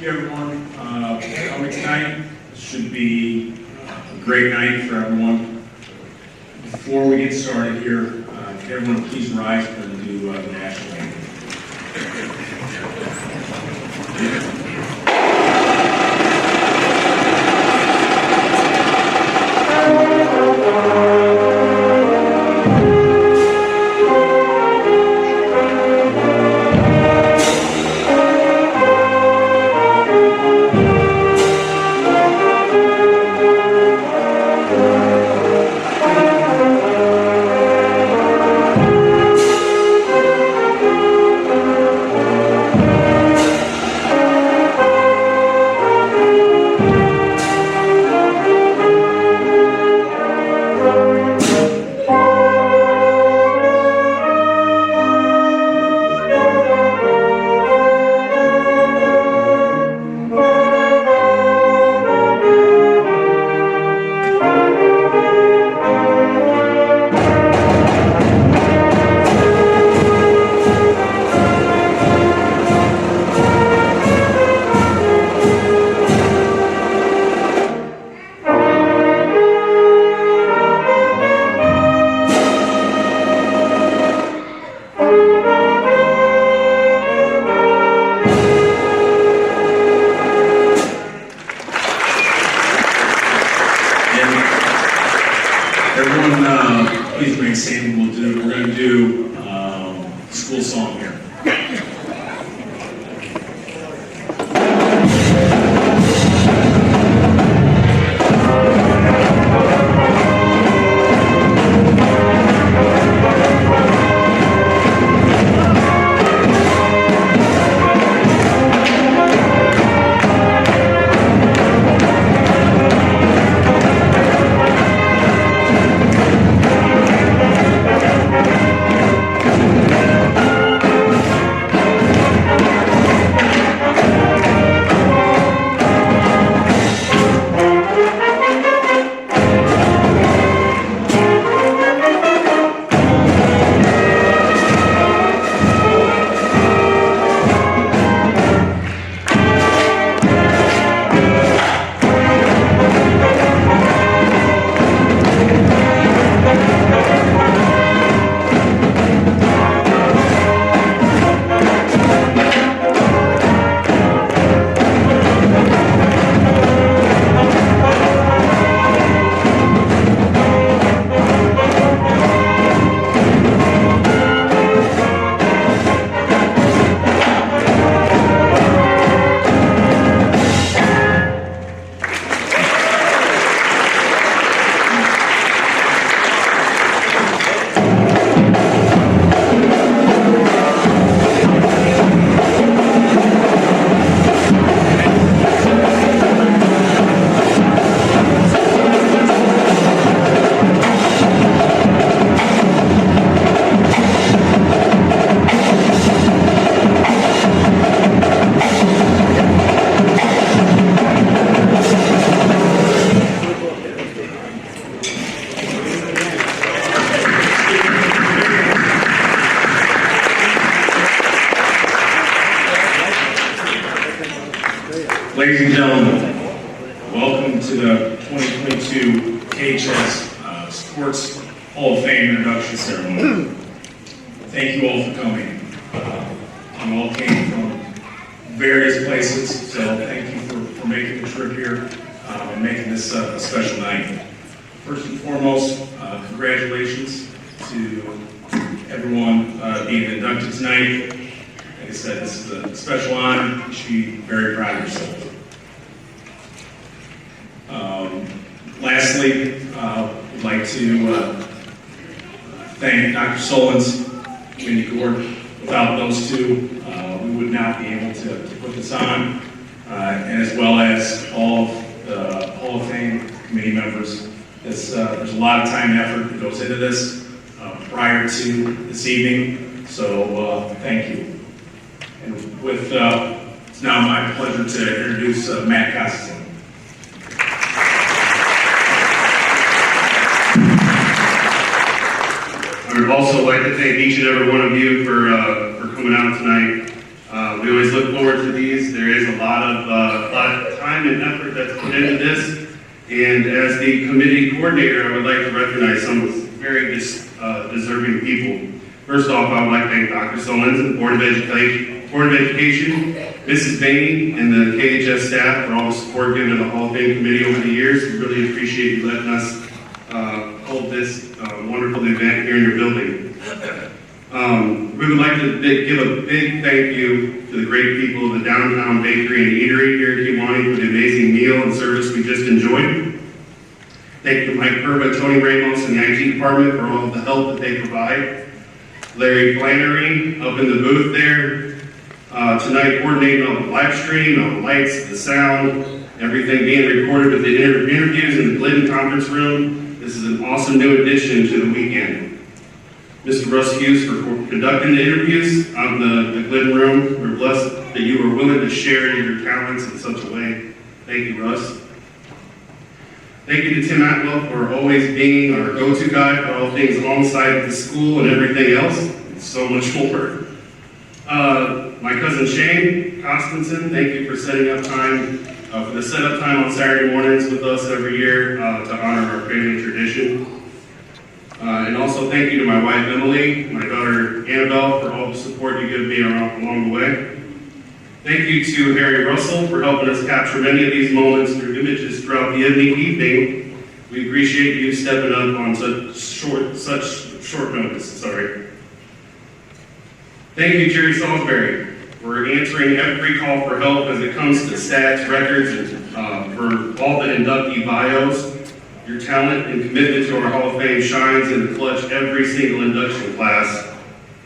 you everyone coming tonight. This should be a great night for everyone. Before we get started here, can everyone please rise for the do the national anthem. Ladies and gentlemen, welcome to the 2022 KHS Sports Hall of Fame Induction Ceremony. Thank you all for coming. You all came from various places, so thank you for making the trip here and making this a special night. First and foremost, congratulations to everyone being inducted tonight. Like I said, this is a special honor. You should be very proud of yourself. Lastly, we'd like to thank Dr. Solons, Wendy Gord. Without those two, we would not be able to put this on, and as well as all of the Hall of Fame committee members. There's a lot of time and effort that goes into this prior to this evening, so thank you. And with, it's now my pleasure to introduce Matt Cassie. I would also like to thank each and every one of you for coming out tonight. We always look forward to these. There is a lot of time and effort that's put into this. And as the committee coordinator, I would like to recognize some very deserving people. First off, I would like to thank Dr. Solens and the Board of Education, Mrs. Bainey, and the KHS staff for all the support given to the Hall of Fame committee over the years. We really appreciate you letting us hold this wonderful event here in your building. We would like to give a big thank you to the great people of the Downtown Bakery and Eatery here at Kewanee for the amazing meal and service we just enjoyed. Thank you to Mike Purva, Tony Ramos, and the IT department for all of the help that they provide. Larry Flannery up in the booth there, tonight coordinating all the live stream, all the lights, the sound, everything being recorded with the interviews in the Glidden conference room. This is an awesome new addition to the weekend. Mr. Russ Hughes for conducting the interviews out in the Glidden room. We're blessed that you were willing to share your talents in such a way. Thank you, Russ. Thank you to Tim Atwell for always being our go-to guy for all things on-site at the school and everything else, and so much more. My cousin Shane Costenson, thank you for setting up time, for the setup time on Saturday mornings with us every year to honor our family tradition. And also thank you to my wife Emily, my daughter Annabelle for all the support you give me along the way. Thank you to Harry Russell for helping us capture many of these moments through images throughout the evening. We appreciate you stepping up on such short notice. Thank you, Jerry Salisbury, for answering every call for help as it comes to stats, records, and for all the inductee bios. Your talent and commitment to our Hall of Fame shines in the clutch every single induction class.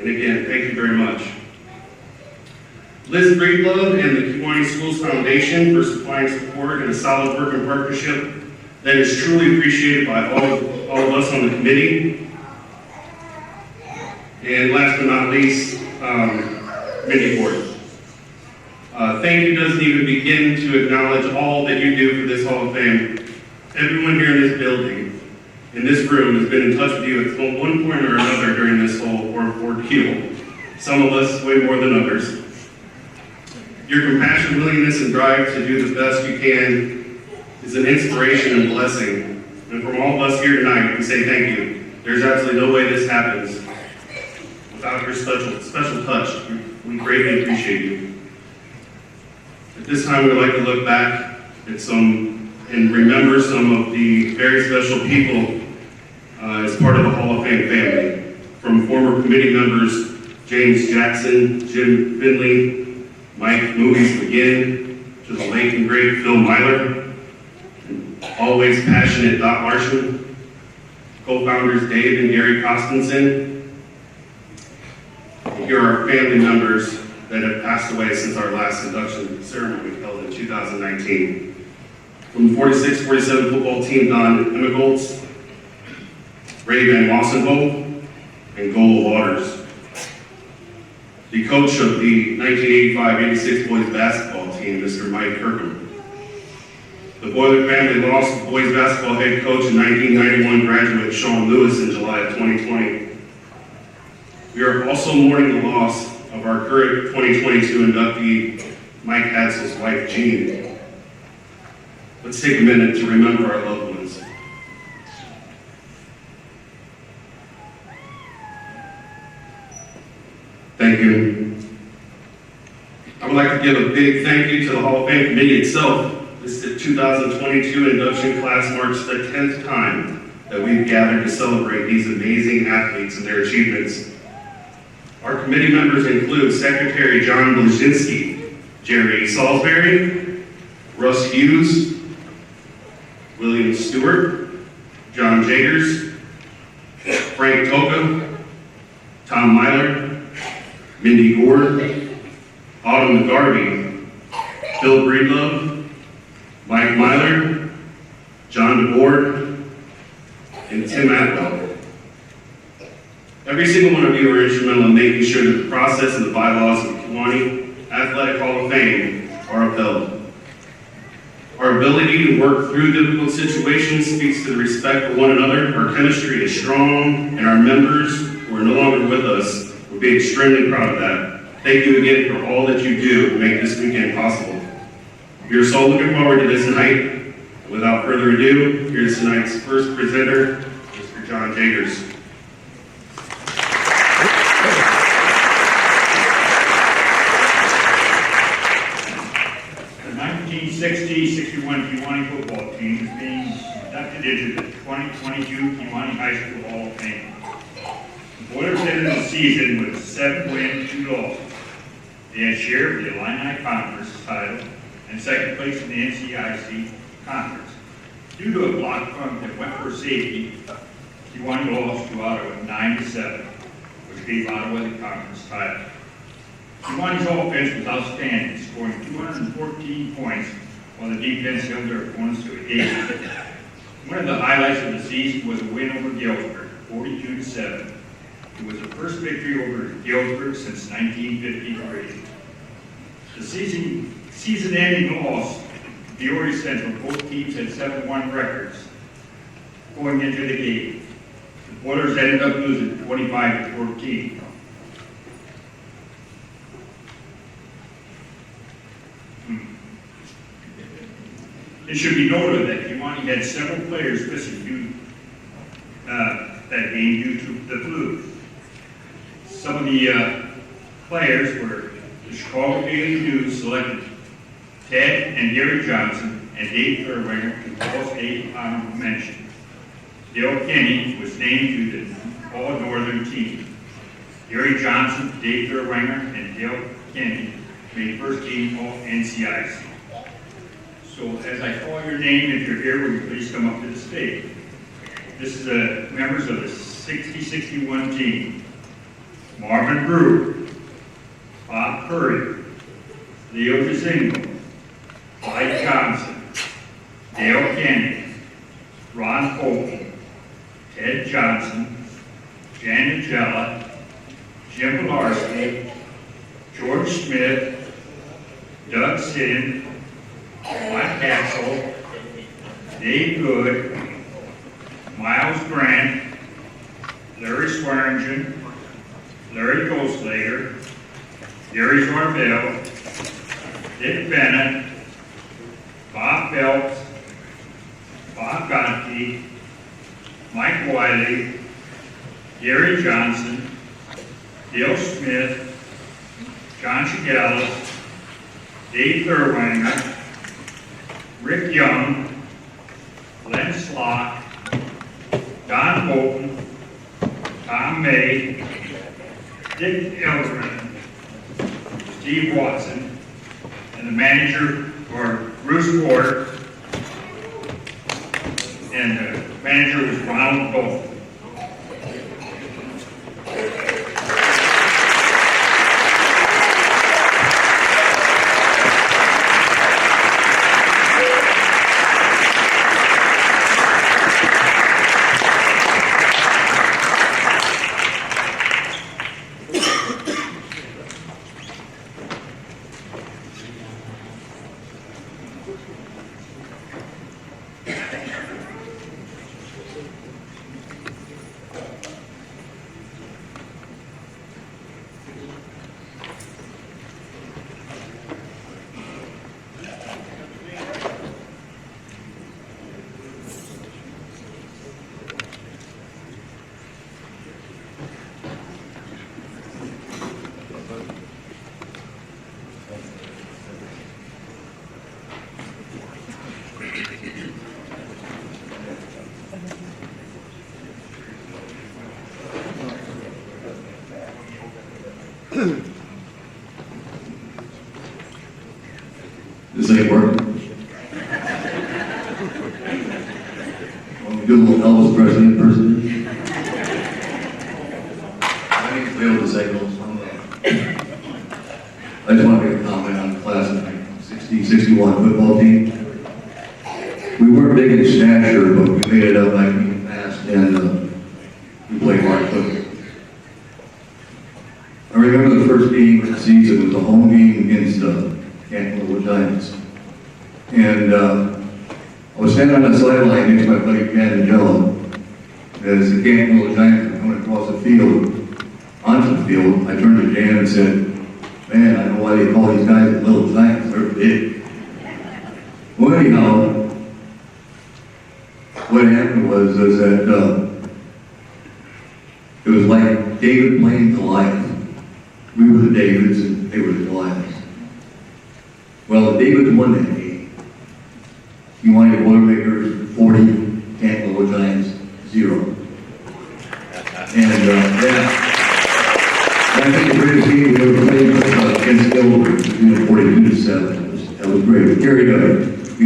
And again, thank you very much. Liz Breedlove and the Kewanee Schools Foundation for supplying support and a solid working partnership that is truly appreciated by all of us on the committee. And last but not least, Mindy Ford. Thank you doesn't even begin to acknowledge all that you do for this Hall of Fame. Everyone here in this building, in this room, has been in touch with you at one point or another during this whole ordeal. Some of us way more than others. Your compassion, willingness, and drive to do the best you can is an inspiration and blessing. And from all of us here tonight, we say thank you. There's absolutely no way this happens without your special touch. We greatly appreciate you. At this time, we'd like to look back at and remember some of the very special people as part of the Hall of Fame family. From former committee members James Jackson, Jim Finley, Mike Movies McGinn, to the late and great Phil Myler, and always passionate Dot Larson, co-founders Dave and Gary Costenson. Here are our family members that have passed away since our last induction ceremony held in 2019. From the 46-47 football team, Don Emmegoltz, Ray Van Wassenholt, and Gola Waters. The coach of the 1985-86 boys basketball team, Mr. Mike Kirkham. The Boiler family lost the boys basketball head coach and 1991 graduate Sean Lewis in July of 2020. We are also mourning the loss of our current 2022 inductee, Mike Hadsel's wife, Jean. Let's take a minute to remember our loved ones. Thank you. I would like to give a big thank you to the Hall of Fame committee itself. This is the 2022 induction class marks the 10th time that we've gathered to celebrate these amazing athletes and their achievements. Our committee members include Secretary John Blazinski, Jerry Salisbury, Russ Hughes, William Stewart, John Jagers, Frank Toka, Tom Myler, Mindy Gord, Autumn Darby, Phil Breedlove, Mike Myler, John DeBoard, and Tim Atwell. Every single one of you are instrumental in making sure that the process and the bylaws of the Kewanee Athletic Hall of Fame are upheld. Our ability to work through difficult situations speaks to the respect for one another. Our chemistry is strong, and our members who are no longer with us will be extremely proud of that. Thank you again for all that you do to make this weekend possible. We are so looking forward to this night. Without further ado, here's tonight's first presenter, Mr. John Jagers. The 1960-61 Kewanee football team is being inducted into the 2022 Kewanee High School Hall of Fame. The Boilers ended the season with 7 wins, 2 losses. They had shared the Illini Conference title and second place in the NCIC Conference. Due to a block punt that went for safety, Kewanee lost to Ottawa 9-7, which gave Ottawa the conference title. Kewanee's offense was outstanding, scoring 214 points, while the defense held their opponents to a game. One of the highlights of the season was a win over Galesburg, 42-7. It was the first victory over Galesburg since 1953. The season-ending loss, Peoria Central, both teams had 7-1 records going into the game. The Boilers ended up losing 25-14. It should be noted that Kewanee had several players missing that game due to the flu. Some of the players were the Chicago Daily News selected Ted and Gary Johnson and Dave Thurwinger to All-State honorable mention. Dale Kenny was named to the All-Northern team. Gary Johnson, Dave Thurwinger, and Dale Kenny made first team All-NCIC. So as I call your name, if you're here, will you please come up to the stage? This is the members of the 60-61 team. Marvin Brewer, Bob Curry, Leo DeZingo, Mike Johnson, Dale Kenny, Ron Colton, Ted Johnson, Janet Jella, Jim Larson, George Smith, Doug Sin, Mike Castle, Dave Good, Miles Grant, Larry Swearingen, Larry Ghostlager, Gary Zorville, Dick Bennett, Bob Phelps, Bob Gonke, Mike Wiley, Gary Johnson, Dale Smith, John Chigalis, Dave Thurwinger, Rick Young, Len Slock, Don Bolton, Tom May, Dick Elderman, Steve Watson, and the manager for Bruce Porter, and the manager was Ronald Bolton. This ain't working. Want me to do a little Elvis Presley impersonation? My name's Leo DeZagos. I just want to make a comment on the class of 60-61 football team. We weren't big in stature, but we made it up by being fast, and we played hard football. I remember the first game of the season was a home game against Canton Giants. And I was standing on the sideline next to my buddy Ken and Jello. As the Canton Giants were coming across the field, onto the field, I turned to Jan and said, Man, I don't know why they call these guys the little giants, they're big. Well, anyhow, what happened was that it was like David playing Goliath. We were the Davids and they were the Goliaths. Well, the Davids won that game. Kewanee Boilermakers 40, Canton Little Giants 0. And yeah. I think the greatest game we ever played against Gilbert, 42-7. That was great. We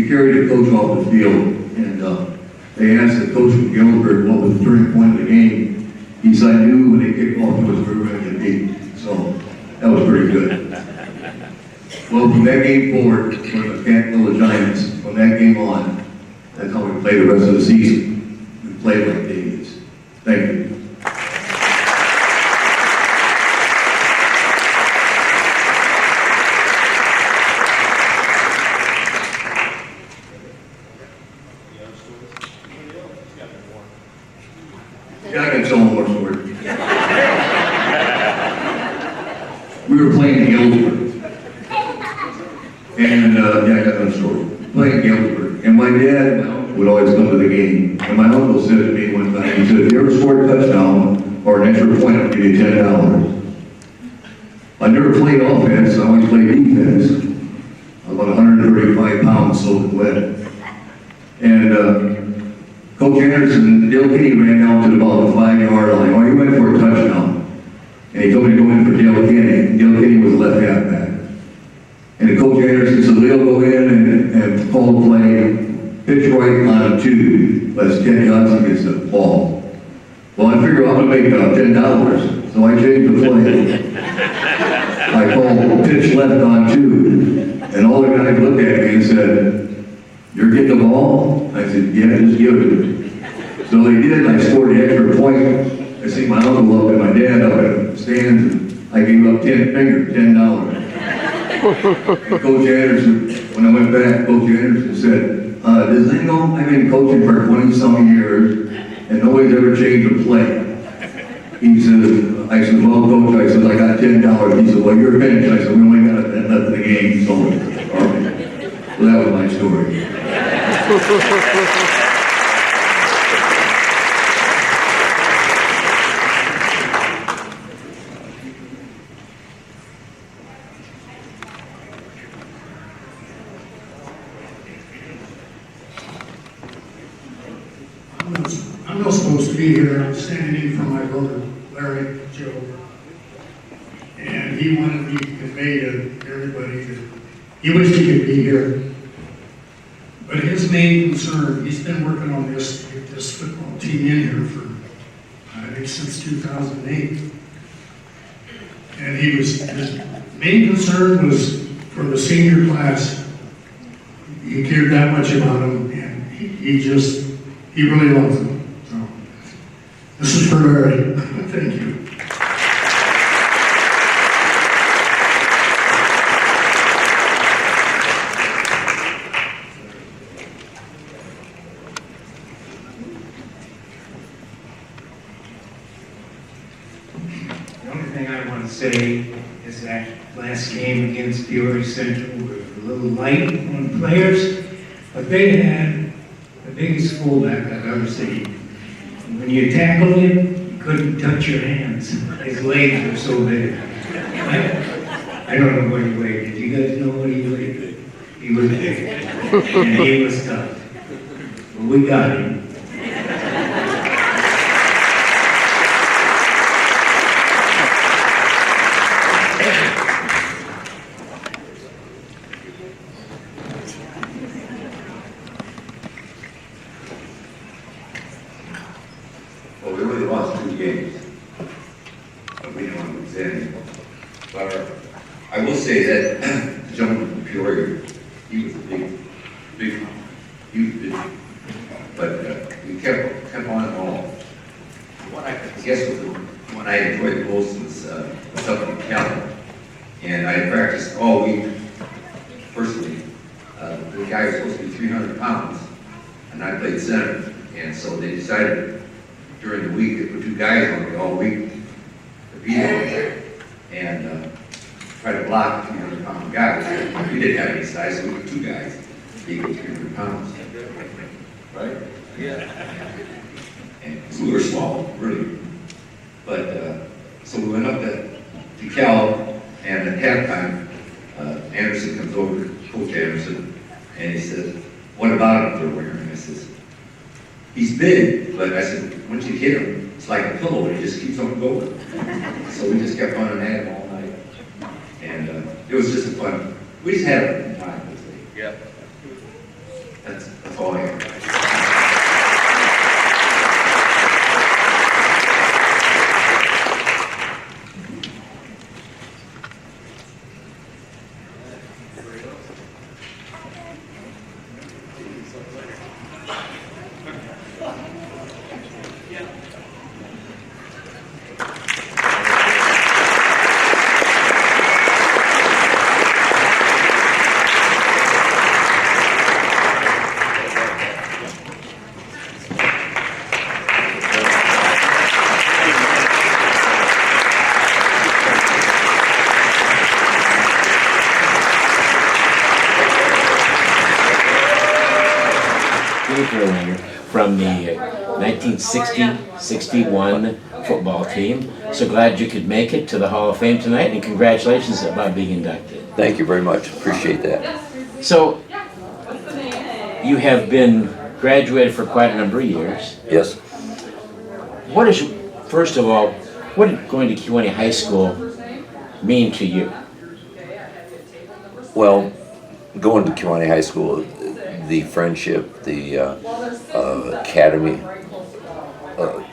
carried a coach off the field, and they asked the coach from Gilbert what was the turning point of the game. He said, I knew when they kicked off, it was we were going to get beat. So that was pretty good. Well, from that game forward, for the Canton Little Giants, from that game on, that's how we played the rest of the season. We played like Davids. Thank you. Yeah, I can tell one more story. We were playing Galesburg. And, yeah, I got another story. Playing Galesburg. And my dad would always come to the game. And my uncle said to me one time, he said, if you ever score a touchdown or an extra point, I'll give you $10. I never played offense, I always played defense. I was about 135 pounds soaking wet. And, Coach Anderson, Dale Kinney ran down to about the 5-yard line. Well, he went for a touchdown. And he told me to go in for Dale Kinney. And Dale Kinney was left halfback. And Coach Anderson said, Leo, go in and call the play, pitch right on 2, lest Ken Johnson gets the ball. Well, I figured I'm going to make $10. So I changed the play. I called pitch left on 2. And all the guys looked at me and said, you're getting the ball? I said, yeah, just give it to me. So they did, I scored the extra point. I see my uncle up and my dad up in the stands, and I gave up $10. And Coach Anderson, when I went back, Coach Anderson said, does he know I've been coaching for 20-some years, and nobody's ever changed a play? He said, I said, well, Coach, I said, I got $10. He said, well, you're finished. I said, we only got that left in the game, so, all right. So that was my story. I'm not supposed to be here. I'm standing in for my brother, Larry, Joe. And he wanted me to convey to everybody that he wished he could be here. But his main concern, he's been working on this to get this football team in here for, I think, since 2008. And his main concern was for the senior class. He cared that much about them, and he really loves them. So, this is for Larry. Thank you. Say is that last game against Peoria Central was a little light on players, but they had the biggest fullback I've ever seen. And when you tackled him, you couldn't touch your hands. His legs were so big. I don't know what he weighed. Did you guys know what he weighed? He was big, and he was tough. But we got him. Well, we only lost 2 games. But we don't understand. But I will say that the gentleman from Peoria, he was a big, but we kept on and on. What I guess was the one I enjoyed the most was stuff in Calvin. And I practiced all week personally. The guy was supposed to be 300 pounds, and I played center. And so they decided during the week to put 2 guys on me all week to beat him. And try to block a 300-pound guy. We didn't have any size, so we were two guys equal 300 pounds. Right? Yeah. And we were small, really. But, so we went up to Cal, and at halftime, Anderson comes over, Coach Anderson, and he says, "What about him they're wearing?" I says, "He's big," but I said, "Once you hit him, it's like a pillow, and he just keeps on going." So we just kept running at him all night. And it was just a fun, we just had a fun time. Yeah. That's all I have. From the 1960-61 football team. So glad you could make it to the Hall of Fame tonight, and congratulations about being inducted. Thank you very much. Appreciate that. So you have been graduated for quite a number of years. Yes. What is, first of all, what did going to Kewanee High School mean to you? Well, going to Kewanee High School, the friendship, the academy,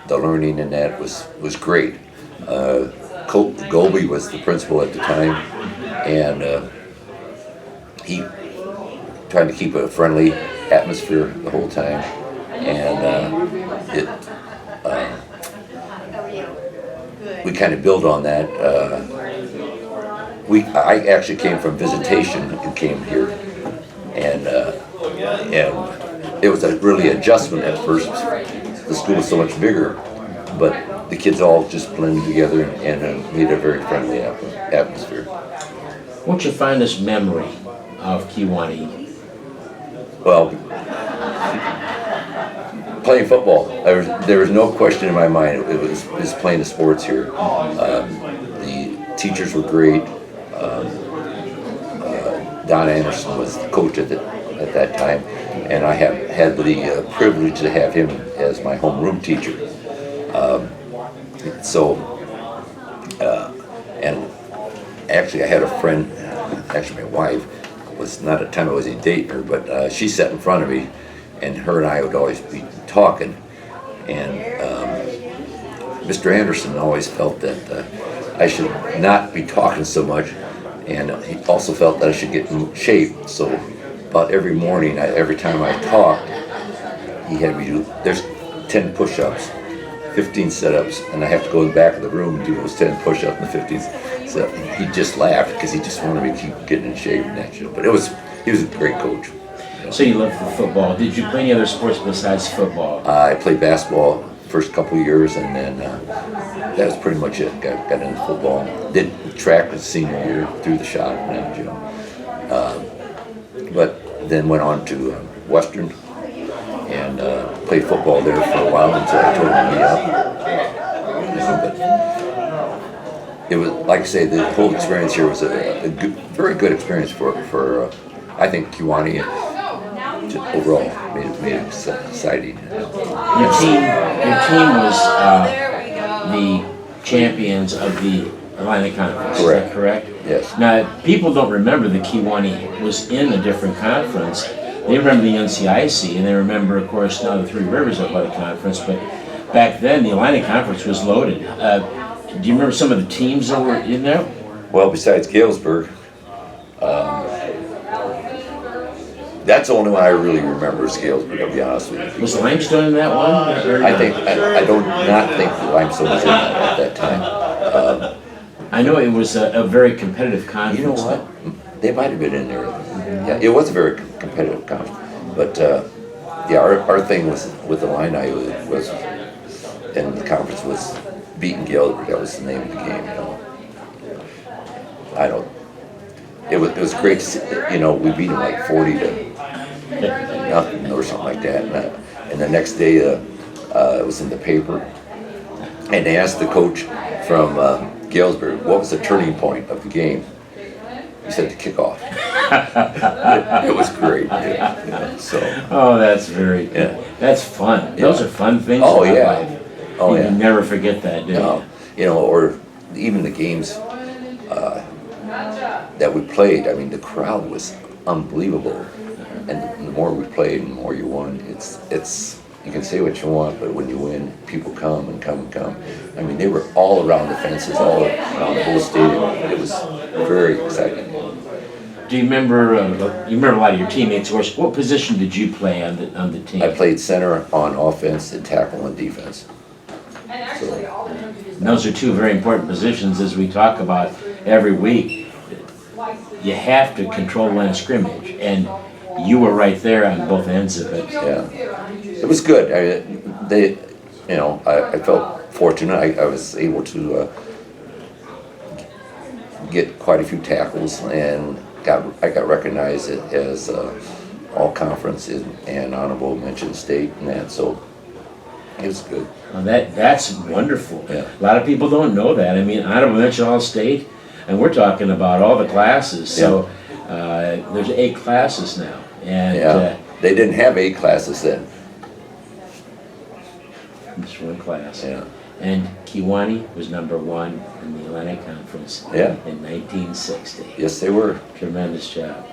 the learning in that was great. Coach Golby was the principal at the time, and he tried to keep a friendly atmosphere the whole time, and we kind of built on that. I actually came from visitation and came here, and it was a really adjustment at first. The school was so much bigger, but the kids all just blended together and made a very friendly atmosphere. What's your fondest memory of Kewanee? Well, playing football. There was no question in my mind. It was playing the sports here. The teachers were great. Don Anderson was the coach at that time, and I had the privilege to have him as my homeroom teacher. And actually I had a friend, actually my wife, was not at the time I was dating her, but she sat in front of me, and her and I would always be talking, and Mr. Anderson always felt that I should not be talking so much, and he also felt that I should get in shape. So about every morning, every time I talked, he had me do, there's 10 push-ups, 15 sit-ups, and I have to go in the back of the room and do those 10 push-ups and the 15. So he just laughed because he just wanted me to keep getting in shape and that shit. But he was a great coach. So you loved football. Did you play any other sports besides football? I played basketball first couple of years, and then that was pretty much it. Got into football. Did track the senior year, threw the shot and then gym. But then went on to Western and played football there for a while until I told him to meet up. But it was, like I say, the whole experience here was a good, very good experience for I think Kewanee overall made it exciting. Your team was the champions of the Atlantic Conference. Correct. Is that correct? Yes. Now, people don't remember that Kewanee was in a different conference. They remember the NCIC, and they remember, of course, now the Three Rivers Athletic Conference, but back then the Atlantic Conference was loaded. Do you remember some of the teams that were in there? Well, besides Galesburg, that's the only one I really remember is Galesburg, to be honest with you. Was Limestone in that one? I do not think that Limestone was in that at that time. I know it was a very competitive conference. You know what? They might have been in there. Yeah, it was a very competitive conference. But yeah, our thing was with the Illini was, and the conference was beating Galesburg. That was the name of the game. You know, it was great to see, you know, we beat them like 40 to nothing or something like that. And the next day, it was in the paper, and they asked the coach from Galesburg, what was the turning point of the game? He said the kickoff. It was great. You know, so. Oh, that's very, Yeah. that's fun. Those are fun things. Oh, about yeah. life. Oh, You yeah. can never forget that, do you? You know, or even the games that we played. I mean, the crowd was unbelievable, and the more we played, and the more you won. It's you can say what you want, but when you win, people come and come and come. I mean, they were all around the fences, all around the whole stadium. It was very exciting. Do you remember? You remember a lot of your teammates. Of course, what position did you play on the team? I played center on offense and tackle on defense. So, And those are two very important positions, as we talk about every week. You have to control the line of scrimmage, and you were right there on both ends of it. yeah, it was good. I felt fortunate. I was able to get quite a few tackles, and I got recognized as all conference and honorable mention state and that. So it was good. Well, that's wonderful. Yeah. A lot of people don't know that. I mean, honorable mention all state, and we're talking about all the classes. So there's 8 classes now, and Yeah, they didn't have 8 classes then. just one class. Yeah, And Kewanee was #1 in the Atlantic Conference Yeah. in 1960. yes, they were. Tremendous job.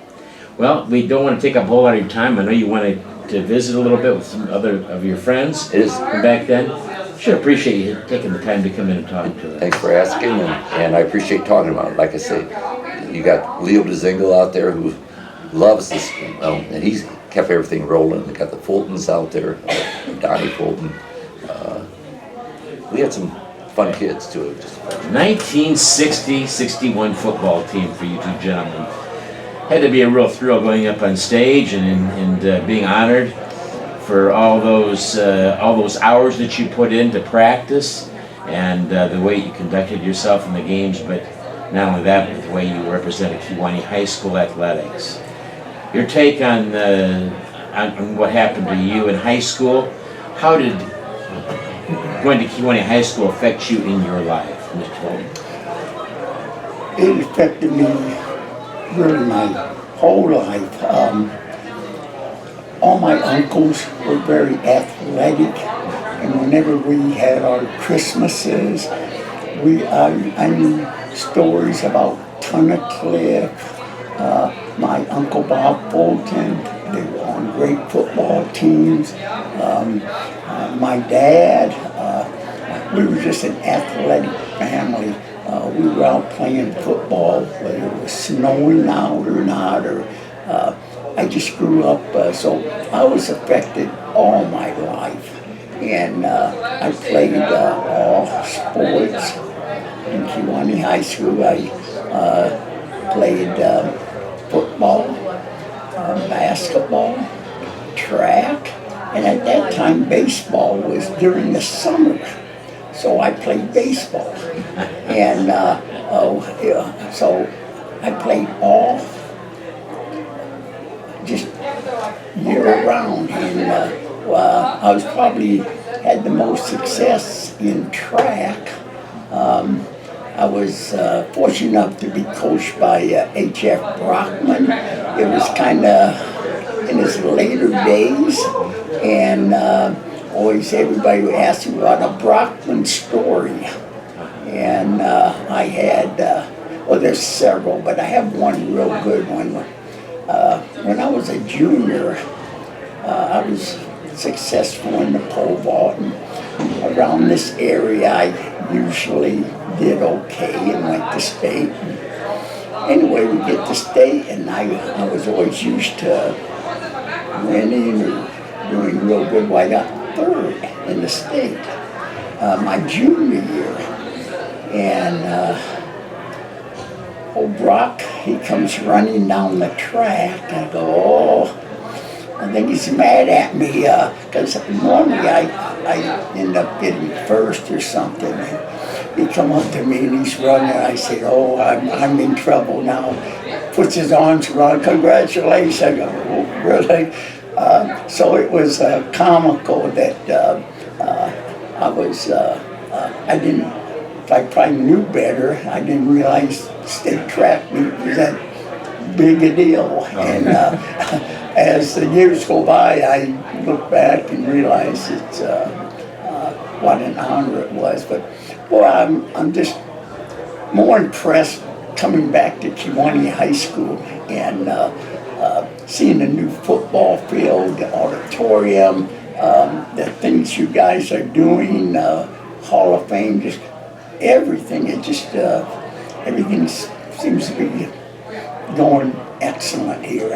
Well, we don't want to take up a whole lot of your time. I know you wanted to visit a little bit with some other of your friends It is. from back then. Sure appreciate you taking the time to come in and talk to us. Thanks for asking, and I appreciate talking about it. Like I say, you got Leo DeZingle out there who loves this, and he's kept everything rolling. We got the Fultons out there, Donnie Fulton. We had some fun kids too. 1960-61 football team for you two gentlemen. Had to be a real thrill going up on stage and being honored for all those hours that you put into practice and the way you conducted yourself in the games, but not only that, but the way you represented Kewanee High School athletics. Your take on what happened to you in high school. How did going to Kewanee High School affect you in your life, Mr. Hollen? It affected me really my whole life. All my uncles were very athletic, and whenever we had our Christmases, I knew stories about Tunnicliffe, my Uncle Bob Fulton. They were on great football teams. My dad, we were just an athletic family. We were out playing football, whether it was snowing out or not, I just grew up, so I was affected all my life. And I played all sports in Kewanee High School. I played football, basketball, track, and at that time baseball was during the summer. So I played baseball, and so I played all just year round, and I was probably had the most success in track. I was fortunate enough to be coached by H.F. Brockman. It was kind of in his later days, and always everybody would ask me about a Brockman story. And I had, well, there's several, but I have one real good one. When I was a junior, I was successful in the pole vault, and around this area I usually did okay and went to state. Anyway, we get to state, and I was always used to winning or doing real good. Well, I got 3rd in the state my junior year, and old Brock, he comes running down the track, and I go, oh, I think he's mad at me, because normally I end up getting 1st or something. And he come up to me and he's running. I said, oh, I'm in trouble now. puts his arms around, congratulations. I go, oh, really? So it was comical that I didn't, I probably knew better. I didn't realize state track meet was that big a deal. And as the years go by, I look back and realize it's what an honor it was. But boy, I'm just more impressed coming back to Kewanee High School and seeing the new football field, the auditorium, the things you guys are doing, Hall of Fame, just everything. It just everything seems to be going excellent here.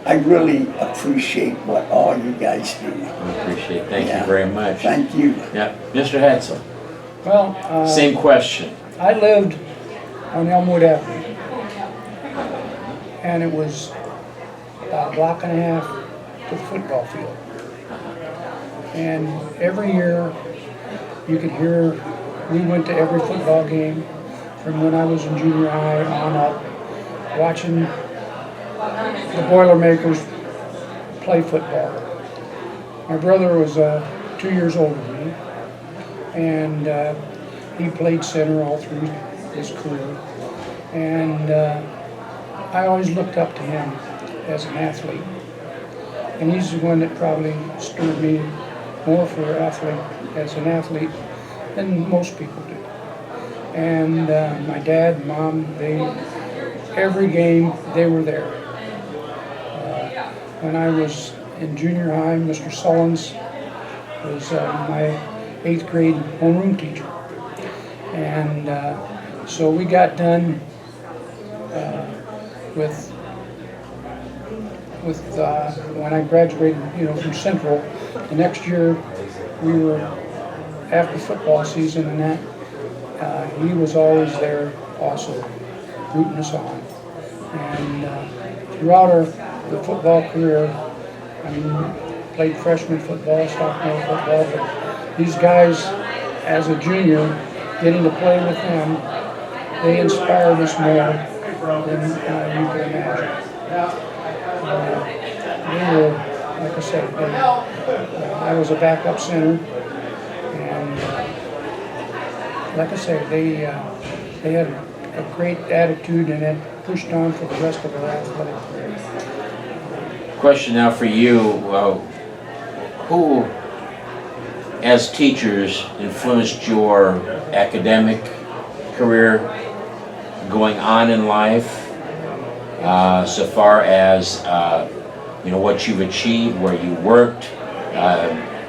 I really appreciate what all you guys do. I appreciate it. Thank you very much. Thank you. Yeah, Mr. Hetzel, Well, same question. I lived on Elmwood Avenue, and it was about a block and a half to the football field. And every year, you could hear, we went to every football game from when I was in junior high on up, watching the Boilermakers play football. My brother was 2 years older than me, and he played center all through his career. And I always looked up to him as an athlete. And he's the one that probably stirred me more for as an athlete than most people do. And my dad and mom, every game they were there. When I was in junior high, Mr. Sullins was my 8th grade homeroom teacher. And so we got done with when I graduated, from Central. The next year, we were after football season, and that he was always there, also rooting us on. And throughout the football career, I mean, played freshman football, sophomore football, but these guys, as a junior, getting to play with them, they inspired us more than you can imagine. They were, like I said, I was a backup center, and like I say, they had a great attitude and had pushed on for the rest of our athletic career. Question now for you. Who, as teachers, influenced your academic career going on in life, so far as what you've achieved, where you worked,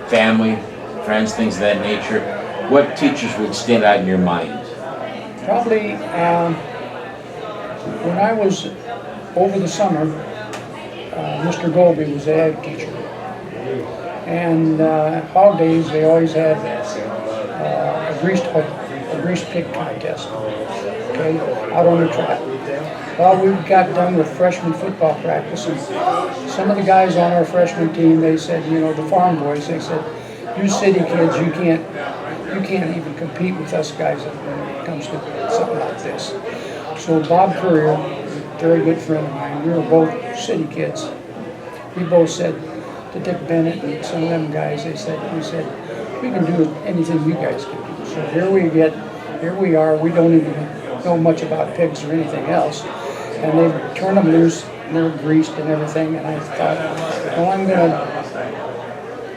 family, friends, things of that nature? What teachers would stand out in your mind? Probably when I was over the summer, Mr. Golby was the ag teacher. And hog days, they always had a greased pig contest, okay, out on the track. Well, we got done with freshman football practice, and some of the guys on our freshman team, they said, the farm boys, they said, you city kids, you can't even compete with us guys when it comes to something like this. So Bob Courier, a very good friend of mine, we were both city kids. We both said to Dick Bennett and some of them guys, we said, we can do anything you guys can do. So here we are, we don't even know much about pigs or anything else. And they turned them loose, and they were greased and everything, and I thought, well, I'm gonna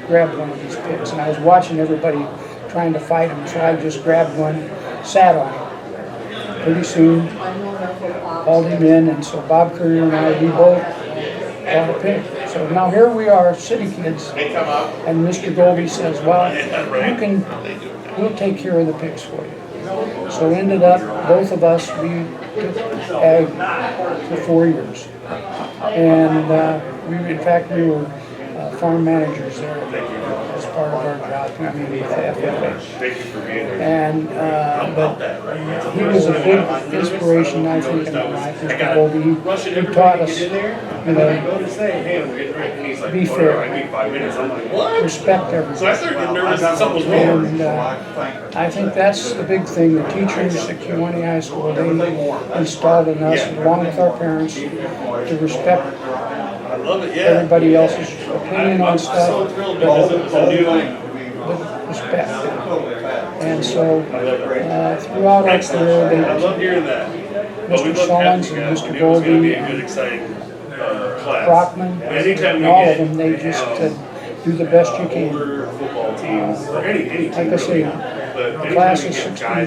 grab one of these pigs. And I was watching everybody trying to fight them, so I just grabbed one, sat on him. Pretty soon, hauled him in, and so Bob Courier and I, we both got a pig. So now here we are, city kids, and Mr. Golby says, well, we'll take care of the pigs for you. So ended up, both of us, we took ag for 4 years. And in fact, we were farm managers there as part of our job, we meet with the FFA. Thank you for being here. And, but he was a big inspiration, I think, in my life, Mr. Goldie. He taught us, you know, be fair, respect everyone. So I started getting nervous that something was wrong. And I think that's the big thing, the teachers at Kewanee High School, they installed in us, along with our parents, to respect everybody else's opinion on stuff, but respect. And so, throughout our career, they, Mr. Hollens and Mr. Goldie and Brockman, and all of them, they just do the best you can. Like I say, the class of 61,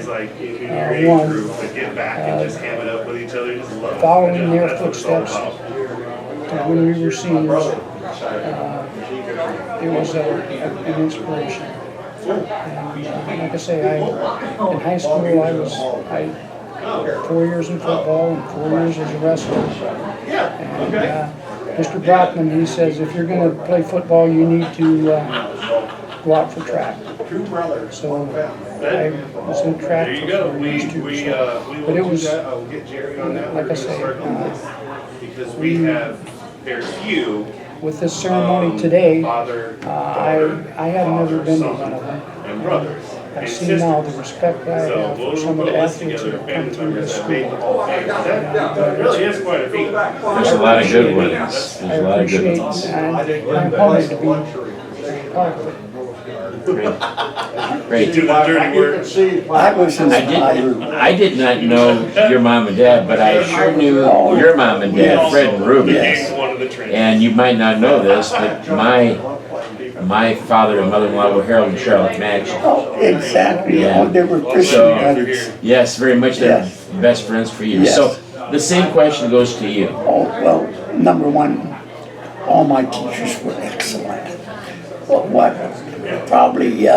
following their footsteps, when we were seniors, it was an inspiration. And like I say, in high school, I 4 years in football and 4 years as a wrestler. And Mr. Brockman, he says, if you're going to play football, you need to go out for track. So I was in track for 4 years too. But it was, like I say, because we have very few. with this ceremony today, I had never been to one of them. And brothers. I see now the respect I have for some of the athletes that have come through this school. That really is quite a feat. There's a lot of good ones. I There's a lot of good appreciate, ones. and I'm honored to be part of it. Great. Do the dirty work. I was inspired. I did not know your mom and dad, but I sure knew your mom and dad, Fred and Ruby. Became one of the trainers. And you might not know this, but my father and mother-in-law were Harold and Charlotte Madge. Oh, exactly. Yeah. Oh, they were Christian So- brothers. Yes, very much. They're Yes. best friends for years. Yes. So the same question goes to you. Oh, well, number one, all my teachers were excellent. But what probably,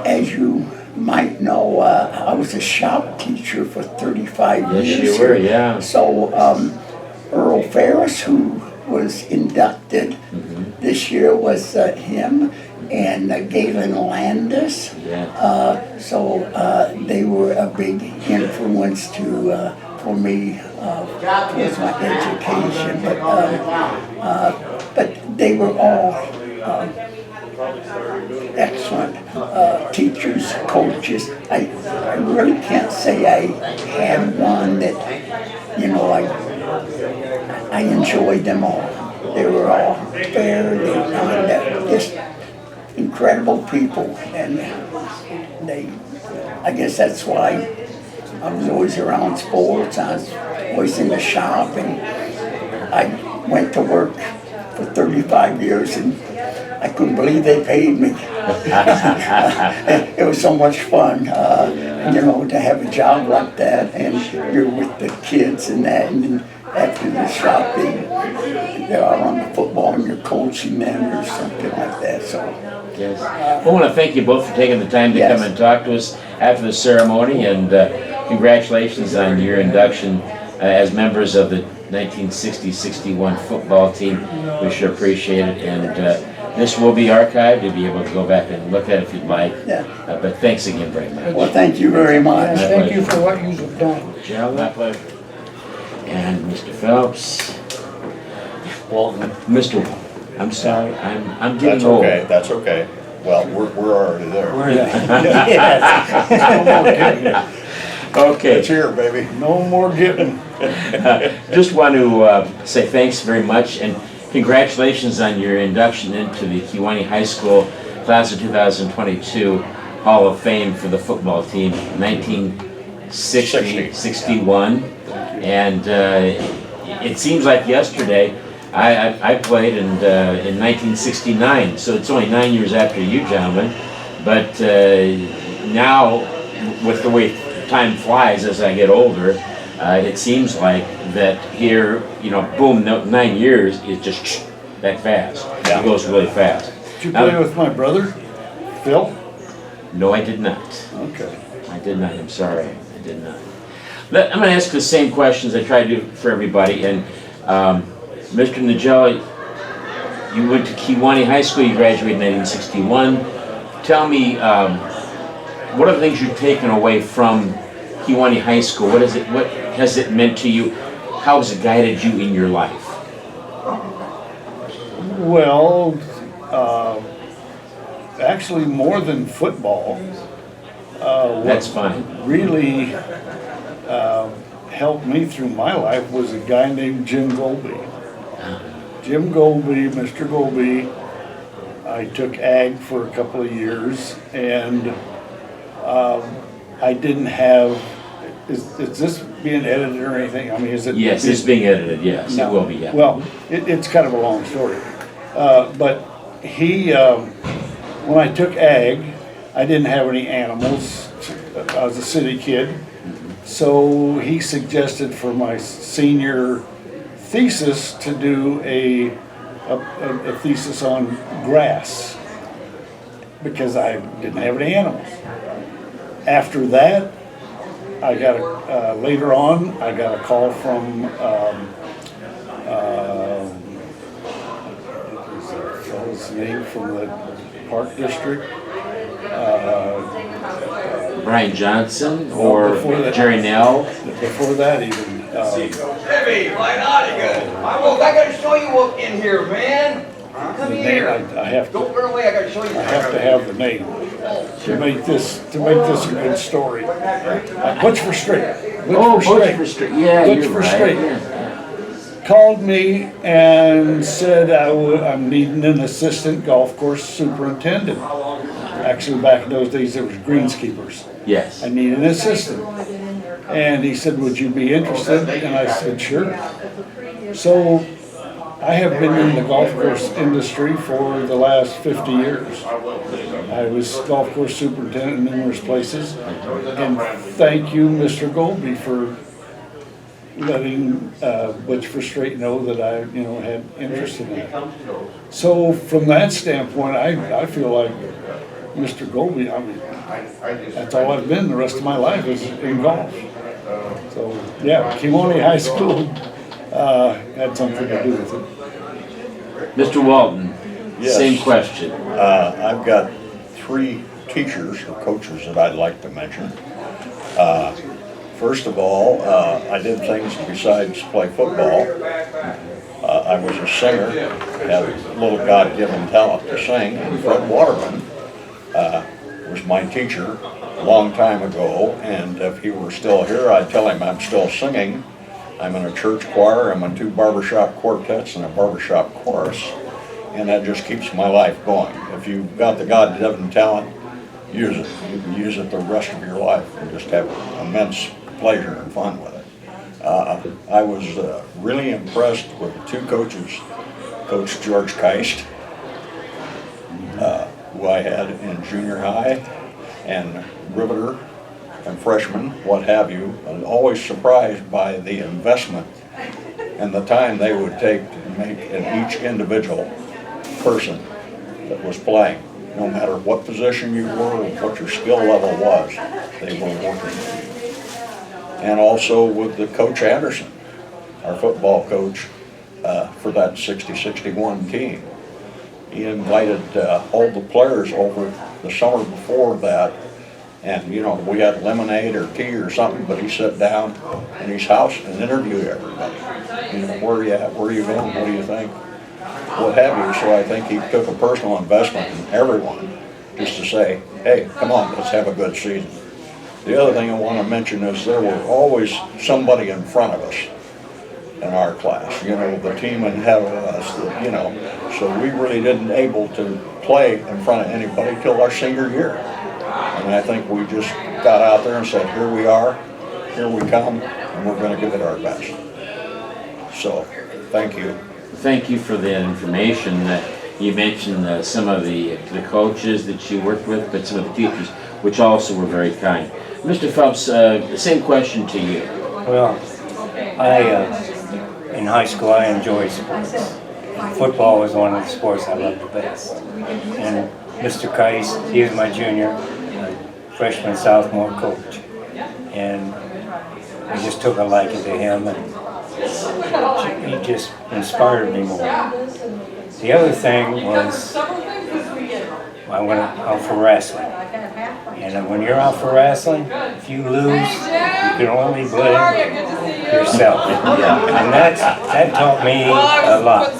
as you might know, I was a shop teacher for 35 years. Yes, you were, yeah. So Earl Ferris, who was inducted this year, was him, and Galen Landis. Yeah. So they were a big influence for me with my education. But they were all excellent teachers, coaches. I really can't say I had one that, you know, I enjoyed them all. They were all fair, they were just incredible people, and I guess that's why I was always around sports. I was always in the shop, and I went to work for 35 years, and I couldn't believe they paid me. It was so much fun, you know, to have a job like that, and you're with the kids and that, and then after the shop, they're out on the football and you're coaching them or something like that. So. Yes. I want to thank you both for taking the time to come and talk to us after the ceremony, and congratulations on your induction as members of the 1960-61 football team. We sure appreciate it, and this will be archived. You'll be able to go back and look at it if you'd like. Yeah. But thanks again very much. Well, thank you very much. And thank you for what you've done. My pleasure. And Mr. Phelps. Walton. Mr. I'm sorry, I'm getting That's old. okay, that's okay. Well, we're already there. Okay. It's here, baby. No more getting. Just want to say thanks very much and congratulations on your induction into the Kewanee High School Class of 2022 Hall of Fame for the football team, 1960-61. And it seems like yesterday, I played in 1969, so it's only 9 years after you gentlemen. But now, with the way time flies as I get older, it seems like that here, you know, boom, 9 years is just that fast. Yeah. It goes really fast. Did you play with my brother, Phil? No, I did not. Okay. I did not, I'm sorry, I did not. I'm going to ask the same questions I try to do for everybody, and Mr. Nagelli, you went to Kewanee High School, you graduated in 1961. Tell me, what are the things you've taken away from Kewanee High School? What has it meant to you? How has it guided you in your life? Well, actually more than football. That's fine. Really helped me through my life was a guy named Jim Golby. Jim Golby, Mr. Golby. I took ag for a couple of years, and I didn't have. Is this being edited or anything? I mean, is it? Yes, it's being edited. Yes, No. it will be. Yeah. Well, it's kind of a long story, but he, when I took ag, I didn't have any animals. I was a city kid, so he suggested for my senior thesis to do a thesis on grass because I didn't have any animals. After that, I got later on I got a call from what was his name from the Park District. Brian Johnson or before that- Jerry Nell? Before that even. Debbie, why not? He goes, I gotta show you up in here, man. Come The name, here. I have to. Don't run away, I gotta show you. I have to have the name to make this a good story. Butch for Straight. Butch for Straight. Yeah, Butch you're for right. Straight. Yeah. Called me and said I'm needing an assistant golf course superintendent. Actually, back in those days, there was greenskeepers. Yes. I need an assistant. And he said, would you be interested? And I said, sure. So I have been in the golf course industry for the last 50 years. I was golf course superintendent in numerous places. And thank you, Mr. Golby, for letting Butch for Straight know that I, had interest in it. So from that standpoint, I feel like Mr. Golby, I mean, that's all I've been the rest of my life is in golf. So, yeah, Kewanee High School had something to do with it. Mr. Walton, Yes. same question. I've got 3 teachers or coaches that I'd like to mention. First of all, I did things besides play football. I was a singer, had a little God-given talent to sing, and Fred Waterman was my teacher a long time ago, and if he were still here, I'd tell him I'm still singing. I'm in a church choir, I'm in 2 barbershop quartets and a barbershop chorus, and that just keeps my life going. If you've got the God-given talent, use it. You can use it the rest of your life and just have immense pleasure and fun with it. I was really impressed with the 2 coaches, Coach George Keist, who I had in junior high, and Riveter and freshman, what have you, and always surprised by the investment and the time they would take to make in each individual person that was playing. No matter what position you were, what your skill level was, they were working with you. And also with the Coach Anderson, our football coach for that 60-61 team. He invited all the players over the summer before that, and we had lemonade or tea or something, but he sat down in his house and interviewed everybody. Where are you at? Where are you going? What do you think? What have you. So I think he took a personal investment in everyone just to say, hey, come on, let's have a good season. The other thing I want to mention is there were always somebody in front of us in our class, the team ahead of us, so we really didn't able to play in front of anybody till our senior year. And I think we just got out there and said, here we are, here we come, and we're going to give it our best. So, thank you. Thank you for that information. You mentioned some of the coaches that you worked with, but some of the teachers, which also were very kind. Mr. Phelps, same question to you. Well, in high school, I enjoyed sports. Football was one of the sports I loved the best. And Mr. Keist, he was my junior, freshman, sophomore coach. And I just took a liking to him, and he just inspired me more. The other thing was, I went out for wrestling. And when you're out for wrestling, if you lose, you can only blame yourself. And that taught me a lot.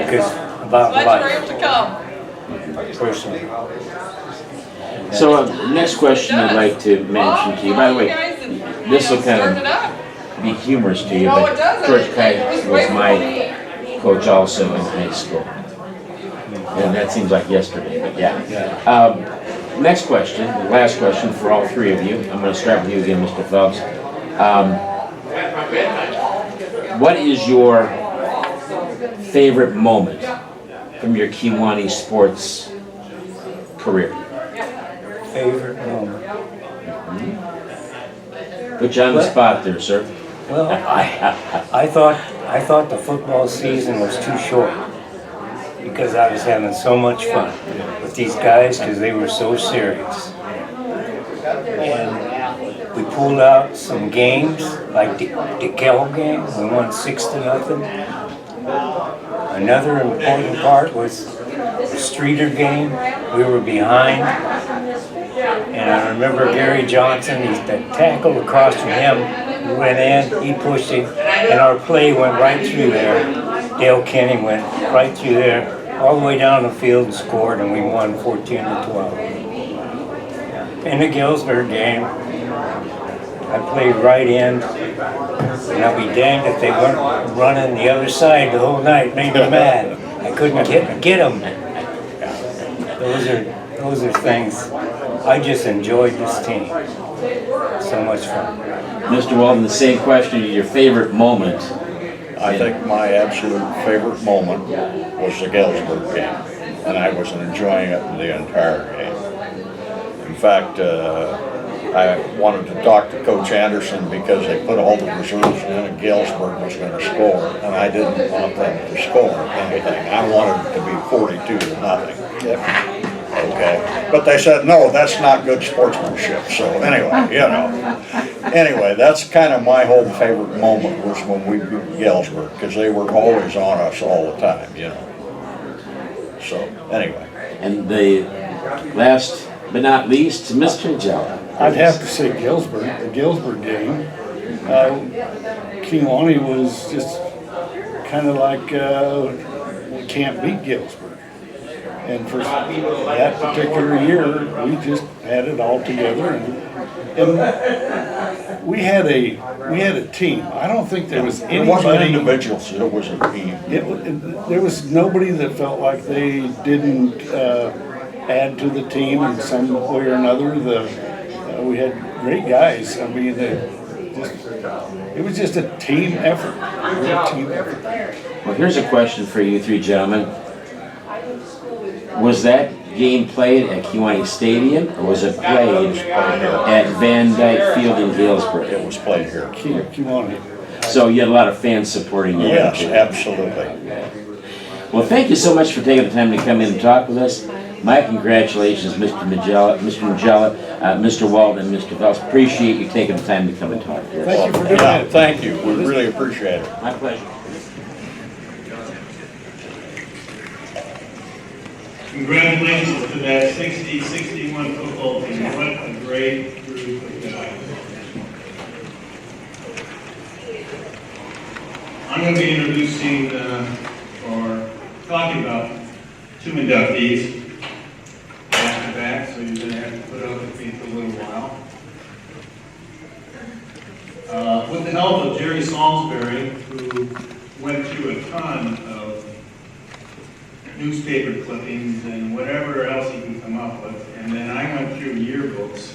Because about life. Personally. So, next question I'd like to mention to you, by the way, this will kind of be humorous to you, but George Kite was my coach also in high school. And that seems like yesterday, but yeah. Next question, the last question for all three of you. I'm going to start with you again, Mr. Phelps. What is your favorite moment from your Kewanee sports career? Favorite moment? Put you on the spot there, sir. Well, I thought the football season was too short because I was having so much fun with these guys because they were so serious. And we pulled out some games, like the DeKalb game. We won 6-0. Another important part was the Streeter game. We were behind. And I remember Gary Johnson, the tackle across from him, we went in, he pushed it, and our play went right through there. Dale Kenny went right through there, all the way down the field and scored, and we won 14-12. In the Galesburg game, I played right end, and I'll be damned if they weren't running the other side the whole night. Made me mad. I couldn't get them. Those are things. I just enjoyed this team. So much fun. Mr. Walden, the same question, your favorite moment? I think my absolute favorite moment was the Galesburg game, and I was enjoying it the entire game. In fact, I wanted to talk to Coach Anderson because they put all the reserves in and Galesburg was going to score, and I didn't want them to score anything. I wanted it to be 42-0. Yep. Okay, but they said, no, that's not good sportsmanship, so anyway, Anyway, that's kind of my whole favorite moment was when we beat Galesburg, because they were always on us all the time, So, anyway. And the last but not least, Mr. Jella. I'd have to say Galesburg, the Galesburg game. Kewanee was just kind of like, we can't beat Galesburg. And for that particular year, we just had it all together, and we had a team. I don't think there was anybody. It wasn't individuals; it was a team. There was nobody that felt like they didn't add to the team in some way or another. We had great guys. I mean, it was just a team effort. Well, here's a question for you three gentlemen. Was that game played at Kewanee Stadium, or was it played at Van Dyke Field in Galesburg? It was played here. Kewanee. So you had a lot of fans supporting you. Yes, absolutely. Well, thank you so much for taking the time to come in and talk with us. My congratulations, Mr. Magella, Mr. Walden, and Mr. Phelps. Appreciate you taking the time to come and talk to us. Thank you for doing that. Thank you. We really appreciate it. My pleasure. Congratulations to that 60-61 football team. What a great group of guys. I'm going to be introducing or talking about two inductees back to back, so you're going to have to put up with me for a little while. With the help of Jerry Salisbury, who went through a ton of newspaper clippings and whatever else he can come up with, and then I went through yearbooks.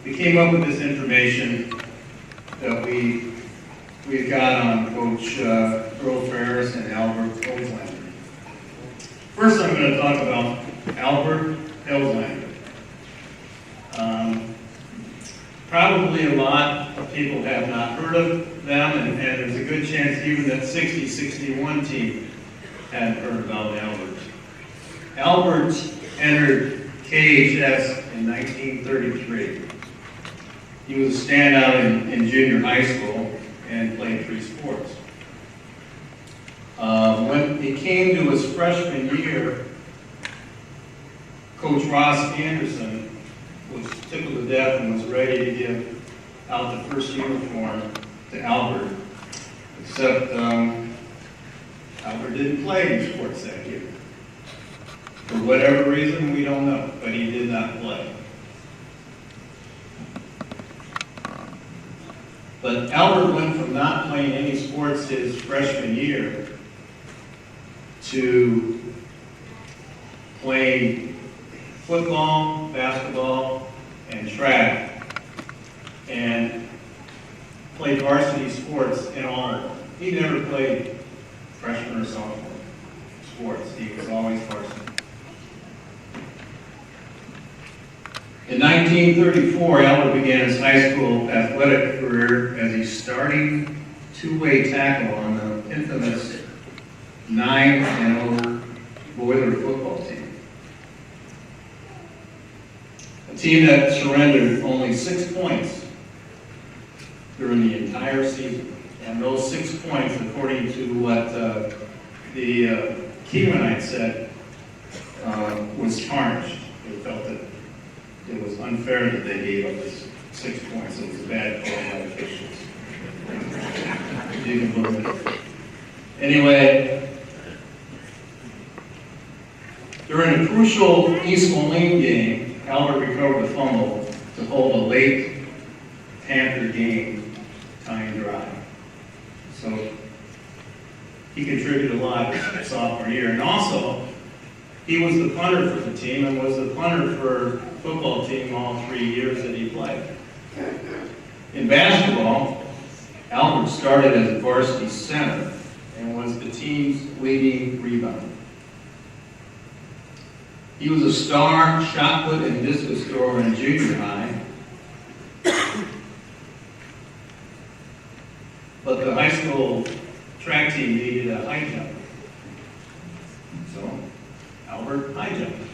We came up with this information that we've got on Coach Earl Ferris and Albert Helslander. First, I'm going to talk about Albert Helslander. Probably a lot of people have not heard of them, and there's a good chance even that 60-61 team hadn't heard about Albert. Albert entered KHS in 1933. He was a standout in junior high school and played 3 sports. he came to his freshman year, Coach Ross Anderson was tickled to death and was ready to give out the first uniform to Albert, except Albert didn't play in sports that year. For whatever reason, we don't know, but he did not play. But Albert went from not playing any sports his freshman year to playing football, basketball, and track, and played varsity sports in all of them. He never played freshman or sophomore sports. He was always varsity. In 1934, Albert began his high school athletic career as a starting two-way tackle on the infamous 9-0 Boiler football team. A team that surrendered only 6 points during the entire season. And those 6 points, according to what the Kewanee said, was tarnished. They felt that it was unfair that they gave up this 6 points. It was a bad call by officials. You can believe it. Anyway, during a crucial East Moline game, Albert recovered a fumble to hold a late Panther game tying drive. So he contributed a lot his sophomore year. And also, he was the punter for the team and was the punter for football team all 3 years that he played. In basketball, Albert started as a varsity center and was the team's leading rebounder. He was a star shot put and discus thrower in junior high, but the high school track team needed a high jump. So Albert high jumped.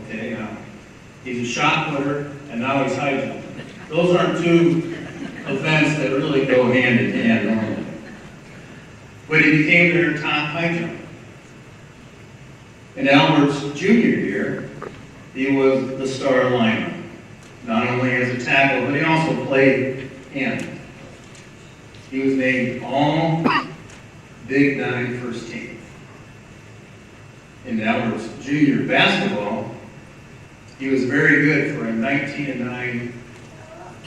Okay, now he's a shot putter and now he's high jumping. Those aren't two events that really go hand in hand normally. But he became their top high jumper. In Albert's junior year, he was the star lineman, not only as a tackle, but he also played end. He was named All Big 9 First Team. In Albert's junior basketball, he was very good for a 19-9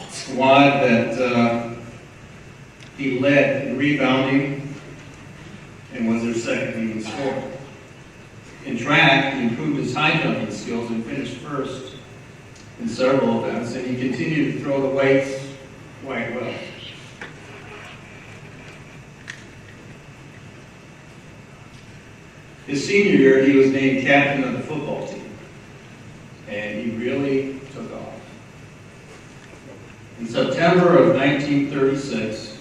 squad that he led in rebounding and was their second leading scorer. In track, he improved his high jumping skills and finished first in several events, and he continued to throw the weights quite well. His senior year, he was named captain of the football team, and he really took off. In September of 1936,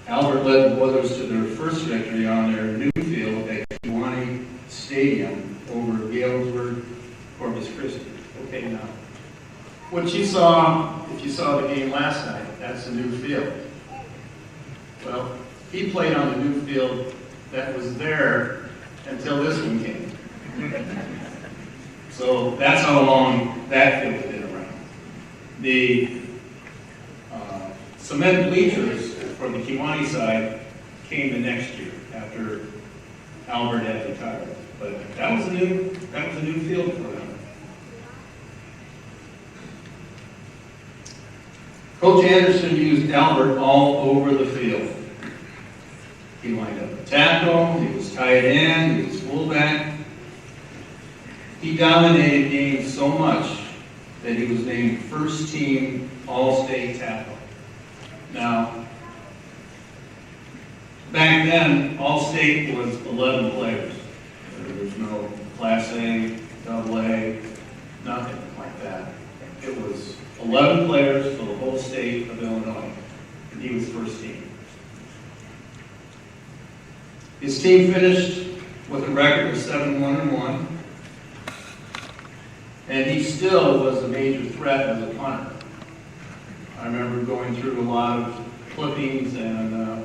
Albert led the Boilers to their first victory on their new field at Kewanee Stadium over Galesburg, Corpus Christi. Okay, now, what you saw, if you saw the game last night, that's the new field. Well, he played on the new field that was there until this one came. So that's how long that field had been around. The cement bleachers for the Kewanee side came the next year after Albert had retired. But that was a new field for them. Coach Anderson used Albert all over the field. He lined up a tackle, he was tight end, he was fullback. He dominated games so much that he was named first team All-State tackle. Now, back then, All-State was 11 players. There was no Class A, Double A, nothing like that. It was 11 players for the whole state of Illinois, and he was first team. His team finished with a record of 7-1-1, and he still was a major threat as a punter. I remember going through a lot of clippings and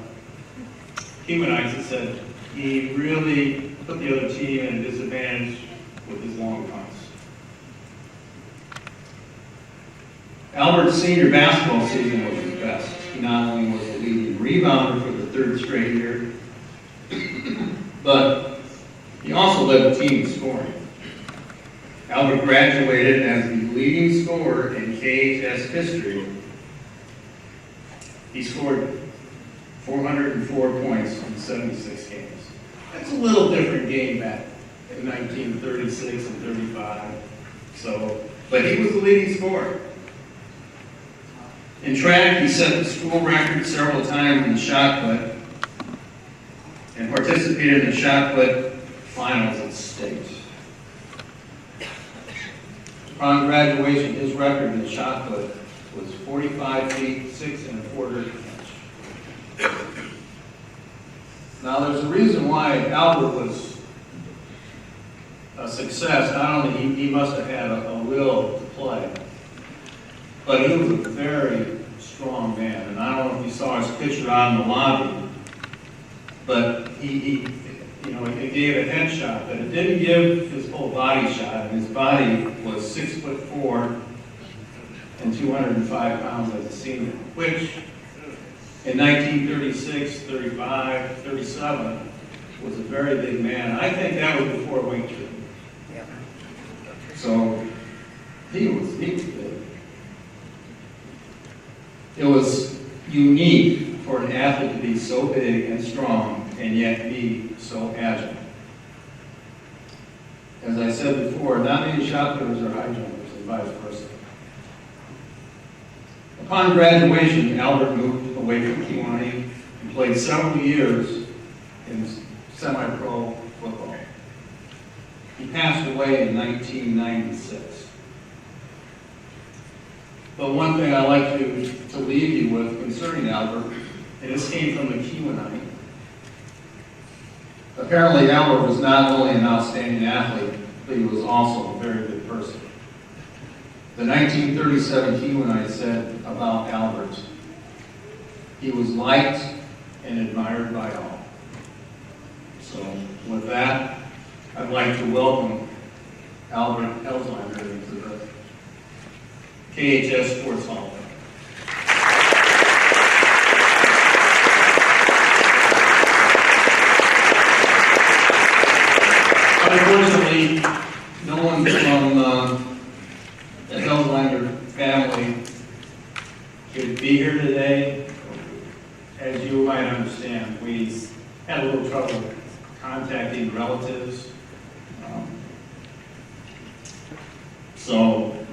Kewaneeites that said he really put the other team at a disadvantage with his long punts. Albert's senior basketball season was his best. He not only was the leading rebounder for the third straight year, but he also led the team in scoring. Albert graduated as the leading scorer in KHS history. He scored 404 points in 76 games. That's a little different game back in 1936 and 35. But he was the leading scorer. In track, he set the school record several times in shot put and participated in the shot put finals at state. Upon graduation, his record in shot put was 45 feet, 6 1/4 inch. Now, there's a reason why Albert was a success. Not only he must have had a will to play, but he was a very strong man. And I don't know if you saw his picture out in the lobby, but he gave a headshot, but it didn't give his whole body shot. And his body was 6'4" and 205 pounds as a senior, which in 1936, 35, 37 was a very big man. I think that was before weight training. So he was big. It was unique for an athlete to be so big and strong and yet be so agile. As I said before, not many shot putters are high jumpers and vice versa. Upon graduation, Albert moved away from Kewanee and played several years in semi-pro football. He passed away in 1996. But one thing I'd like to leave you with concerning Albert, and this came from the Kewanee. Apparently, Albert was not only an outstanding athlete, but he was also a very good person. The 1937 Kewanee said about Albert, he was liked and admired by all. So with that, I'd like to welcome Albert Heinlein into the KHS Sports Hall. Unfortunately, no one from the Heinlein family could be here today. As you might understand, we had a little trouble contacting relatives.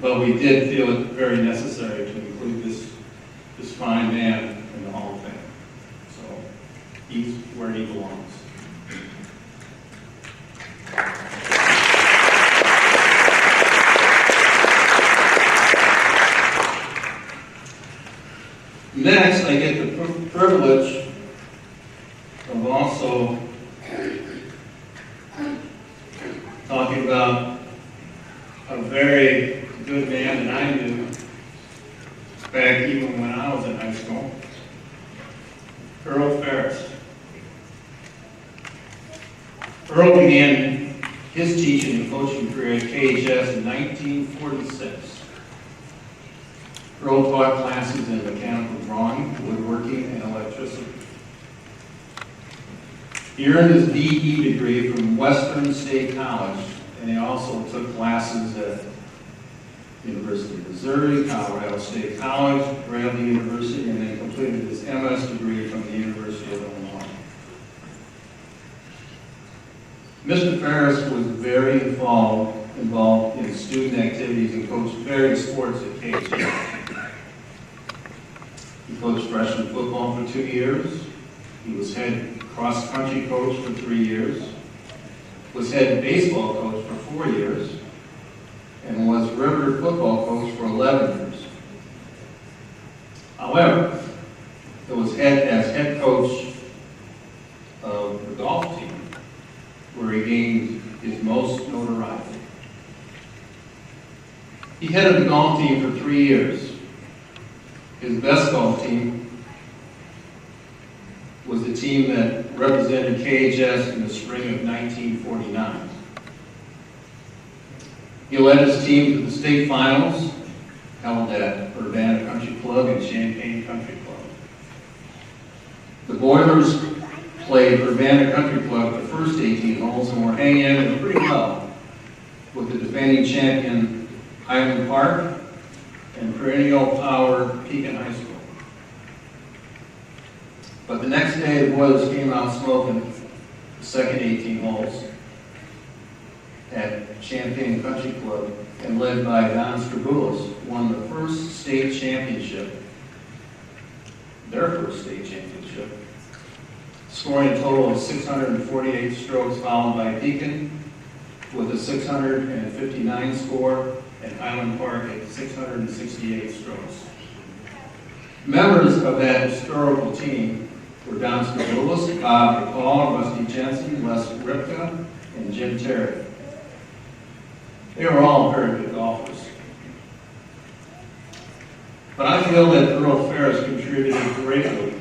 But we did feel it very necessary to include this fine man in the Hall of Fame. So he's where he belongs. Next, I get the privilege of also talking about a very good man that I knew back even when I was in high school, Earl Ferris. Earl began his teaching and coaching career at KHS in 1946. Earl taught classes in mechanical drawing, woodworking, and electricity. He earned his BE degree from Western State College, and he also took classes at University of Missouri, Colorado State College, Bradley University, and then completed his MS degree from the University of Illinois. Mr. Ferris was very involved in student activities and coached various sports at KHS. He coached freshman football for 2 years. He was head cross-country coach for 3 years. Was head baseball coach for 4 years. And was River football coach for 11 years. However, it was as head coach of the golf team where he gained his most notoriety. He headed the golf team for 3 years. His best golf team was the team that represented KHS in the spring of 1949. He led his team to the state finals, held at Urbana Country Club and Champaign Country Club. The Boilers played Urbana Country Club the first 18 holes and were hanging in there pretty well with the defending champion Heinlein Park and perennial power Pekin High School. But the next day, the Boilers came out smoking the second 18 holes at Champaign Country Club, and led by Don Strabulis, won the first state championship, their first state championship, scoring a total of 648 strokes, followed by Pekin with a 659 score, and Highland Park at 668 strokes. Members of that historical team were Don Strabulis, Bob McCall, Rusty Jensen, Les Ripka, and Jim Terry. They were all very good golfers. But I feel that Earl Ferris contributed greatly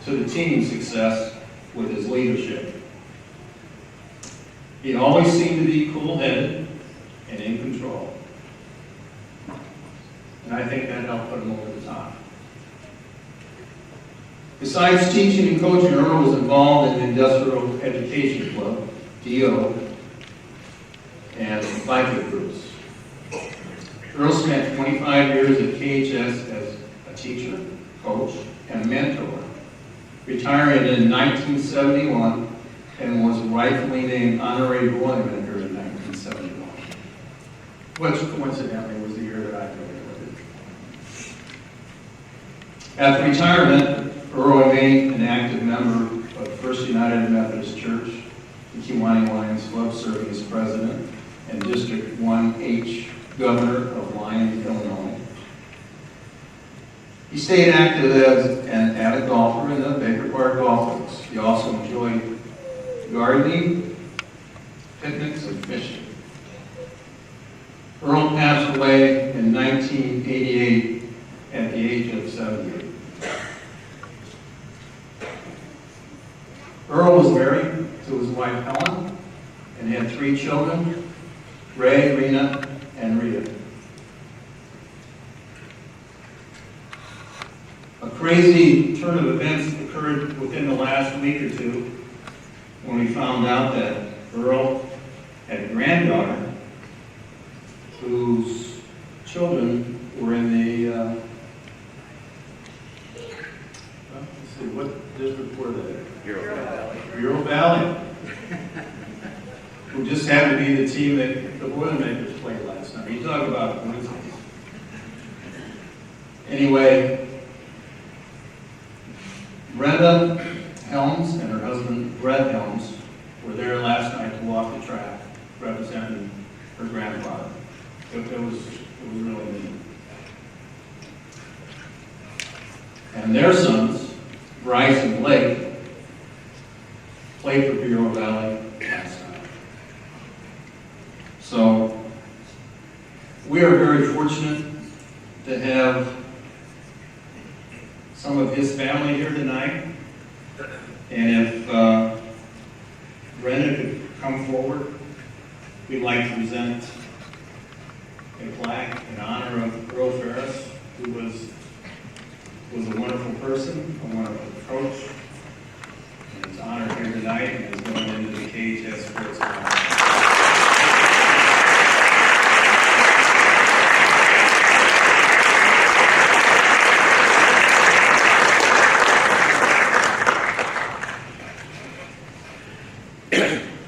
to the team's success with his leadership. He always seemed to be cool-headed and in control. And I think that helped put him over the top. Besides teaching and coaching, Earl was involved in the Industrial Education Club, DO, and biker groups. Earl spent 25 years at KHS as a teacher, coach, and mentor, retiring in 1971 and was rightfully named honorary boy mentor in 1971, which coincidentally was the year that I graduated. After retirement, Earl remained an active member of First United Methodist Church, the Kewanee Lions Club, serving as president and District 1H Governor of Lyons, Illinois. He stayed active as an avid golfer in the Baker Park Golf Links. He also enjoyed gardening, picnics, and fishing. Earl passed away in 1988 at the age of 78. Earl was married to his wife Helen and had 3 children, Ray, Rena, and Rita. A crazy turn of events occurred within the last week or two when we found out that Earl had a granddaughter whose children were in the, let's see, what district were they? Bureau Valley. Who just happened to be the team that the Boilermakers played last night. You talk about coincidence. Anyway, Brenda Helms and her husband, Brett Helms, were there last night to walk the track, representing her grandfather. It was really neat. And their sons, Bryce and Blake, played for Bureau Valley last night. So, we are very fortunate to have some of his family here tonight. And if Brenda could come forward, we'd like to present a plaque in honor of Earl Ferris, who was a wonderful person, a wonderful coach, and is honored here tonight and is going into the KHS Sports Conference.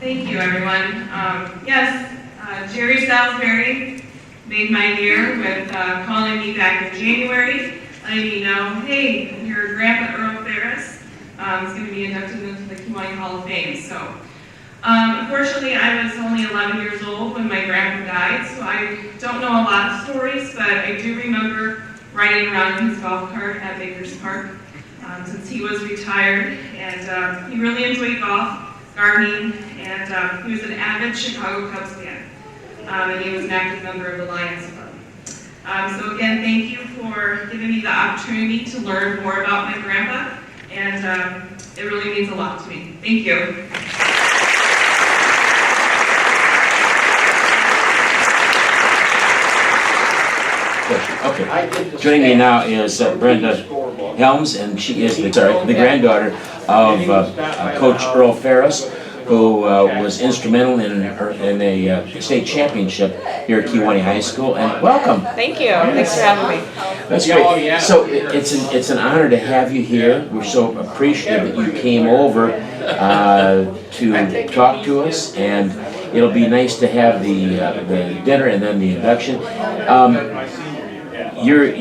Thank you, everyone. Jerry Salisbury made my year with calling me back in January, letting me know, hey, your grandpa Earl Ferris is going to be inducted into the Kewanee Hall of Fame. So, unfortunately, I was only 11 years old when my grandpa died, so I don't know a lot of stories, but I do remember riding around in his golf cart at Baker's Park since he was retired, and he really enjoyed golf, gardening, and he was an avid Chicago Cubs fan, and he was an active member of the Lions Club. So again, thank you for giving me the opportunity to learn more about my grandpa and it really means a lot to me. Thank you. Okay. Joining me now is Brenda Helms, and she is the granddaughter of Coach Earl Ferris, who was instrumental in a state championship here at Kewanee High School. And welcome. Thank you. Thanks for having me. That's great. So it's an honor to have you here. We're so appreciative that you came over to talk to us, and it'll be nice to have the dinner and then the induction. Your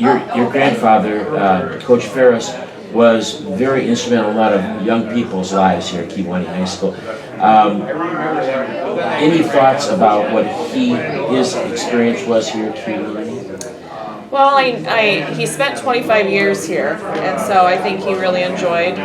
grandfather, Coach Ferris, was very instrumental in a lot of young people's lives here at Kewanee High School. Any thoughts about what his experience was here at Kewanee? Well, he spent 25 years here, and so I think he really enjoyed.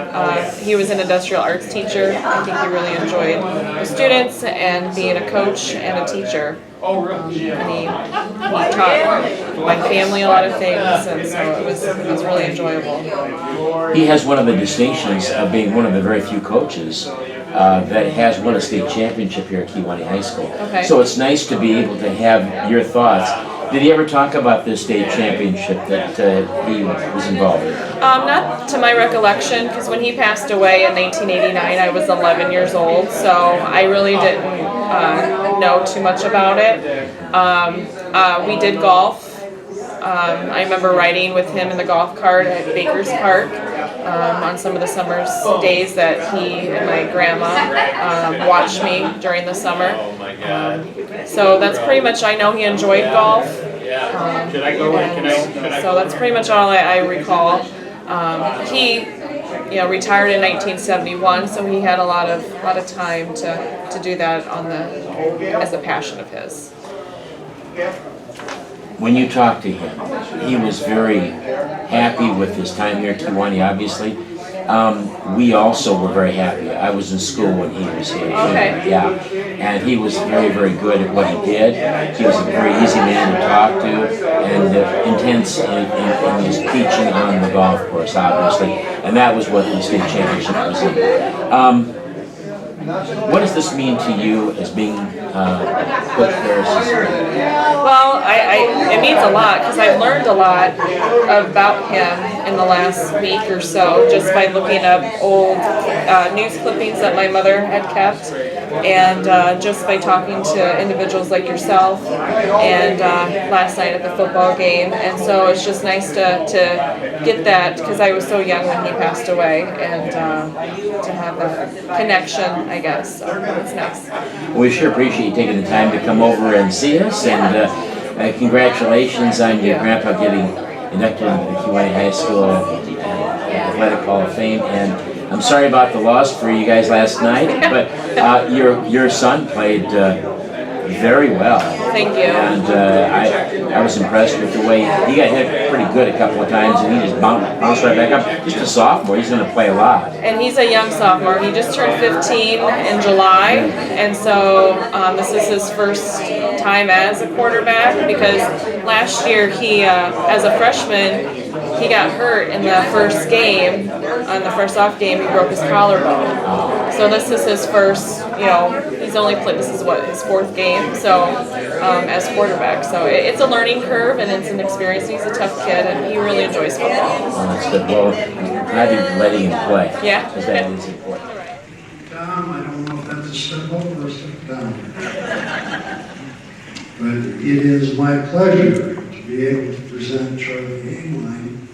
He was an industrial arts teacher. I think he really enjoyed the students and being a coach and a teacher. And he taught my family a lot of things, and so it was really enjoyable. He has one of the distinctions of being one of the very few coaches that has won a state championship here at Kewanee High School. Okay. So it's nice to be able to have your thoughts. Did he ever talk about this state championship that he was involved in? Not to my recollection, because when he passed away in 1989, I was 11 years old, so I really didn't know too much about it. We did golf. I remember riding with him in the golf cart at Baker's Park on some of the summer days that he and my grandma watched me during the summer. So that's pretty much, I know he enjoyed golf. So that's pretty much all I recall. He retired in 1971, so he had a lot of time to do that as a passion of his. When you talked to him, he was very happy with his time here at Kewanee, obviously. We also were very happy. I was in school when he was here. Okay. Yeah. And he was very, very good at what he did. He was a very easy man to talk to, and intense in his teaching on the golf course, obviously. And that was what the state championship was in. What does this mean to you as being Coach Ferris's? Well, it means a lot because I've learned a lot about him in the last week or so just by looking up old news clippings that my mother had kept, and just by talking to individuals like yourself and last night at the football game. And so it's just nice to get that, because I was so young when he passed away, and to have that connection, I guess. So it's nice. We sure appreciate you taking the time to come over and see us, and congratulations on your grandpa getting inducted into the Kewanee High School Athletic Hall of Fame. And I'm sorry about the loss for you guys last night, but your son played very well. Thank you. And I was impressed with the way he got hit pretty good a couple of times, and he just bounced right back up. Just a sophomore, he's going to play a lot. And he's a young sophomore. He just turned 15 in July, and so this is his first time as a quarterback, because last year he, as a freshman, he got hurt in the first game. On the first off game, he broke his collarbone. So this is his first, he's only played, this is his fourth game, so as quarterback. So it's a learning curve, and it's an experience. He's a tough kid, and he really enjoys football. Oh, that's good. Well, glad you're letting him play. Yeah. Because that is important. Tom, I don't know if that's a step up or a step down. But it is my pleasure to be able to present Charlie Heinlein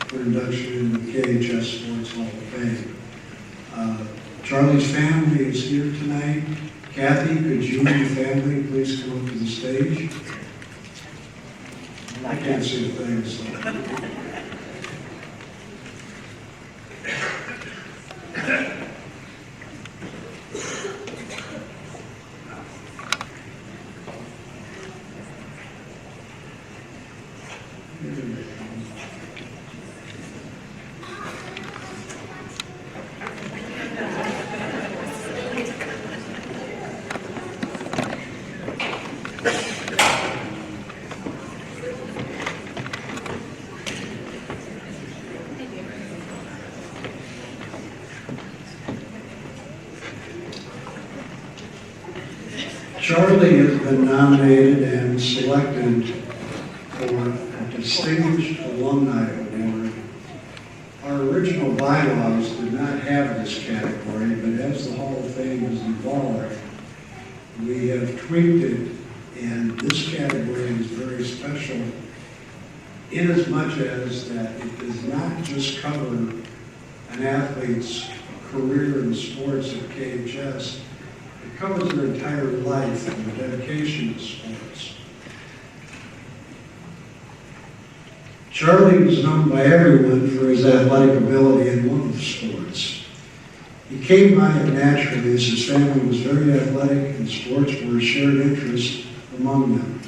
for induction in the KHS Sports Hall of Fame. Charlie's family is here tonight. Kathy, could you and your family please come up to the stage? I can't see a thing, so. Charlie has been nominated and selected for a Distinguished Alumni Award. Our original bylaws did not have this category, but as the Hall of Fame has evolved, we have tweaked it, and this category is very special in as much as that it does not just cover an athlete's career in sports at KHS, it covers their entire life and their dedication to sports. Charlie was known by everyone for his athletic ability and love of sports. He came by it naturally as his family was very athletic and sports were a shared interest among them.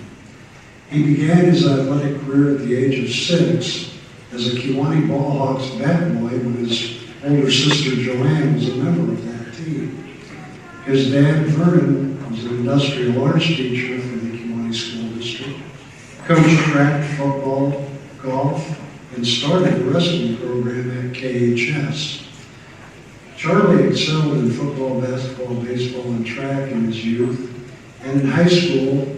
He began his athletic career at the age of 6 as a Kewanee Ballhawks bat boy when his older sister Joanne was a member of that team. His dad, Vernon, was an industrial arts teacher for the Kewanee School District, coached track, football, golf, and started the wrestling program at KHS. Charlie excelled in football, basketball, baseball, and track in his youth, and in high school,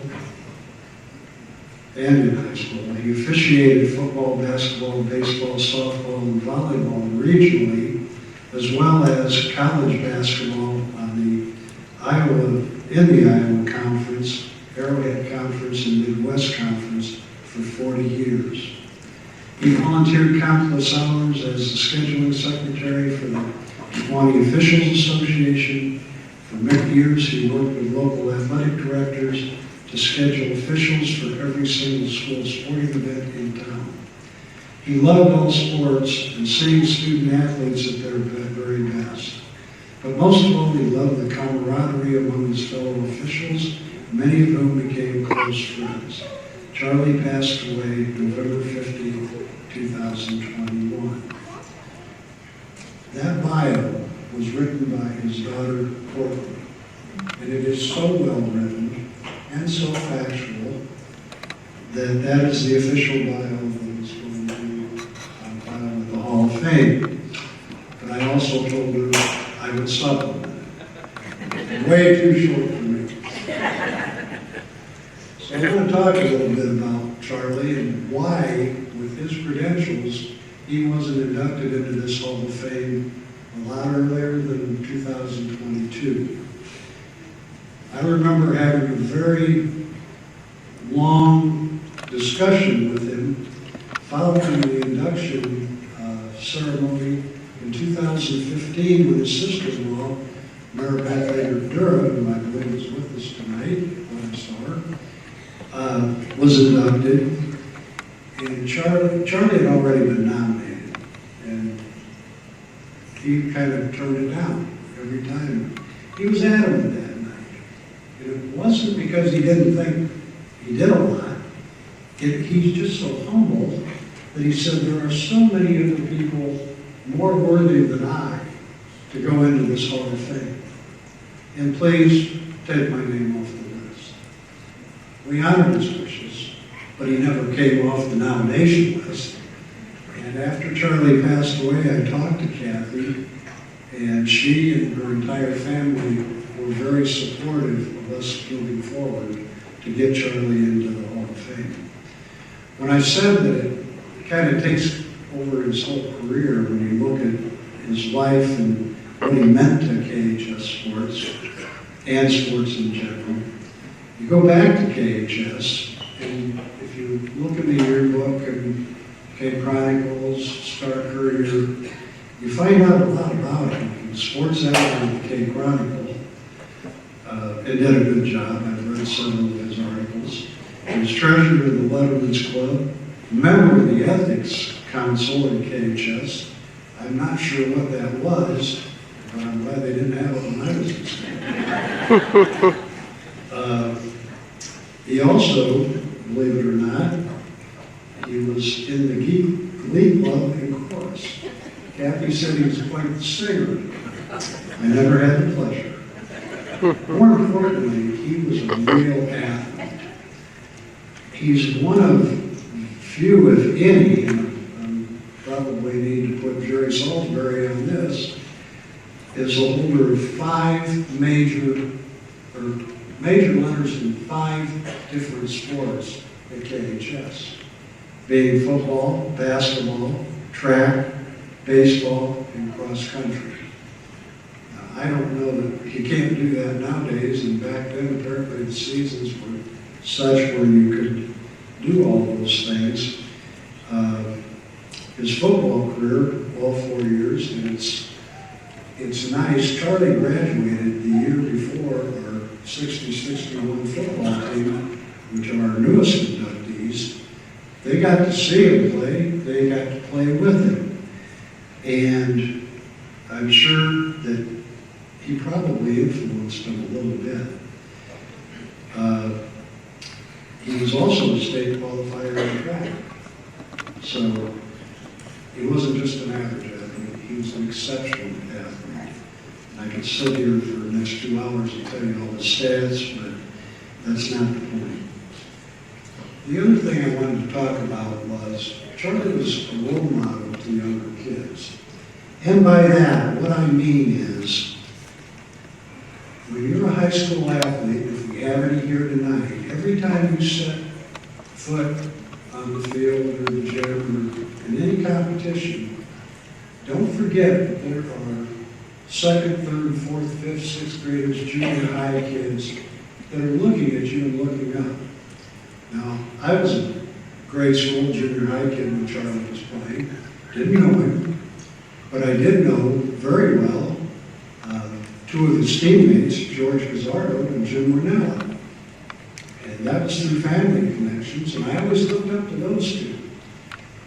he officiated football, basketball, baseball, softball, and volleyball regionally, as well as college basketball in the Iowa Conference, Arrowhead Conference, and Midwest Conference for 40 years. He volunteered countless hours as the scheduling secretary for the Kewanee Officials Association. For many years, he worked with local athletic directors to schedule officials for every single school sporting event in town. He loved all sports and seeing student athletes at their very best. But most of all, he loved the camaraderie among his fellow officials, many of whom became close friends. Charlie passed away November 15, 2021. That bio was written by his daughter, Courtney, and it is so well written and so factual that that is the official bio that is going to be on file with the Hall of Fame. But I also told her I would supplement it. Way too short for me. So I want to talk a little bit about Charlie and why, with his credentials, he wasn't inducted into this Hall of Fame a lot earlier than 2022. I remember having a very long discussion with him following the induction ceremony in 2015 when his sister-in-law, Mary Beth Baker-Dura, who I believe is with us tonight, when I saw her, was inducted. And Charlie had already been nominated, and he kind of turned it down every time. He was adamant that night. And it wasn't because he didn't think he did a lot. He's just so humble that he said, there are so many other people more worthy than I to go into this Hall of Fame. And please take my name off the list. We honored his wishes, but he never came off the nomination list. And after Charlie passed away, I talked to Kathy, and she and her entire family were very supportive of us moving forward to get Charlie into the Hall of Fame. When I said that it kind of takes over his whole career when you look at his life and what he meant to KHS sports and sports in general, you go back to KHS, and if you look in the yearbook and K Chronicles, Star Courier, you find out a lot about him. He was sports editor of the K Chronicle, and did a good job. I've read several of his articles. He was treasurer of the Letterman's Club, member of the Ethics Council at KHS. I'm not sure what that was, but I'm glad they didn't have it when I was in school. He also, believe it or not, he was in the Glee Club in chorus. Kathy said he was quite the singer. I never had the pleasure. More importantly, he was a real athlete. He's one of few, if any, and probably need to put Jerry Salisbury on this, is a holder of 5 major, or major letters in 5 different sports at KHS, being football, basketball, track, baseball, and cross country. Now, I don't know that you can't do that nowadays, and back then apparently the seasons were such where you could do all those things. His football career, all 4 years, and it's nice. Charlie graduated the year before our 60-61 football team, which are our newest inductees. They got to see him play. They got to play with him. And I'm sure that he probably influenced him a little bit. He was also a state qualifier in track. So he wasn't just an average athlete, he was an exceptional athlete. And I could sit here for the next 2 hours and tell you all the stats, but that's not the point. The other thing I wanted to talk about was Charlie was a role model to younger kids. And by that, what I mean is, when you're a high school athlete, if we have any here tonight, every time you set foot on the field or the gym or in any competition, don't forget that there are 2nd, 3rd, 4th, 5th, 6th graders, junior high kids that are looking at you and looking up. Now, I was a grade school junior high kid when Charlie was playing. Didn't know him, but I did know very well 2 of his teammates, George Gazzardo and Jim Ranella. And that was through family connections, and I always looked up to those 2.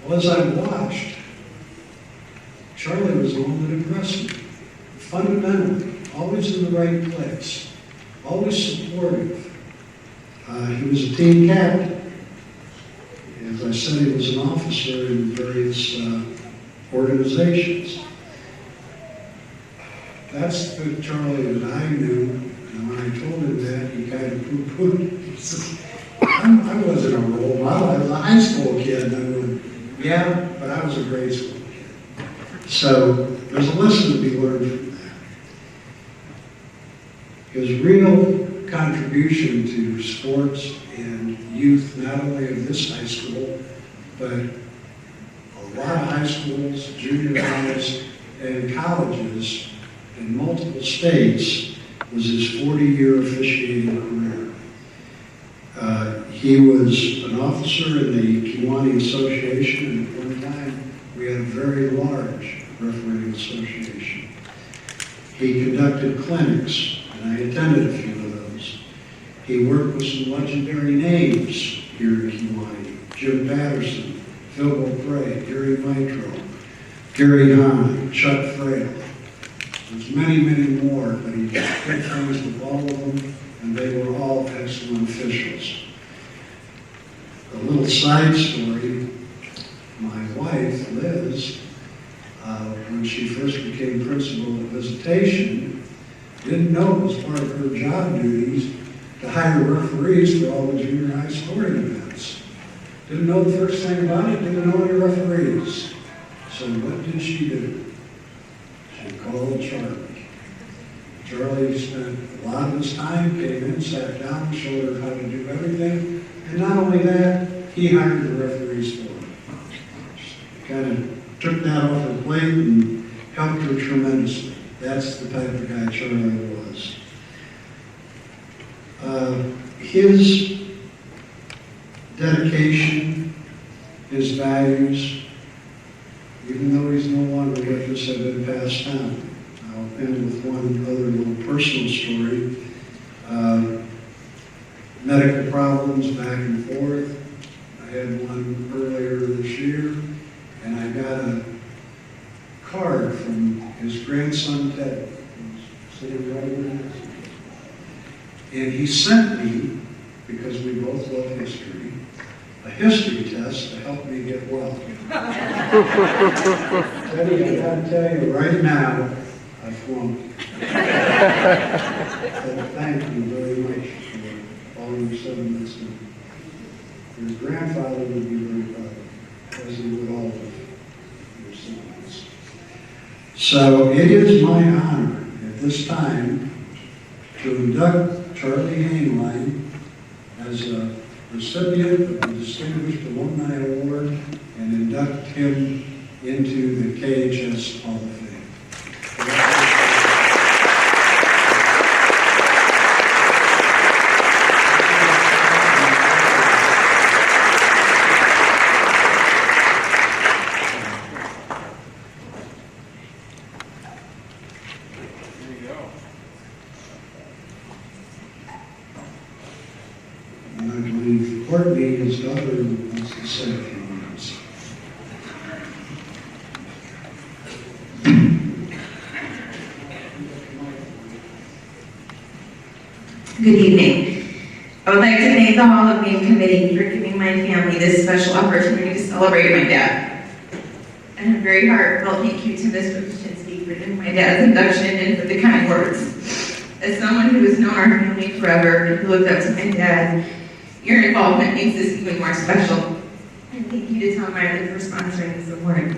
Well, as I watched, Charlie was the one that impressed me. Fundamentally, always in the right place, always supportive. He was a team captain. As I said, he was an officer in various organizations. That's the Charlie that I knew, and when I told him that, he kind of poo-pooed. He said, I wasn't a role model, I was a high school kid. And I went, yeah, but I was a grade school kid. So there's a lesson to be learned from that. His real contribution to sports and youth, not only of this high school, but a lot of high schools, junior highs, and colleges in multiple states, was his 40-year officiating career. He was an officer in the Kewanee Association, and at one time we had a very large refereeing association. He conducted clinics, and I attended a few of those. He worked with some legendary names here in Kewanee: Jim Patterson, Phil Beaupre, Gary Mitro, Gary Hahn, Chuck Farrell. There's many, many more, but he did good things with all of them, and they were all excellent officials. A little side story, my wife, Liz, when she first became principal of visitation, didn't know it was part of her job duties to hire referees for all the junior high sporting events. Didn't know the first thing about it, didn't know any referees. So what did she do? She called Charlie. Charlie spent a lot of his time, came in, sat down, showed her how to do everything. And not only that, he hired the referees for her. Kind of took that off her plate and helped her tremendously. That's the type of guy Charlie was. His dedication, his values, even though he's no longer with us, have been passed down. I'll end with one other little personal story. Medical problems back and forth. I had one earlier this year, and I got a card from his grandson, Ted, who's sitting right here. And he sent me, because we both love history, a history test to help me get well. Teddy, I gotta tell you right now, I flunked. So thank you very much for all your sentiments. Your grandfather would be very proud, as he would all of your sentiments. So it is my honor at this time to induct Charlie Heinlein as a recipient of the Distinguished Alumni Award and induct him into the KHS Hall of Fame. And I believe Courtney, his daughter, wants to say a few words. Good evening. I would like to thank the Hall of Fame Committee for giving my family this special opportunity to celebrate my dad. And a very heartfelt thank you to Ms. Wojcinski for doing my dad's induction and for the kind words. As someone who has known our family forever and who looked up to my dad, your involvement makes this even more special. And thank you to Tom Miley for sponsoring this award.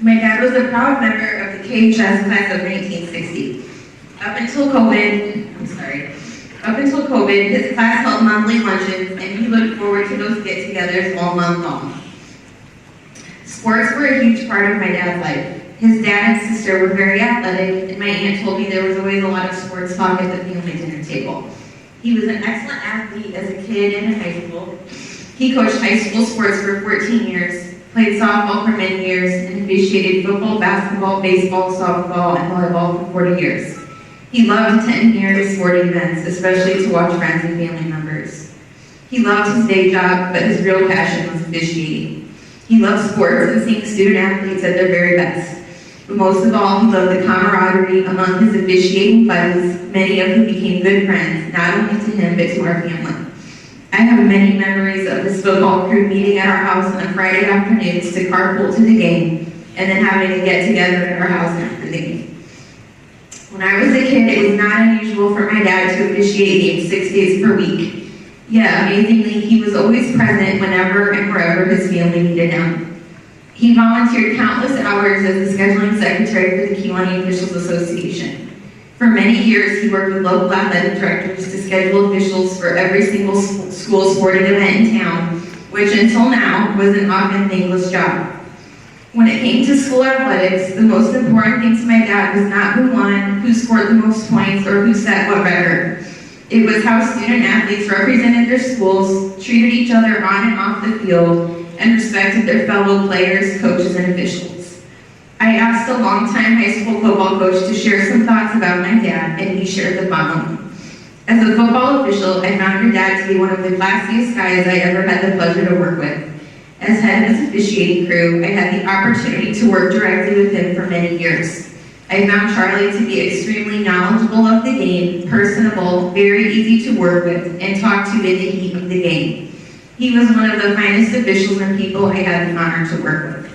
My dad was a proud member of the KHS class of 1960. Up until COVID, his class held monthly luncheons and he looked forward to those get-togethers all month long. Sports were a huge part of my dad's life. His dad and sister were very athletic, and my aunt told me there was always a lot of sports talk at the family dinner table. He was an excellent athlete as a kid and in high school. He coached high school sports for 14 years, played softball for many years, and officiated football, basketball, baseball, softball, and volleyball for 40 years. He loved attending yearly sporting events, especially to watch friends and family members. He loved his day job, but his real passion was officiating. He loved sports and seeing student athletes at their very best. But most of all, he loved the camaraderie among his officiating buddies, many of whom became good friends, not only to him, but to our family. I have many memories of his football crew meeting at our house on Friday afternoons to carpool to the game, and then having to get together at our house after the game. When I was a kid, it was not unusual for my dad to officiate games 6 days per week. Yet, amazingly, he was always present whenever and wherever his family needed him. He volunteered countless hours as the scheduling secretary for the Kewanee Officials Association. For many years, he worked with local athletic directors to schedule officials for every single school sporting event in town, which until now was an often thankless job. When it came to school athletics, the most important thing to my dad was not who won, who scored the most points, or who set what record. It was how student athletes represented their schools, treated each other on and off the field, and respected their fellow players, coaches, and officials. I asked a longtime high school football coach to share some thoughts about my dad, and he shared the following. As a football official, I found your dad to be one of the classiest guys I ever had the pleasure to work with. As head of his officiating crew, I had the opportunity to work directly with him for many years. I found Charlie to be extremely knowledgeable of the game, personable, very easy to work with, and talk to in the heat of the game. He was one of the finest officials and people I had the honor to work with.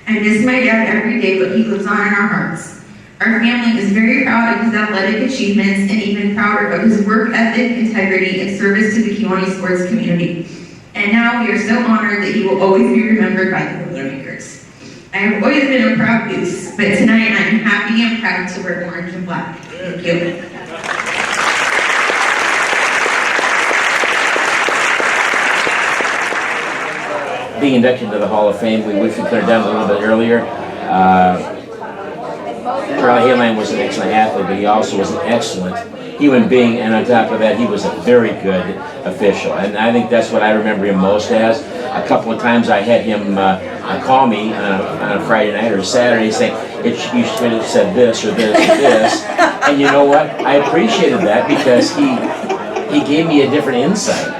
I miss my dad every day, but he lives on in our hearts. Our family is very proud of his athletic achievements and even prouder of his work ethic, integrity, and service to the Kewanee sports community. And now we are so honored that he will always be remembered by the Boilermakers. I have always been a proud goose, but tonight I am happy and proud to wear orange and black. Thank you. Being inducted into the Hall of Fame, we wish we could have done it a little bit earlier. Charlie Heinlein was an excellent athlete, but he also was an excellent human being, and on top of that, he was a very good official. And I think that's what I remember him most as. A couple of times I had him call me on a Friday night or a Saturday saying, you should have said this or this or this. And you know what? I appreciated that because he gave me a different insight.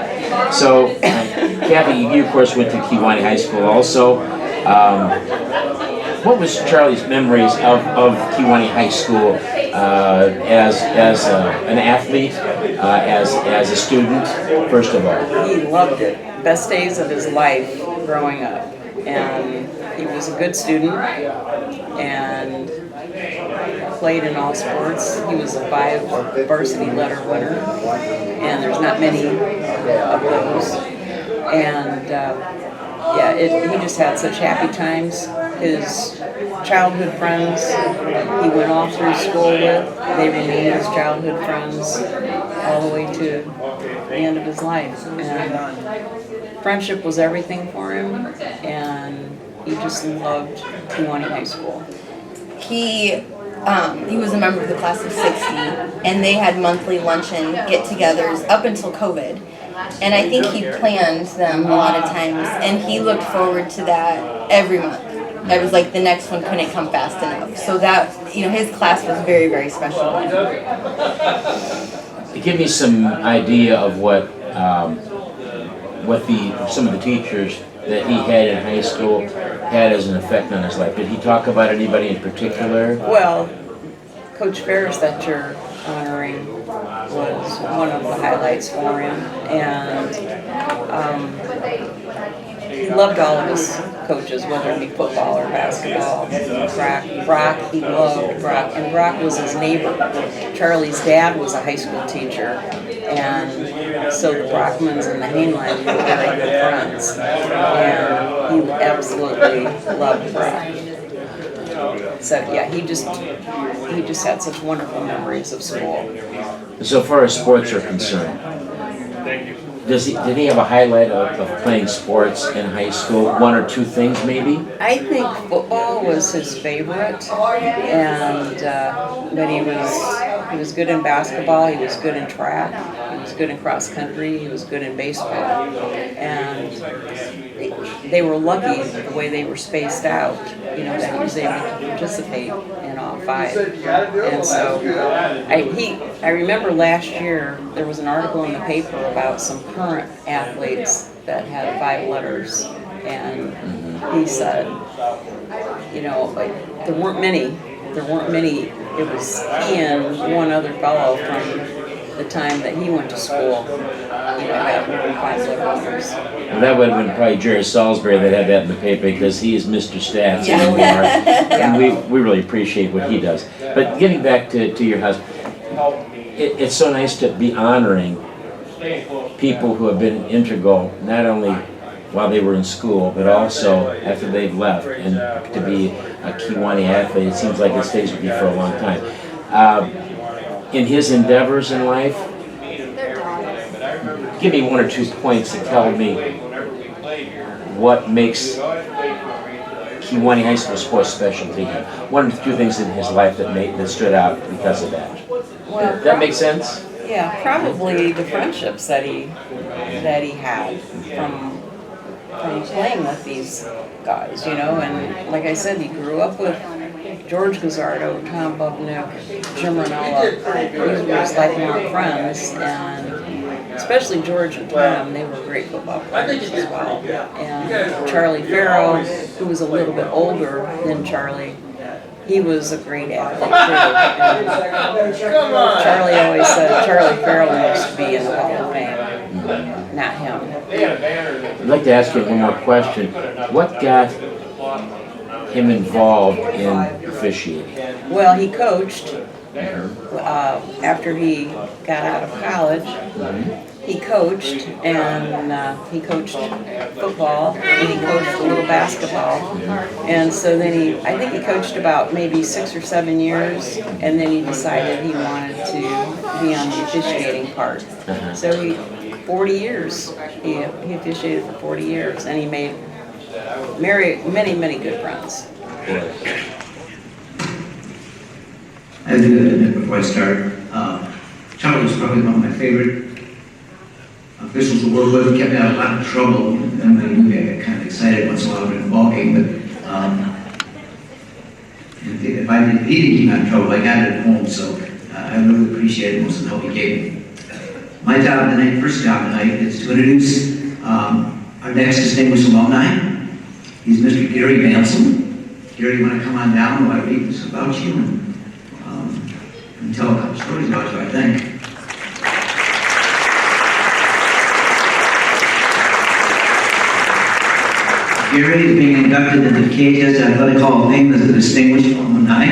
So, Kathy, you of course went to Kewanee High School also. What was Charlie's memories of Kewanee High School as an athlete, as a student, first of all? He loved it. Best days of his life growing up. And he was a good student and played in all sports. He was a 5 varsity letter winner, and there's not many of those. And he just had such happy times. His childhood friends he went off through school with. They remained his childhood friends all the way to the end of his life. And friendship was everything for him, and he just loved Kewanee High School. He was a member of the class of 60, and they had monthly luncheon get-togethers up until COVID. And I think he planned them a lot of times, and he looked forward to that every month. It was like the next one couldn't come fast enough. So that, his class was very, very special. Give me some idea of what some of the teachers that he had in high school had as an effect on his life. Did he talk about anybody in particular? Well, Coach Ferris that you're honoring was one of the highlights for him, and he loved all of his coaches, whether it be football or basketball. Brock, he loved Brock, and Brock was his neighbor. Charlie's dad was a high school teacher, and so the Brockmans and the Heinlein were very good friends, and he absolutely loved Brock. So yeah, he just had such wonderful memories of school. So far as sports are concerned, did he have a highlight of playing sports in high school? One or two things maybe? I think football was his favorite, and but he was good in basketball. He was good in track. He was good in cross country. He was good in baseball, and they were lucky the way they were spaced out. That he was able to participate in all five. And so I remember last year there was an article in the paper about some current athletes that had 5 letters, and he said, there weren't many. It was he and one other fellow from the time that he went to school, got 5 letters. Well, that would have been probably Jerry Salisbury that had that in the paper, because he is Mr. Stats anymore, and we really appreciate what he does. But getting back to your husband, it's so nice to be honoring people who have been integral, not only while they were in school, but also after they've left, and to be a Kewanee athlete. It seems like it stays with you for a long time. In his endeavors in life, give me 1 or 2 points to tell me what makes Kewanee High School sports special to him. 1 or 2 things in his life that stood out because of that. Well, Does that make sense? Yeah, probably the friendships that he had from playing with these guys, and like I said, he grew up with George Gazzardo, Tom Bubnick, Jim Ranella. These were his lifelong friends, and especially George and Tom, they were great football players as well. And Charlie Farrell, who was a little bit older than Charlie, he was a great athlete too. And Charlie always said Charlie Farrell needs to be in the Hall of Fame, not him. I'd like to ask you one more question. What got him involved in officiating? Well, he coached after he got out of college. He coached, and he coached football, and he coached a little basketball, and so then I think he coached about maybe 6 or 7 years, and then he decided he wanted to be on the officiating part. So 40 years, he officiated for 40 years, and he made many good friends. I have to admit before I start, Charlie was probably one of my favorite officials to work with. He kept me out of a lot of trouble. And I get kind of excited once in a while during the ball game, but if he didn't keep me out of trouble, I got it at home, so I really appreciated most of the help he gave me. My job tonight, first job tonight, is to introduce our next distinguished alumni. He's Mr. Gary Vancil. Gary, you want to come on down while I read this about you and tell a couple stories about you, I think. Gary is being inducted into the KHS Athletic Hall of Fame as a distinguished alumni.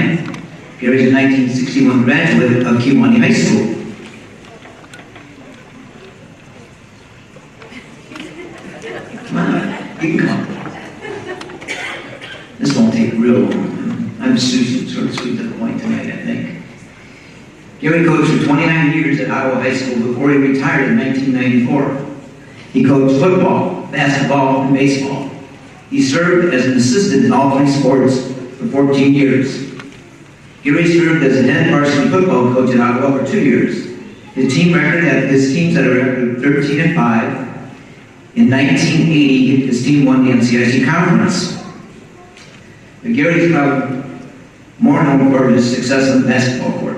Gary is a 1961 graduate of Kewanee High School. Come on, you can come. This won't take real long. short sweep to the point tonight, I think. Gary coached for 29 years at Iowa High School before he retired in 1994. He coached football, basketball, and baseball. He served as an assistant in all three sports for 14 years. Gary served as a head varsity football coach at Ottawa for 2 years. His teams had a record of 13-5. In 1980, his team won the NCIC conference. But Gary's probably more known for his success on the basketball court.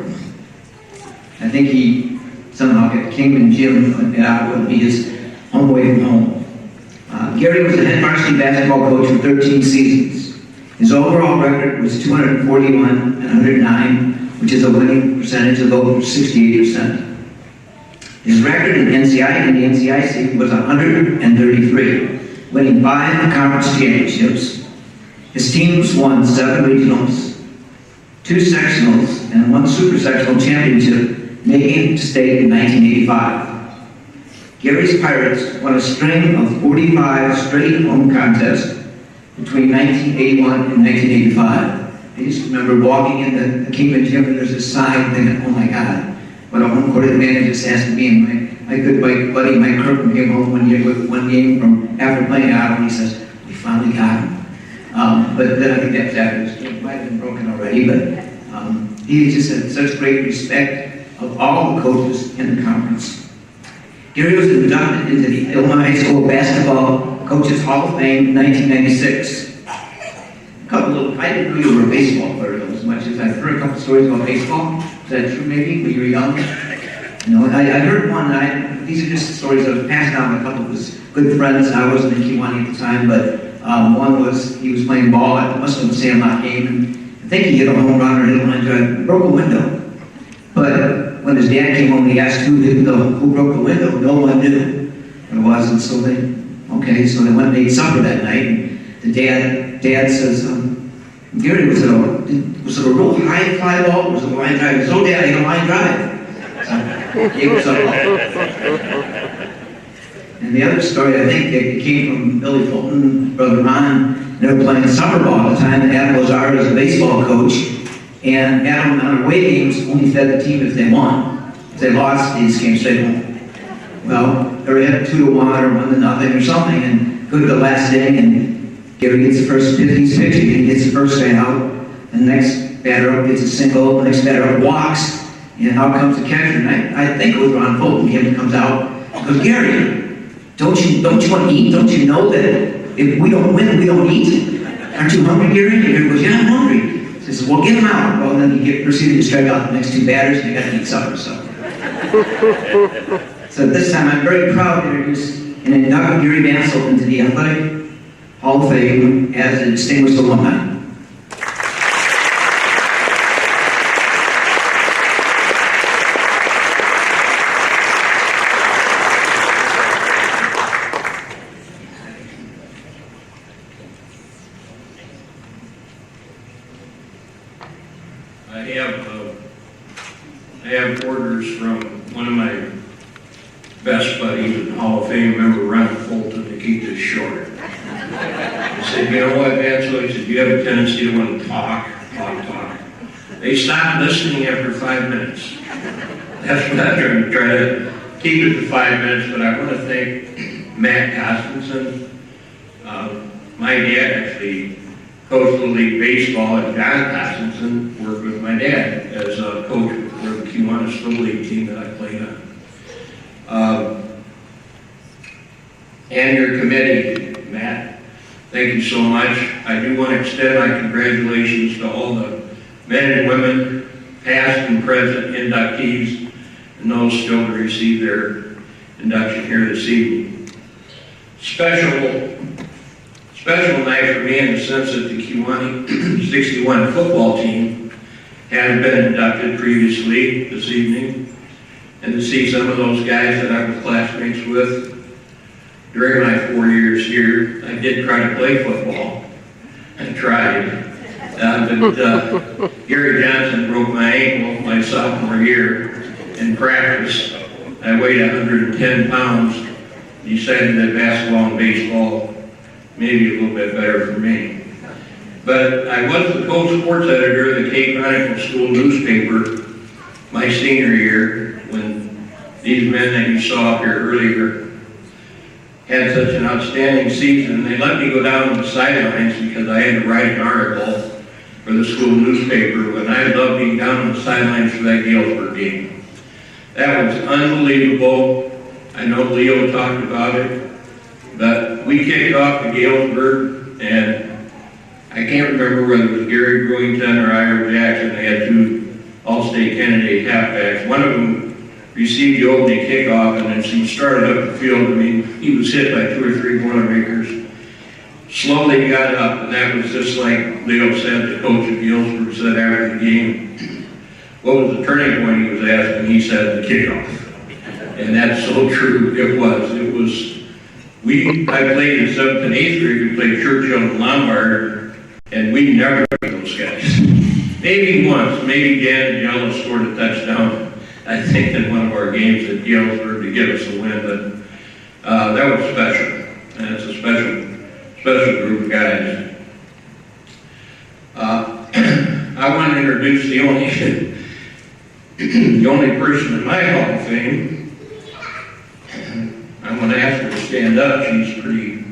I think he somehow got Kingman Gym at Ottawa to be his home away from home. Gary was the head varsity basketball coach for 13 seasons. His overall record was 241 and 109, which is a winning percentage of over 68%. His record in the NCIC was 133, winning 5 conference championships. His teams won 7 regionals, 2 sectionals, and 1 super sectional championship, making it to state in 1985. Gary's Pirates won a string of 45 straight home contests between 1981 and 1985. I just remember walking in the Kingman Gym and there's a sign thinking, oh my God, what a home court advantage this has to be. And my good buddy Mike Kirkman came home one year with one game from after playing out, and he says, we finally got him. But then I think that's after his game might have been broken already, but he just had such great respect of all the coaches in the conference. Gary was inducted into the Illinois High School Basketball Coaches Hall of Fame in 1996. I didn't know you were a baseball player as much as I've heard a couple stories about baseball. Is that true maybe, when you were young? I heard one, these are just stories that was passed down by a couple of his good friends. I wasn't in Kewanee at the time, but one was he was playing ball at the Muslim Sandlot game, and I think he hit a home run or hit a line drive, broke a window. But when his dad came home, he asked who broke the window. No one knew what it was, and so they went and ate supper that night. And the dad says, Gary, was it a real high fly ball? Was it a line drive? He says, oh, Dad, I hit a line drive. So, gave us up. And the other story, I think, it came from Billy Fulton, Brother Ron. They were playing summer ball at the time, and Adam was ours as a baseball coach. And Adam, on away games, only fed the team if they won. If they lost, they just came straight home. Well, they were ahead 2-1 or 1-0 or something, and go to the last inning, and Gary gets the first pitch, he's pitching, and he gets the first straight out. And the next batter up gets a single, the next batter up walks, and out comes the catcher. And I think it was Ron Fulton, he comes out, and goes, Gary, don't you want to eat? Don't you know that if we don't win, we don't eat? Aren't you hungry, Gary? And Gary goes, yeah, I'm hungry. He says, well, get him out. Well, then he proceeded to strike out the next 2 batters, and he got to eat supper, so. So this time, I'm very proud to introduce and induct Gary Vancil into the Athletic Hall of Fame as a distinguished alumni. I have orders from one of my best buddies and Hall of Fame member, Ron Fulton, to keep this short. He said, you know what, Vancil? He said, you have a tendency to want to talk. They stopped listening after 5 minutes. That's what I'm going to try to keep it to 5 minutes, but I want to thank Matt Costinson. My dad actually coached Little League Baseball, and John Costinson worked with my dad as a coach for the Kewanee Little League team that I played on. And your committee, Matt, thank you so much. I do want to extend my congratulations to all the men and women, past and present inductees, and those still to receive their induction here this evening. Special night for me in the sense that the Kewanee 61 football team had been inducted previously this evening, and to see some of those guys that I was classmates with during my 4 years here. I did try to play football. I tried. But Gary Johnson broke my ankle my sophomore year in practice. I weighed 110 pounds. Decided that basketball and baseball maybe a little bit better for me. But I was the co-sports editor of the Kewanee School newspaper my senior year when these men that you saw up here earlier had such an outstanding season. They let me go down to the sidelines because I had to write an article for the school newspaper, and I loved being down on the sidelines for that Galesburg game. That was unbelievable. I know Leo talked about it, but we kicked off to Galesburg, and I can't remember whether it was Gary Brewington or Ira Jackson. They had two All-State candidate halfbacks. One of them received the opening kickoff, and as he started up the field, I mean, he was hit by 2 or 3 Boilermakers. Slowly got up, and that was just like Leo said, the coach of Galesburg said after the game, what was the turning point he was asking? He said the kickoff. And that's so true, it was. I played in 7th and 8th grade, we played Churchill and Lombard, and we never beat those guys. Maybe once, maybe Dan and Yellow scored a touchdown, I think, in one of our games at Galesburg to give us a win, but that was special. And it's a special group of guys. I want to introduce the only person in my Hall of Fame. I'm going to ask her to stand up. She's pretty,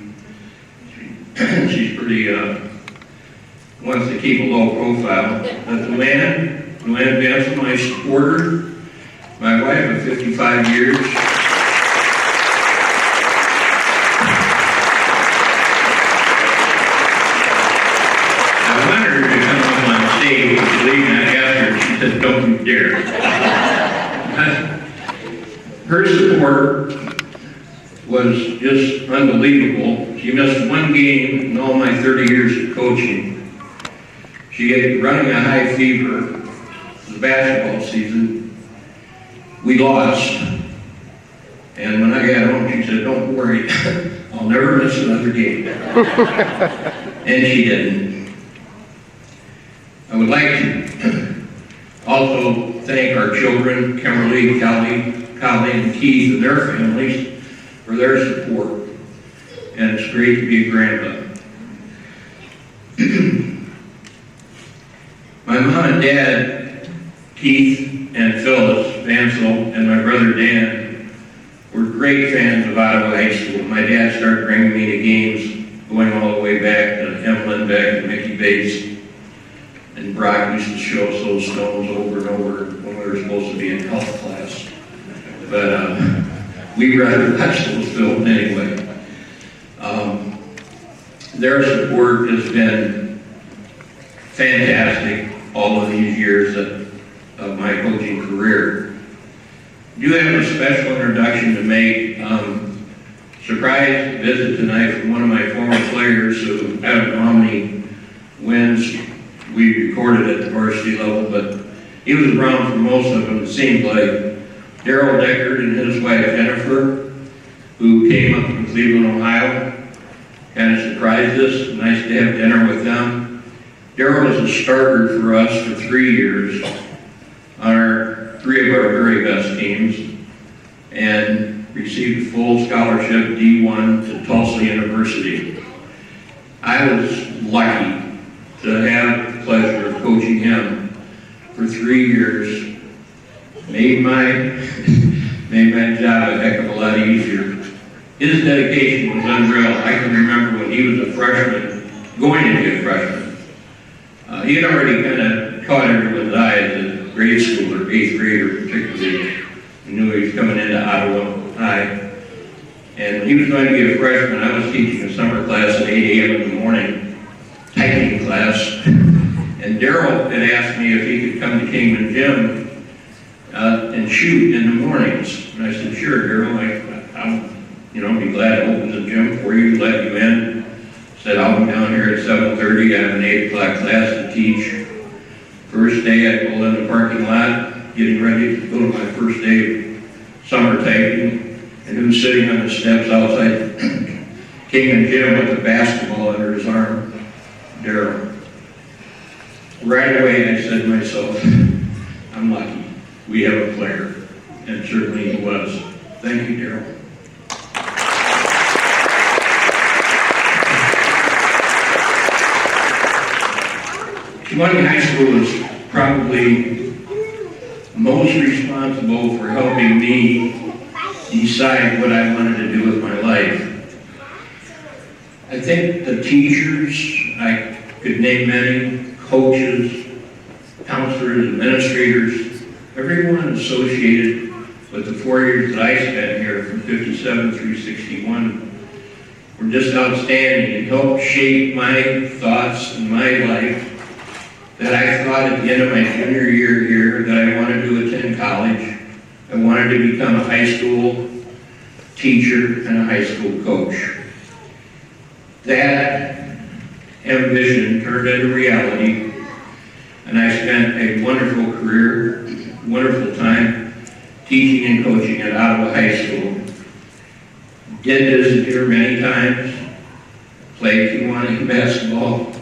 wants to keep a low profile. But Luann Vancil, my supporter, my wife of 55 years. She said, don't you dare. Her support was just unbelievable. She missed 1 game in all my 30 years of coaching. She had running a high fever the basketball season. We lost. And when I got home, she said, don't worry, I'll never miss another game. And she didn't. I would like to also thank our children, Kimberly, Colleen, and Keith, and their families for their support. And it's great to be a grandpa. My mom and dad, Keith and Phyllis Vancil, and my brother Dan, were great fans of Ottawa High School. My dad started bringing me to games going all the way back to Heinlein, back to Mickey Bates. And Brock used to show us those stones over and over when we were supposed to be in health class. But we'd rather watch those films anyway. Their support has been fantastic all of these years of my coaching career. I do have a special introduction to make. Surprise visit tonight from one of my former players who, I don't know how many wins we recorded at the varsity level, but he was around for most of them, it seemed like. Darryl Deckard and his wife Jennifer, who came up from Cleveland, Ohio, kind of surprised us. Nice to have dinner with them. Darryl was a starter for us for 3 years on 3 of our very best teams, and received a full scholarship D1 to Tulsa University. I was lucky to have the pleasure of coaching him for 3 years. Made my job a heck of a lot easier. His dedication was unreal. I can remember when he was a freshman, going to be a freshman. He had already kind of caught everyone's eye as a grade schooler, 8th grader particularly. He knew he was coming into Ottawa High. And when he was going to be a freshman, I was teaching a summer class at 8 a.m. in the morning, typing class. And Darryl had asked me if he could come to Kingman Gym and shoot in the mornings. And I said, sure, Darryl, I'll be glad to open the gym for you, let you in. Said, I'll be down here at 7:30. I have an 8 o'clock class to teach. First day, I pulled in the parking lot, getting ready to go to my first day of summer typing. And who's sitting on the steps outside Kingman Gym with a basketball under his arm? Darryl. Right away, I said to myself, I'm lucky. We have a player. And certainly he was. Thank you, Darryl. Kewanee High School is probably most responsible for helping me decide what I wanted to do with my life. I think the teachers, I could name many, coaches, counselors, administrators, everyone associated with the 4 years that I spent here from 57 through 61 were just outstanding and helped shape my thoughts and my life, that I thought at the end of my junior year here that I wanted to attend college. I wanted to become a high school teacher and a high school coach. That ambition turned into reality, and I spent a wonderful career, wonderful time teaching and coaching at Ottawa High School. Did visit here many times, played Kewanee basketball.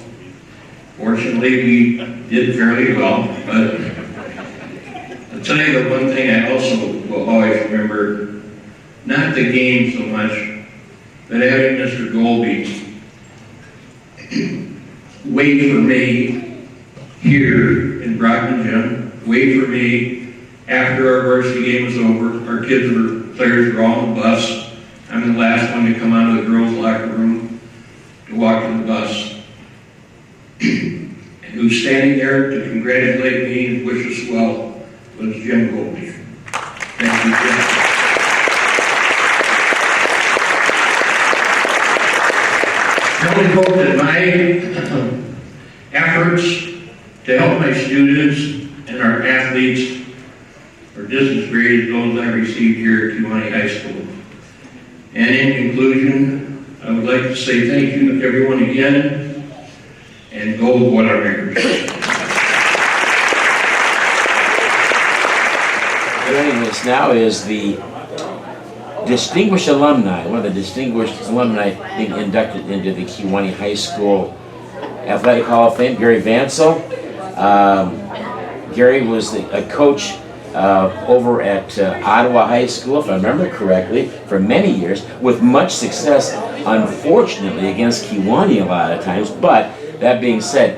Fortunately, we did fairly well, but I'll tell you the one thing I also will always remember, not the game so much, but having Mr. Golby wait for me here in Brockman Gym, wait for me after our varsity game was over. Our players were all on the bus. I'm the last one to come out of the girls' locker room to walk to the bus. And who's standing there to congratulate me and wish us well was Jim Golby. Thank you, Jim. I only hope that my efforts to help my students and our athletes are just as great as those I received here at Kewanee High School. And in conclusion, I would like to say thank you to everyone again, and go Boilermakers. Joining us now is the distinguished alumni, one of the distinguished alumni being inducted into the Kewanee High School Athletic Hall of Fame, Gary Vancil. Gary was a coach over at Ottawa High School, if I remember correctly, for many years, with much success, unfortunately, against Kewanee a lot of times. But that being said,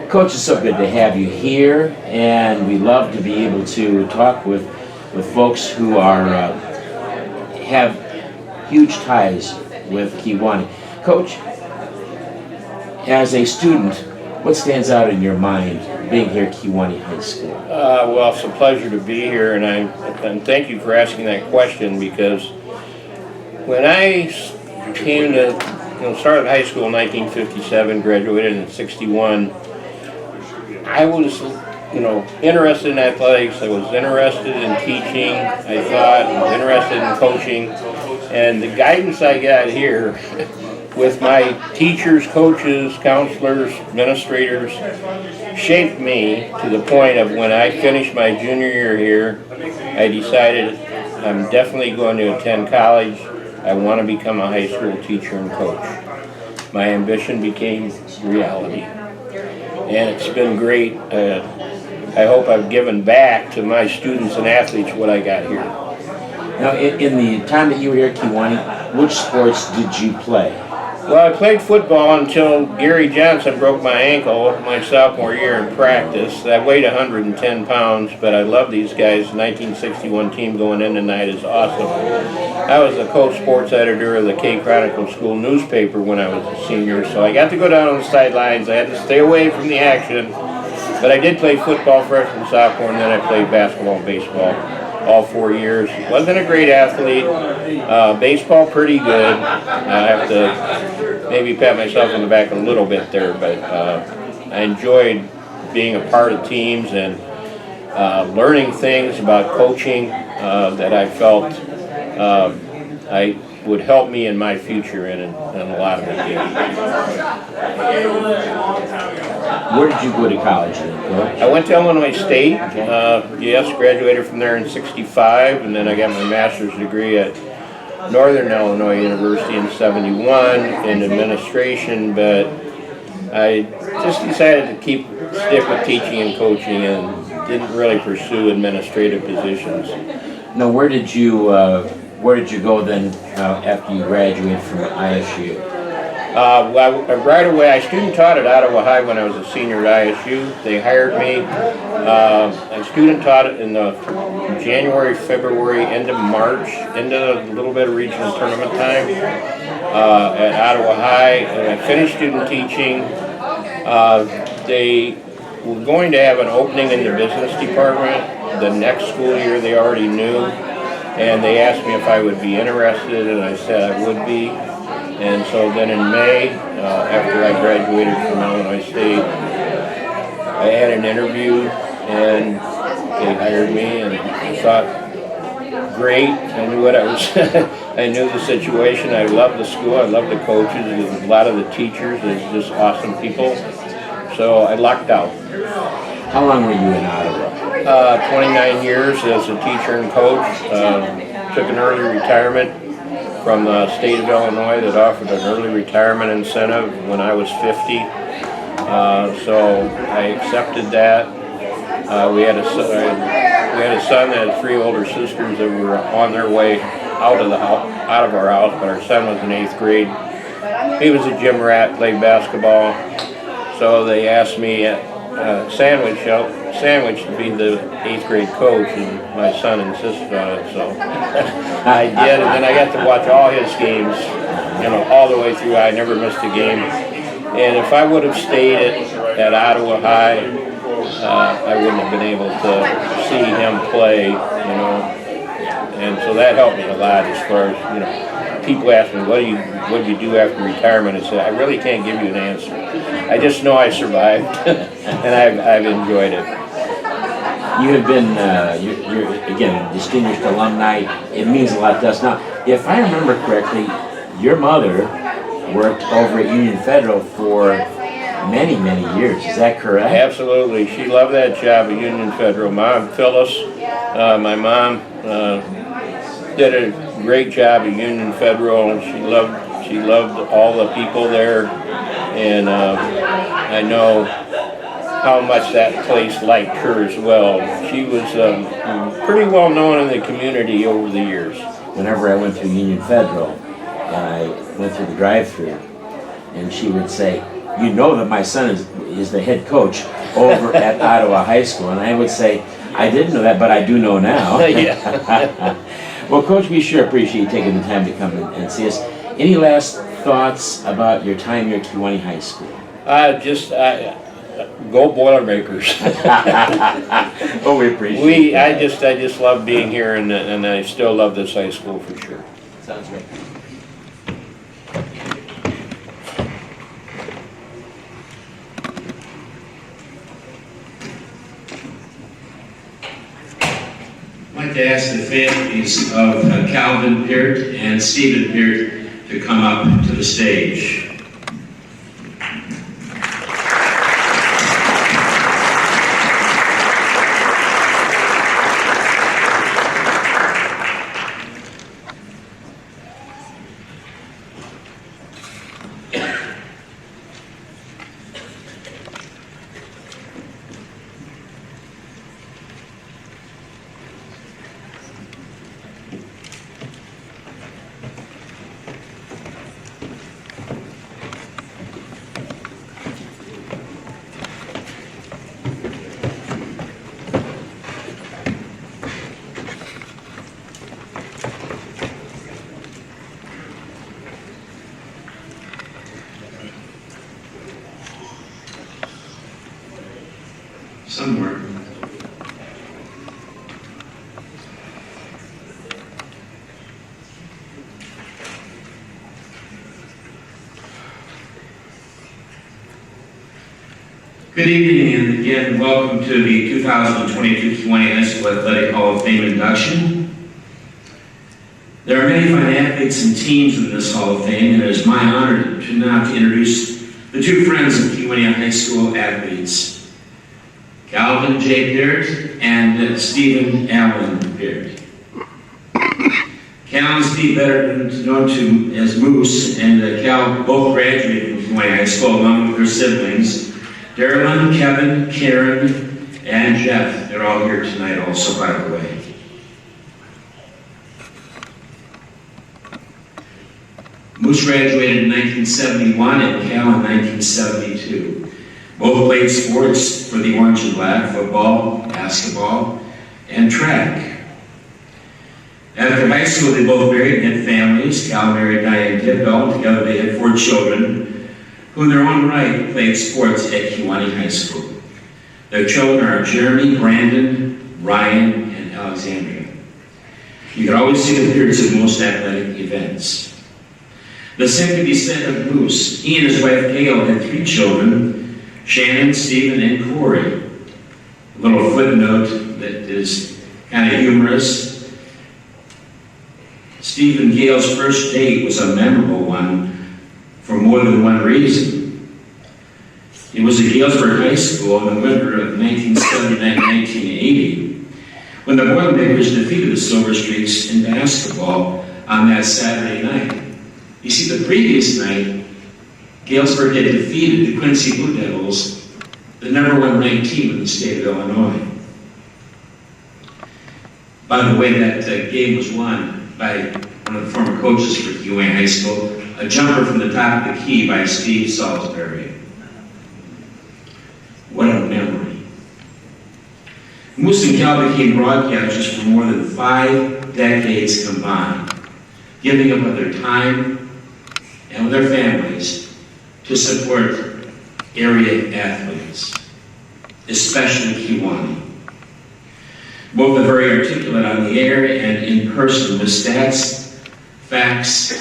Coach, it's so good to have you here, and we love to be able to talk with folks who are have huge ties with Kewanee. Coach, as a student, what stands out in your mind being here at Kewanee High School? Well, it's a pleasure to be here, and thank you for asking that question, because when I came to, started high school in 1957, graduated in 61, I was, interested in athletics. I was interested in teaching. I thought I was interested in coaching, and the guidance I got here with my teachers, coaches, counselors, administrators, shaped me to the point of when I finished my junior year here, I decided I'm definitely going to attend college. I want to become a high school teacher and coach. My ambition became reality, and it's been great. I hope I've given back to my students and athletes what I got here. Now, in the time that you were here at Kewanee, which sports did you play? Well, I played football until Gary Johnson broke my ankle my sophomore year in practice. I weighed 110 pounds, but I love these guys. The 1961 team going in tonight is awesome. I was the co-sports editor of the K-Chronicle School newspaper when I was a senior, so I got to go down on the sidelines. I had to stay away from the action, but I did play football freshman, sophomore, and then I played basketball and baseball all 4 years. Wasn't a great athlete. Baseball pretty good. I have to maybe pat myself on the back a little bit there, but I enjoyed being a part of teams and learning things about coaching that I felt would help me in my future in a lot of the games. Where did you go to college then? I went to Illinois State. Yes, graduated from there in '65, and then I got my master's degree at Northern Illinois University in '71 in administration, but I just decided to stick with teaching and coaching and didn't really pursue administrative positions. Now, where did you go then after you graduated from ISU? Well, right away, I student taught at Ottawa High when I was a senior at ISU. They hired me. I student taught it in the January, February, end of March, into a little bit of regional tournament time at Ottawa High. And I finished student teaching. They were going to have an opening in the business department the next school year. They already knew. And they asked me if I would be interested, and I said I would be. And so then in May, after I graduated from Illinois State, I had an interview and they hired me, and I thought, great. I knew what I was, I knew the situation. I loved the school, I loved the coaches, a lot of the teachers, they're just awesome people. So I lucked out. How long were you in Ottawa? 29 years as a teacher and coach. Took an early retirement from the state of Illinois that offered an early retirement incentive when I was 50. So I accepted that. We had a son that had 3 older sisters that were on their way out of our house, but our son was in 8th grade. He was a gym rat, played basketball. So they asked me at Sandwich to be the 8th grade coach, and my son insisted on it, so I did, and then I got to watch all his games, all the way through. I never missed a game, and if I would have stayed at Ottawa High, I wouldn't have been able to see him play, and so that helped me a lot as far as, people ask me, what do you do after retirement? I said, I really can't give you an answer. I just know I survived, and I've enjoyed it. You have been, you're again, distinguished alumni. It means a lot to us. Now, if I remember correctly, your mother worked over at Union Federal for many, many years. Is that correct? Absolutely. She loved that job at Union Federal. Mom, Phyllis, my mom, did a great job at Union Federal. She loved all the people there, and I know how much that place liked her as well. She was pretty well known in the community over the years. Whenever I went through Union Federal, and I went through the drive-thru, and she would say, you know that my son is the head coach over at Ottawa High School, and I would say, I didn't know that, but I do know now. Well, Coach, we sure appreciate you taking the time to come and see us. Any last thoughts about your time here at Kewanee High School? Go Boilermakers. Oh, we appreciate that. I just love being here, and I still love this high school for sure. Sounds great. I'd like to ask the families of Calvin Peart and Stephen Peart to come up to the stage. Somewhere. Good evening, and again, welcome to the 2022 Kewanee High School Athletic Hall of Fame induction. There are many fine athletes and teams in this Hall of Fame, and it is my honor to now introduce the two friends of Kewanee High School athletes, Calvin J. Peart and Stephen Allen Peart. Cal and Steve, better known to as Moose, and Cal both graduated from Kewanee High School along with their siblings, Darylyn, Kevin, Karen, and Jeff. They're all here tonight also, by the way. Moose graduated in 1971 and Cal in 1972. Both played sports for the Orange and Black, football, basketball, and track. After high school, they both married and had families. Cal married Diane Tidwell. Together they had 4 children, who in their own right played sports at Kewanee High School. Their children are Jeremy, Brandon, Ryan, and Alexandria. You can always see the appearance at most athletic events. The same can be said of Moose. He and his wife Gail had 3 children, Shannon, Stephen, and Corey. A little footnote that is kind of humorous. Steve and Gail's first date was a memorable one for more than one reason. It was at Galesburg High School in the winter of 1979-1980 when the Boilermakers defeated the Silver Streaks in basketball on that Saturday night. You see, the previous night, Galesburg had defeated the Quincy Blue Devils, the #1 ranked team in the state of Illinois. By the way, that game was won by one of the former coaches for Kewanee High School, a jumper from the top of the key by Steve Salisbury. What a memory. Moose and Cal became broadcasters for more than 5 decades combined, giving up of their time and with their families to support area athletes, especially Kewanee. Both are very articulate on the air and in person with stats, facts,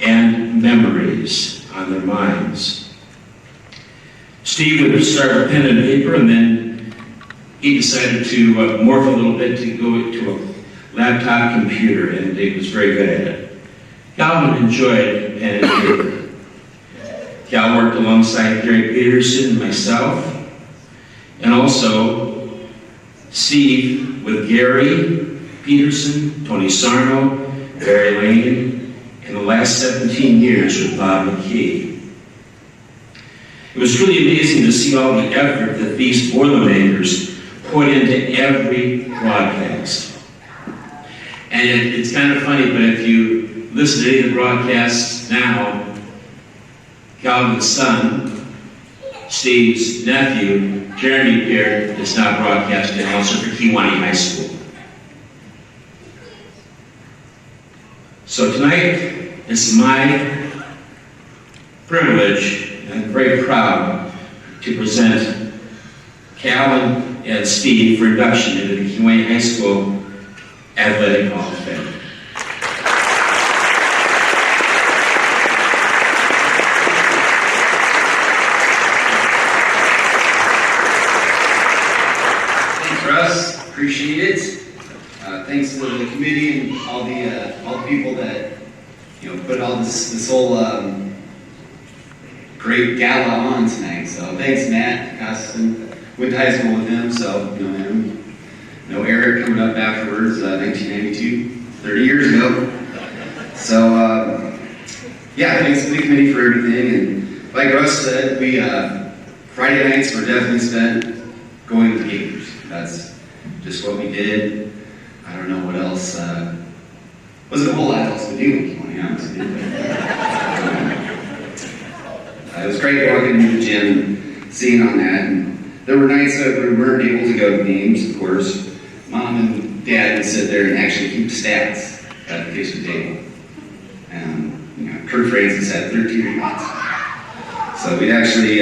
and memories on their minds. Steve would start with pen and paper, and then he decided to morph a little bit to go to a laptop computer, and he was very good at it. Calvin enjoyed pen and paper. Cal worked alongside Gary Peterson and myself, and also Steve with Gary Peterson, Tony Sarno, Barry Lane, and the last 17 years with Bob McKee. It was really amazing to see all the effort that these Boilermakers put into every broadcast. And it's kind of funny, but if you listen to any of the broadcasts now, Calvin's son, Steve's nephew, Jeremy Peer, is now broadcasting also for Kewanee High School. So tonight, it's my privilege, and I'm very proud to present Cal and Steve for induction into the Kewanee High School Athletic Hall of Fame. Appreciate it. Thanks to the committee and all the people that put all this whole great gala on tonight. So thanks, Matt. Went to high school with him, so him. Eric coming up afterwards, 1992, 30 years ago. So yeah, thanks to the committee for everything. And like Russ said, we Friday nights were definitely spent going to the games. That's just what we did. I don't know what else. Wasn't a whole lot else to do, to be honest with you. It was great walking into the gym, seeing on that. And there were nights that we weren't able to go to games, of course. Mom and Dad would sit there and actually keep stats at the kitchen table. And Kurt Francis had 13 rebounds. So we'd actually,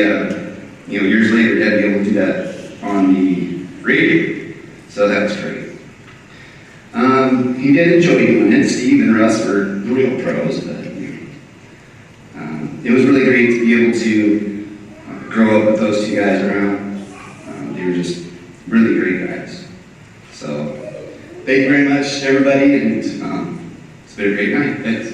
years later, Dad would be able to do that on the radio. So that was great. He did enjoy doing it. Steve and Russ were real pros, but it was really great to be able to grow up with those 2 guys around. They were just really great guys. So thank you very much, everybody, and it's been a great night. Thanks.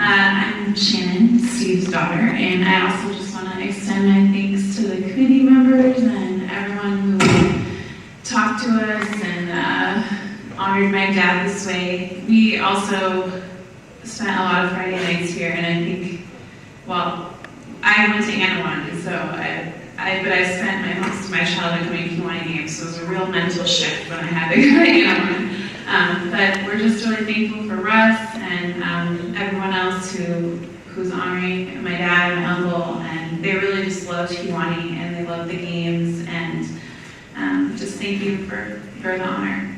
I'm Shannon, Steve's daughter, and I also just want to extend my thanks to the committee members and everyone who talked to us and honored my dad this way. We also spent a lot of Friday nights here, and I think, well, I went to Anawan, so I but I spent most of my childhood going to Kewanee games, so it was a real mental shift when I had to go to one. But we're just really thankful for Russ and everyone else who's honoring my dad and my uncle, and they really just loved Kewanee and they loved the games, and just thank you for the honor.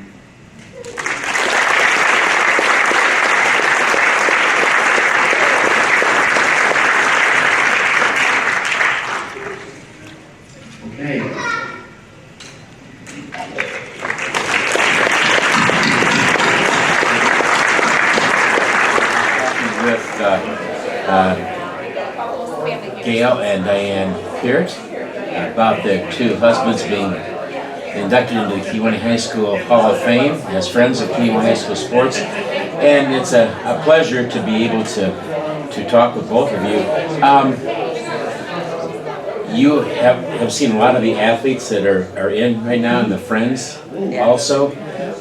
Okay. With Gail and Diane Peart about their two husbands being inducted into the Kewanee High School Hall of Fame as friends of Kewanee High School sports. And it's a pleasure to be able to talk with both of you. You have seen a lot of the athletes that are in right now and the friends also.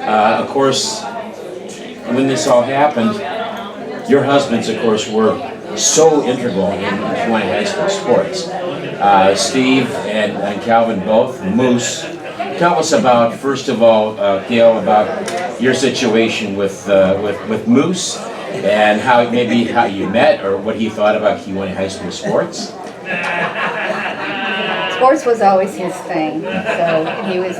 Of course, when this all happened, your husbands, of course, were so integral in Kewanee High School sports. Steve and Calvin both, Moose. Tell us about, first of all, Gail, about your situation with Moose and how you met or what he thought about Kewanee High School sports. Sports was always his thing, so he was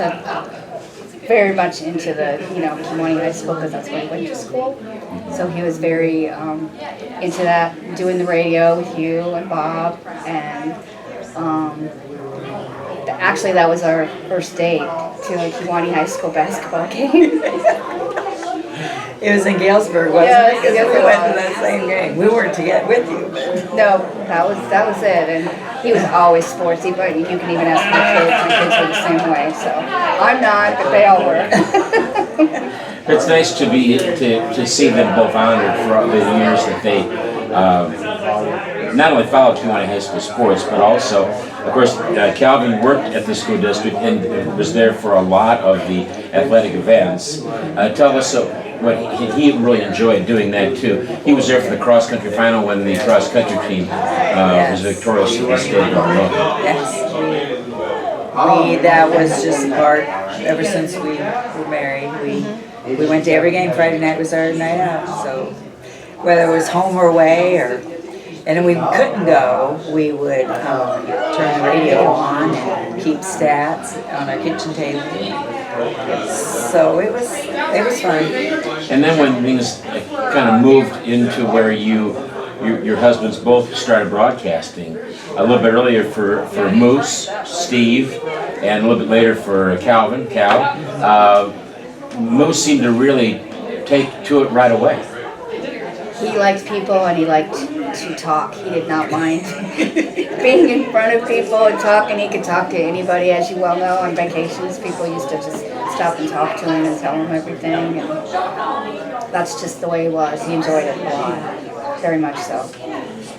very much into the, Kewanee High School because that's where he went to school. So he was very into that, doing the radio with you and Bob, and actually that was our first date to a Kewanee High School basketball game. It was in Galesburg, wasn't it? Because we went to that same game. We weren't to get with you. No, that was it. And he was always sportsy, but you can even ask my kids. My kids were the same way. So I'm not, but they all were. It's nice to see them both honored for all the years that they not only followed Kewanee High School sports, but also, of course, Calvin worked at the school district and was there for a lot of the athletic events. Tell us what he really enjoyed doing that too. He was there for the cross country final when the cross country team was victorious in the state of Illinois. Yes, that was just a part. Ever since we were married, we went to every game. Friday night was our night out. So whether it was home or away, and if we couldn't go, we would turn the radio on and keep stats on our kitchen table. So it was fun. And then when things kind of moved into where your husbands both started broadcasting, a little bit earlier for Moose, Steve, and a little bit later for Cal, Moose seemed to really take to it right away. He liked people and he liked to talk. He did not mind being in front of people and talking. He could talk to anybody, as you well know. On vacations, people used to just stop and talk to him and tell him everything. And that's just the way he was. He enjoyed it a lot, very much so.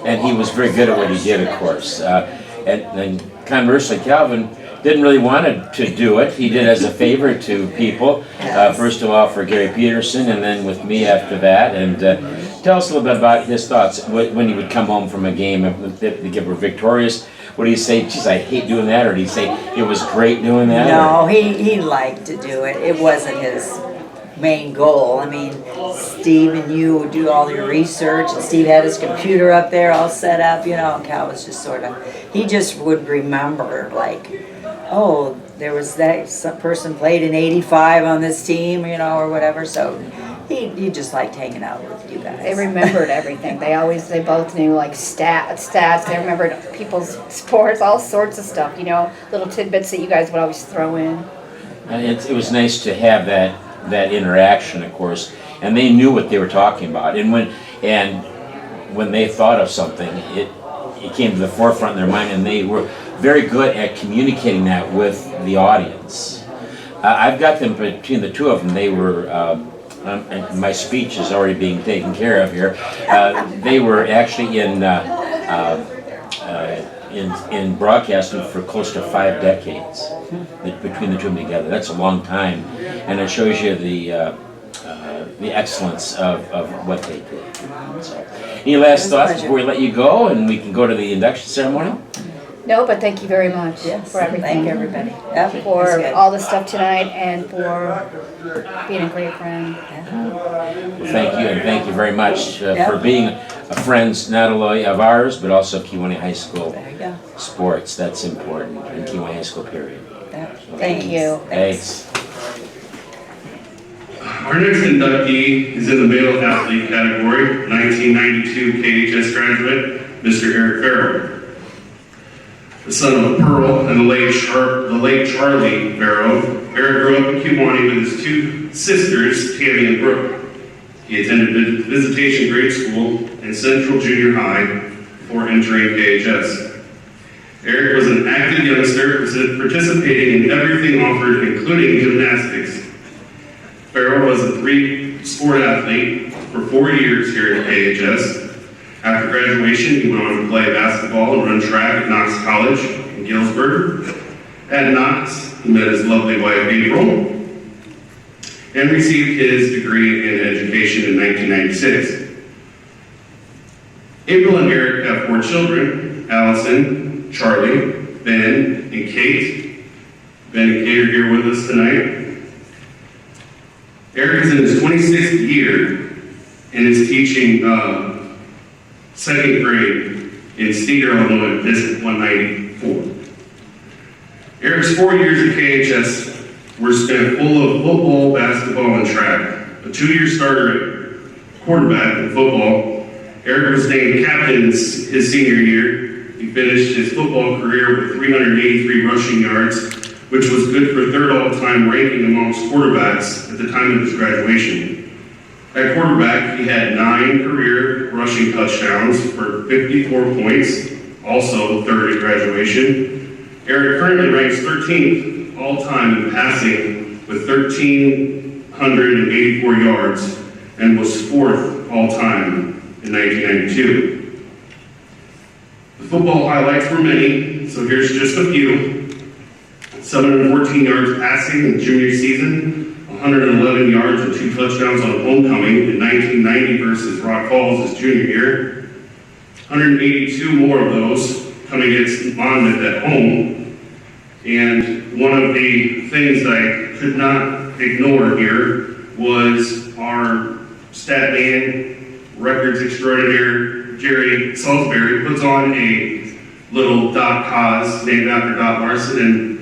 And he was very good at what he did, of course. And conversely, Calvin didn't really want to do it. He did as a favor to people. First of all for Gary Peterson, and then with me after that. And tell us a little bit about his thoughts when he would come home from a game if they were victorious. What do you say? Geez, I hate doing that, or do you say it was great doing that? No, he liked to do it. It wasn't his main goal. I mean, Steve and you would do all your research, and Steve had his computer up there all set up, and Cal was just he just would remember, like, oh, there was some person played in '85 on this team, or whatever. So he just liked hanging out with you guys. They remembered everything. They both knew like stats. They remembered people's sports, all sorts of stuff. Little tidbits that you guys would always throw in. And it was nice to have that interaction, of course, and they knew what they were talking about. And when they thought of something, it came to the forefront in their mind, and they were very good at communicating that with the audience. I've got them between the two of them. They were, and my speech is already being taken care of here. They were actually in broadcasting for close to 5 decades between the two of them together. That's a long time, and it shows you the excellence of what they did. So, any last thoughts before we let you go and we can go to the induction ceremony? No, but thank you very much Yes, for everything. thank everybody. Yeah, it was For good. all the stuff tonight and for being a great friend. Well, thank you, and thank you very much for Yeah. being a friend not only of ours, but also of Kewanee High School There you go. sports. That's important in Kewanee High School, period. Yeah. Thank you. Thanks. Our next inductee is in the male athlete category, 1992 KHS graduate, Mr. Eric Farrell. The son of Earl and the late Charlie Farrell, Eric grew up in Kewanee with his two sisters, Tammy and Brooke. He attended Visitation Grade School and Central Junior High before entering KHS. Eric was an active youngster, participating in everything offered, including gymnastics. Farrell was a three-sport athlete for 4 years here at KHS. After graduation, he went on to play basketball and run track at Knox College in Galesburg. At Knox, he met his lovely wife, April, and received his degree in education in 1996. April and Eric have 4 children, Allison, Charlie, Ben, and Kate. Ben and Kate are here with us tonight. Eric is in his 26th year and is teaching 2nd grade in Steeder, Illinois, District 194. Eric's 4 years at KHS were spent full of football, basketball, and track. A 2-year starter at quarterback in football, Eric was named captain his senior year. He finished his football career with 383 rushing yards, which was good for 3rd all-time ranking amongst quarterbacks at the time of his graduation. At quarterback, he had 9 career rushing touchdowns for 54 points, also 3rd at graduation. Eric currently ranks 13th all-time in passing with 1,384 yards and was 4th all-time in 1992. The football highlights were many, so here's just a few. 714 yards passing in junior season, 111 yards and 2 touchdowns on homecoming in 1990 versus Rock Falls his junior year. 182 more of those coming against Monmouth at home. And one of the things I could not ignore here was our stat man, records extraordinaire, Jerry Salisbury, puts on a little Doc Cos named after Doc Larson and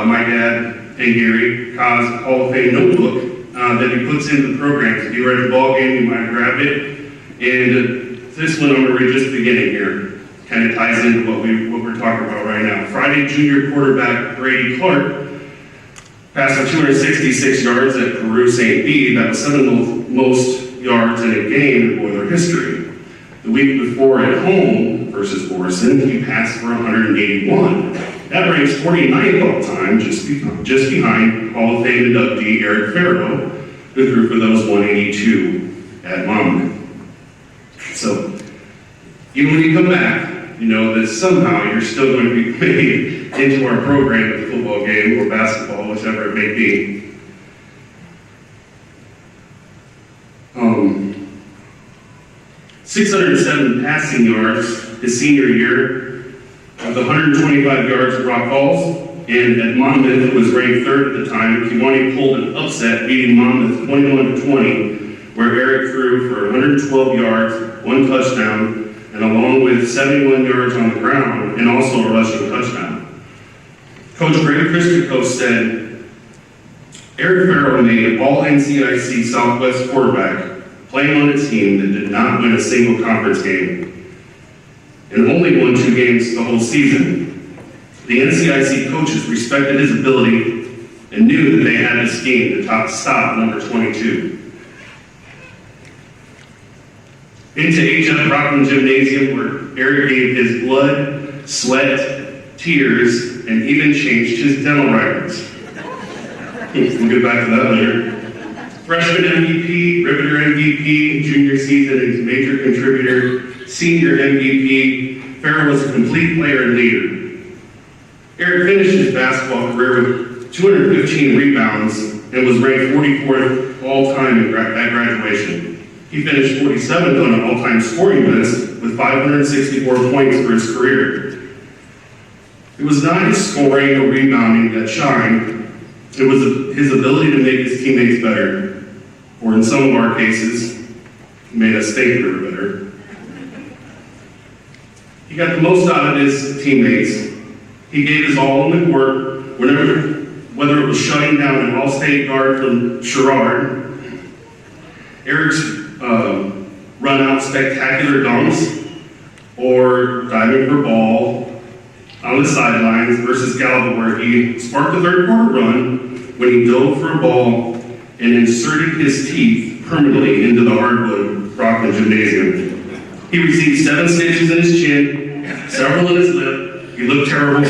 my dad and Gary Cos Hall of Fame notebook that he puts into the programs. If you were at the ball game, you might have grabbed it. And this one I'm going to read just the beginning here. Kind of ties into what we're talking about right now. Friday junior quarterback Brady Clark passed for 266 yards at Peru St. Bede. That was 7th most yards in a game in Boiler history. The week before at home versus Morrison, he passed for 181. That ranks 49th all time, just behind Hall of Fame inductee Eric Farrell, who threw for those 182 at Monmouth. So, even when you come back, you know that somehow you're still going to be made into our program at the football game or basketball, whichever it may be. 607 passing yards his senior year, with 125 yards at Rock Falls, and at Monmouth it was ranked 3rd at the time. Kewanee pulled an upset, beating Monmouth 21-20, where Eric threw for 112 yards, 1 touchdown, and along with 71 yards on the ground, and also a rushing touchdown. Coach Greg Christico said, Eric Farrell made all-NCIC Southwest quarterback, playing on a team that did not win a single conference game, and only won 2 games the whole season. The NCIC coaches respected his ability and knew that they had to scheme to stop number 22. Into HF Rockland Gymnasium, where Eric gave his blood, sweat, tears, and even changed his dental records. We'll get back to that later. Freshman MVP, Riveter MVP, junior season, he's a major contributor, senior MVP. Farrell was a complete player and leader. Eric finished his basketball career with 215 rebounds and was ranked 44th all-time at graduation. He finished 47th on an all-time scoring list with 564 points for his career. It was not his scoring or rebounding that shined, it was his ability to make his teammates better, or in some of our cases, made us think we were better. He got the most out of his teammates. He gave his all on the court, whether it was shutting down an all-state guard from Sherrard, Eric's run-out spectacular dunks, or diving for ball on the sidelines versus Gallup, where he sparked the third quarter run when he dove for a ball and inserted his teeth permanently into the hardwood Rockland Gymnasium. He received 7 stitches in his chin, several in his lip. He looked terrible.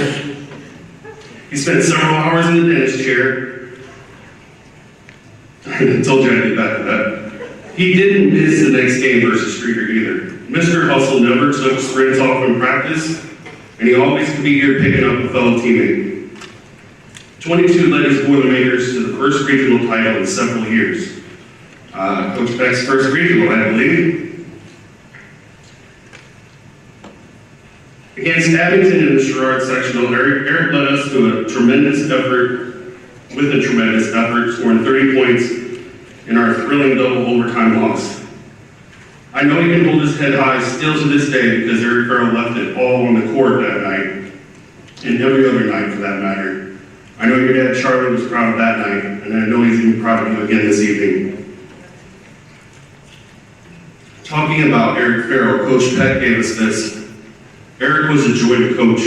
He spent several hours in the dentist chair. I told you I'd get back to that. He didn't miss the next game versus Streeter either. Mr. Hustle never took sprints off in practice, and he always could be here picking up a fellow teammate. 22 led his Boilermakers to the first regional title in several years. Coach Beck's first regional, I believe. Against Abington in the Sherrard sectional, Eric led us to a tremendous effort, scoring 30 points in our thrilling double overtime loss. I know he can hold his head high still to this day because Eric Farrell left it all on the court that night, and every other night for that matter. I know your dad Charlie was proud of that night, and I know he's even proud of you again this evening. Talking about Eric Farrell, Coach Peck gave us this. Eric was a joy to coach.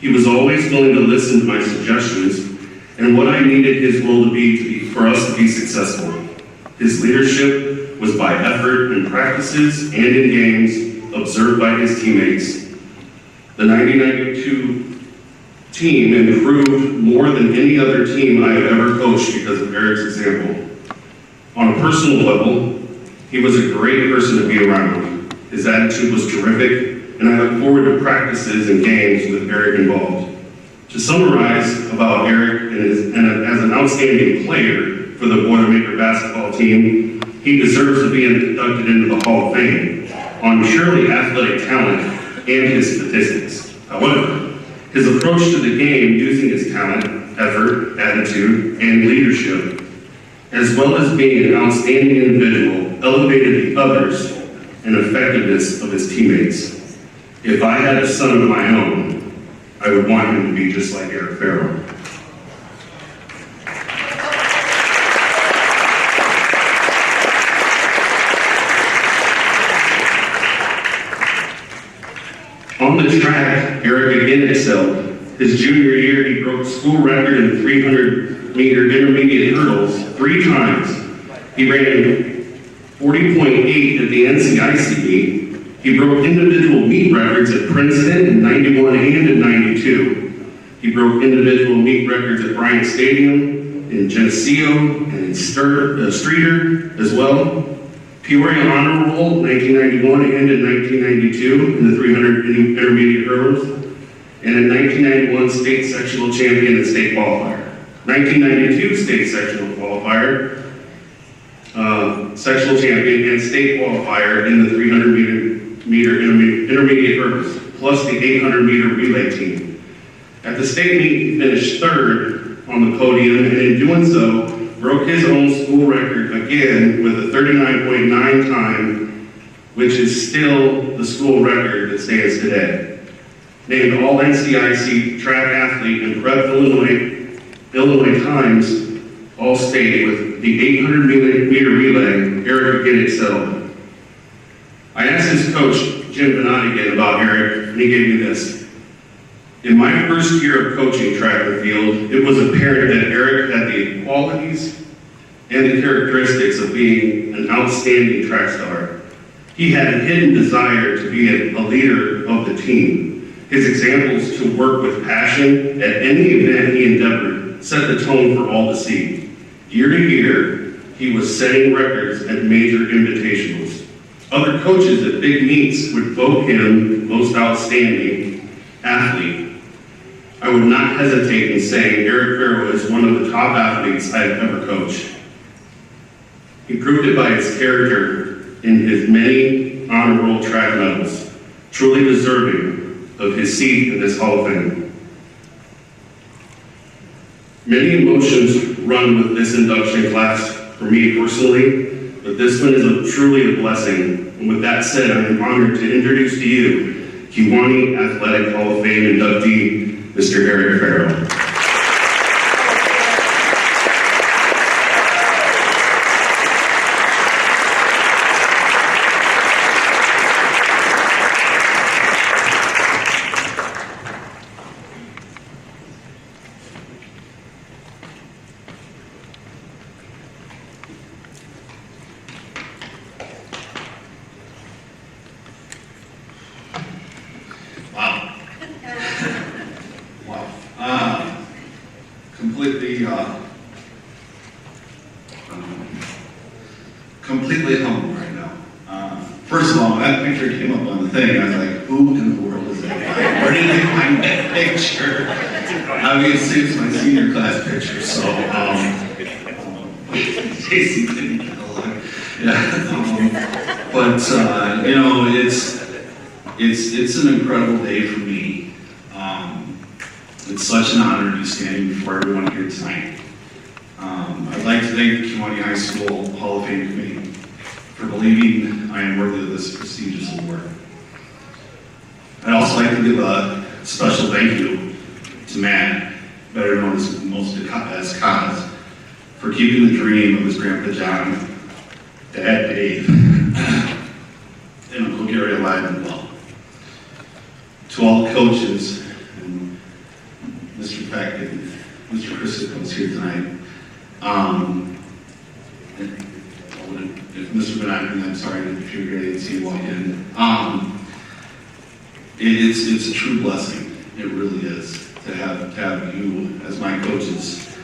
He was always willing to listen to my suggestions and what I needed his role to be for us to be successful. His leadership was by effort in practices and in games observed by his teammates. The 1992 team improved more than any other team I have ever coached because of Eric's example. On a personal level, he was a great person to be around. His attitude was terrific, and I look forward to practices and games with Eric involved. To summarize about Eric and as an outstanding player for the Boilermaker basketball team, he deserves to be inducted into the Hall of Fame on purely athletic talent and his statistics. However, his approach to the game using his talent, effort, attitude, and leadership, as well as being an outstanding individual, elevated the others and effectiveness of his teammates. If I had a son of my own, I would want him to be just like Eric Farrell. On the track, Eric again excelled. His junior year, he broke the school record in 300-meter intermediate hurdles 3 times. He ran 40.8 at the NCIC meet. He broke individual meet records at Princeton in 91 and in 92. He broke individual meet records at Bryant Stadium, in Geneseo, and in Streeter as well. Peoria Honor Roll, 1991 and in 1992 in the 300 intermediate hurdles, and in 1991 state sectional champion and state qualifier. 1992 state sectional qualifier, sectional champion and state qualifier in the 300 meter intermediate hurdles, plus the 800 meter relay team. At the state meet, he finished 3rd on the podium, and in doing so, broke his own school record again with a 39.9 time, which is still the school record that stands today. Named all NCIC track athlete and Prep Illinois Times All-State with the 800 meter relay, Eric again excelled. I asked his coach, Jim Venati, about Eric, and he gave me this. In my first year of coaching track and field, it was apparent that Eric had the qualities and the characteristics of being an outstanding track star. He had a hidden desire to be a leader of the team. His examples to work with passion at any event he endeavored set the tone for all to see. Year to year, he was setting records at major invitationals. Other coaches at big meets would vote him most outstanding athlete. I would not hesitate in saying Eric Farrell is one of the top athletes I have ever coached. He proved it by his character in his many honor roll track medals, truly deserving of his seat in this Hall of Fame. Many emotions run with this induction class for me personally, but this one is truly a blessing. And with that said, I am honored to introduce to you Kewanee Athletic Hall of Fame inductee, Mr. Farrell. Completely humble right now. First of all, that picture came up on the thing. I was like, who in the world is that guy? Where did they find that picture? Obviously, it's my senior class picture, so, Casey didn't get a look. Yeah, but, you know, it's an incredible day for me. It's such an honor to be standing before everyone here tonight. I'd like to thank the Kewanee High School Hall of Fame Committee for believing I am worthy of this prestigious award. I'd also like to give a special thank you to Matt, better known as Kaz, for keeping the dream of his Grandpa John, Dad Dave, and Uncle Gary alive and well. To all the coaches, and Mr. Peck and Mr. Christico is here tonight. If Mr. Benigni, I'm sorry if you're here, I didn't see you walk in. It's a true blessing. It really is to have you as my coaches,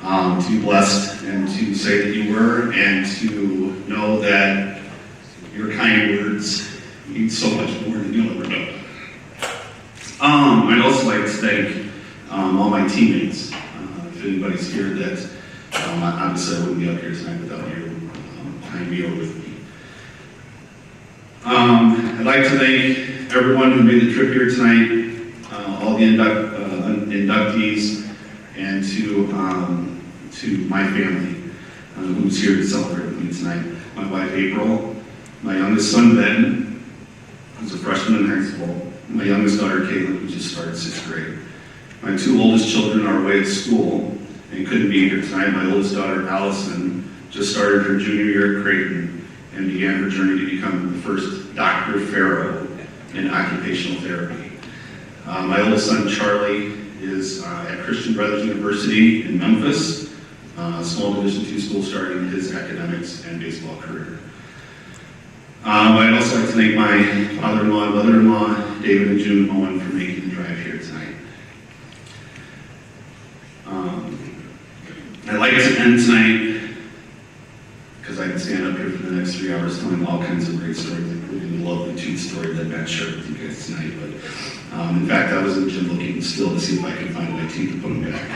to be blessed and to say that you were, and to know that your kind words mean so much more than you'll ever know. I'd also like to thank all my teammates. If anybody's here that obviously I wouldn't be up here tonight without you behind me or with me. I'd like to thank everyone who made the trip here tonight, all the inductees, and to my family who's here to celebrate with me tonight. My wife April, my youngest son Ben, who's a freshman in high school, and my youngest daughter Caitlin, who just started 6th grade. My 2 oldest children are away at school and couldn't be here tonight. My oldest daughter Allison just started her junior year at Creighton and began her journey to become the first Dr. Farrell in occupational therapy. My oldest son Charlie is at Christian Brothers University in Memphis, a small Division II school, starting his academics and baseball career. I'd also like to thank my father-in-law and mother-in-law, David and June Owen, for making the drive here tonight. I'd like to end tonight, because I can stand up here for the next 3 hours telling all kinds of great stories, including the lovely tooth story that Matt shared with you guys tonight. But in fact, I was in the gym looking still to see if I can find my teeth to put them back.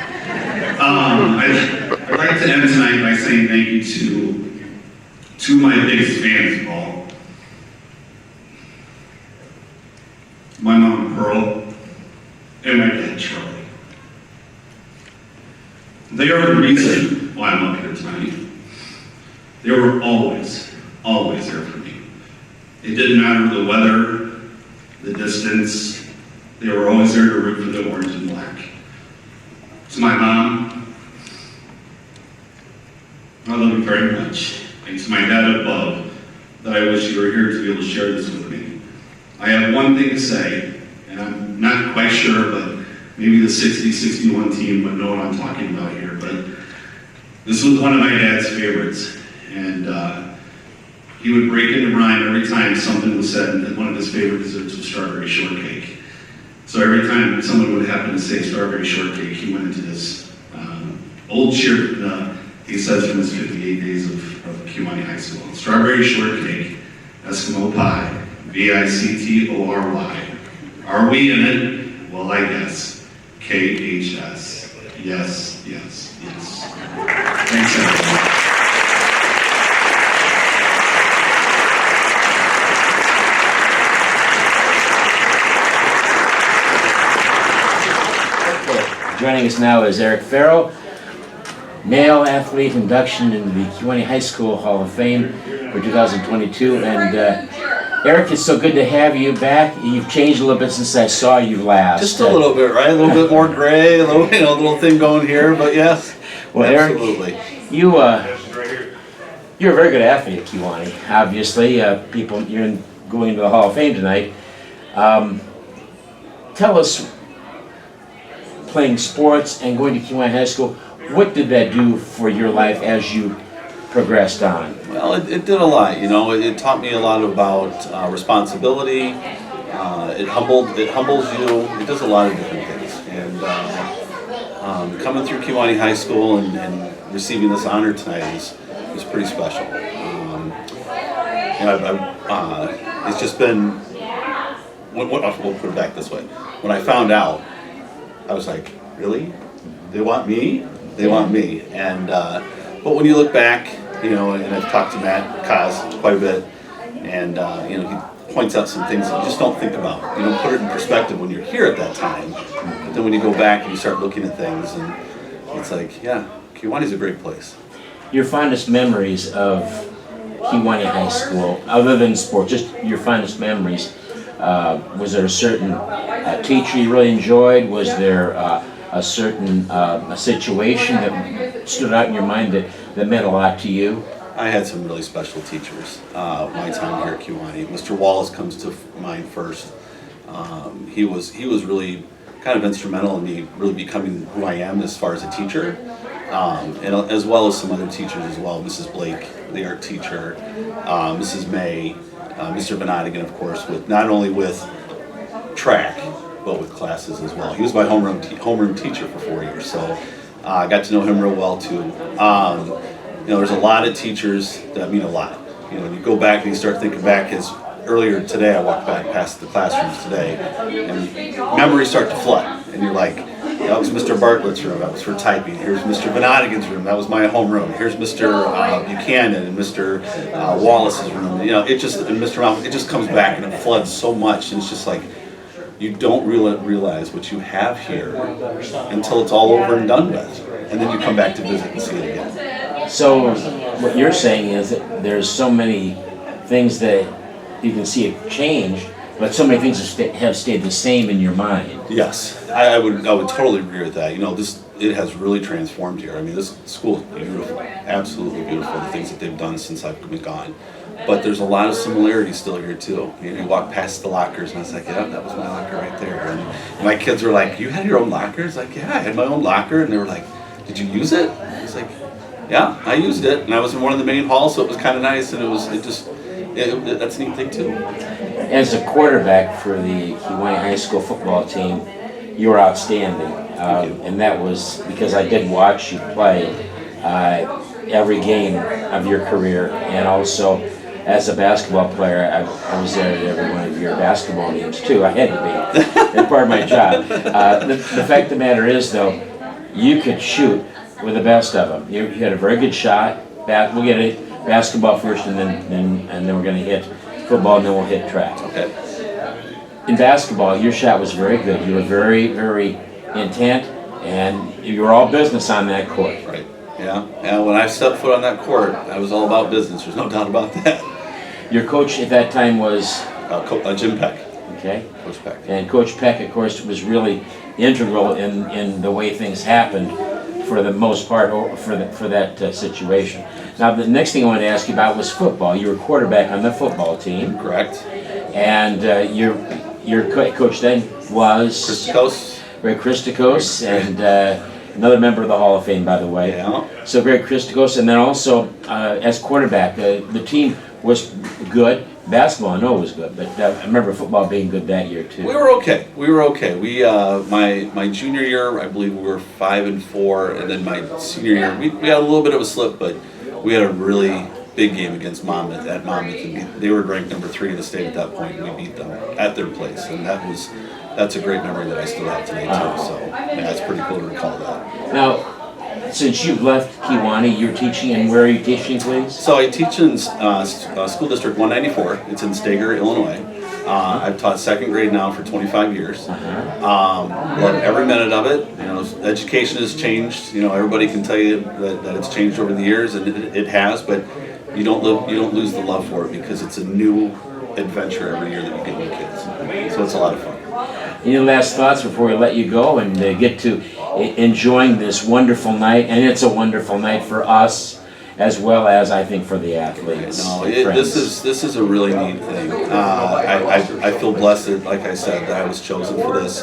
I'd like to end tonight by saying thank you to two of my biggest fans of all. My mom, Earl, and my dad, Charlie. They are the reason why I'm up here tonight. They were always there for me. It didn't matter the weather, the distance. They were always there to root for the orange and black. To my mom, I love you very much. And to my dad above, that I wish you were here to be able to share this with me. I have one thing to say, and I'm not quite sure, but maybe the 60-61 team would know what I'm talking about here, but this was one of my dad's favorites. And he would break into rhyme every time something was said, and one of his favorite desserts was strawberry shortcake. So every time someone would happen to say strawberry shortcake, he went into this old cheer, he says from his 58 days of Kewanee High School. Strawberry shortcake, Eskimo pie, VICTORY. Are we in it? Well, I guess. KHS. Yes, yes, yes. Thanks, everyone. Joining us now is Farrell, male athlete induction into the Kewanee High School Hall of Fame for 2022. And Eric, it's so good to have you back. You've changed a little bit since I saw you last. Just a little bit, right? A little bit more gray, a little, little thing going here, but yes. Well, absolutely. Eric, you're a very good athlete at Kewanee. Obviously, you're going into the Hall of Fame tonight. Tell us, playing sports and going to Kewanee High School, what did that do for your life as you progressed on? Well, it did a lot. It taught me a lot about responsibility. It humbles you. It does a lot of different things. And coming through Kewanee High School and receiving this honor tonight is pretty special. It's just been. We'll put it back this way. When I found out, I was like, really? They want me? They want me. And but when you look back, and I've talked to Matt Kaz quite a bit, and he points out some things that you just don't think about. You don't put it in perspective when you're here at that time. But then when you go back and you start looking at things, and it's like, yeah, Kewanee's a great place. Your fondest memories of Kewanee High School, other than sport, just your fondest memories. Was there a certain teacher you really enjoyed? Was there a certain a situation that stood out in your mind that meant a lot to you? I had some really special teachers my time here at Kewanee. Mr. Wallace comes to mind first. He was really kind of instrumental in me really becoming who I am as far as a teacher, and as well as some other teachers as well. Mrs. Blake, the art teacher, Mrs. May, Mr. Venadigan, of course, not only with track, but with classes as well. He was my homeroom teacher for 4 years, so I got to know him real well too. There's a lot of teachers that mean a lot. When you go back and you start thinking back, as earlier today I walked back past the classrooms today, and memories start to flood, and you're like, that was Mr. Bartlett's room, that was for typing. Here's Mr. Venadigan's room, that was my homeroom. Here's Mr. Buchanan and Mr. Wallace's room. And Mr. Malcolm, it just comes back and it floods so much, and it's just like, you don't realize what you have here until it's all over and done with. And then you come back to visit and see it again. So what you're saying is that there's so many things that you can see it change, but so many things have stayed the same in your mind. Yes, I would totally agree with that. It has really transformed here. I mean, this school is beautiful, absolutely beautiful, the things that they've done since I've been gone. But there's a lot of similarities still here too. You walk past the lockers and I was like, yeah, that was my locker right there. And my kids were like, you had your own locker? I was like, yeah, I had my own locker. And they were like, did you use it? I was like, yeah, I used it. And I was in one of the main halls, so it was kind of nice. And that's a neat thing too. As a quarterback for the Kewanee High School football team, you were outstanding. And that was because I did watch you play every game of your career, and also as a basketball player, I was there at every one of your basketball games too. I had to be. That's part of my job. The fact of the matter is, though, you could shoot with the best of them. You had a very good shot. We'll get it basketball first, and then we're going to hit football, and then we'll hit track. Okay. In basketball, your shot was very good. You were very, very intent, and you were all business on that court. Right. Yeah. And when I stepped foot on that court, I was all about business. There's no doubt about that. Your coach at that time was? Jim Peck. Okay. Coach Peck. And Coach Peck, of course, was really integral in the way things happened for the most part for that situation. Now, the next thing I wanted to ask you about was football. You were quarterback on the football team. Correct. And your coach then was? Christakos. Greg Christakos, and another member of the Hall of Fame, by the way. Yeah. So Greg Christakos, and then also as quarterback, the team was good. Basketball, I know was good, but I remember football being good that year too. We were okay. We my junior year, I believe we were 5-4, and then my senior year, we had a little bit of a slip, but we had a really big game against Monmouth at Monmouth, and they were ranked number 3 in the state at that point, and we beat them at their place, and that's a great memory that I still have today too. So yeah, it's pretty cool to recall that. Now, since you've left Kewanee, you're teaching, and where are you teaching, please? So I teach in School District 194. It's in Stager, Illinois. I've taught second grade now for 25 years. Love every minute of it. You know, education has changed. You know, everybody can tell you that it's changed over the years, and it has. But you don't lose the love for it because it's a new adventure every year that you get new kids. So it's a lot of fun. Any last thoughts before we let you go and get to enjoying this wonderful night? And it's a wonderful night for us, as well as I think for the athletes. No, this is a really neat thing. I feel blessed that, like I said, that I was chosen for this.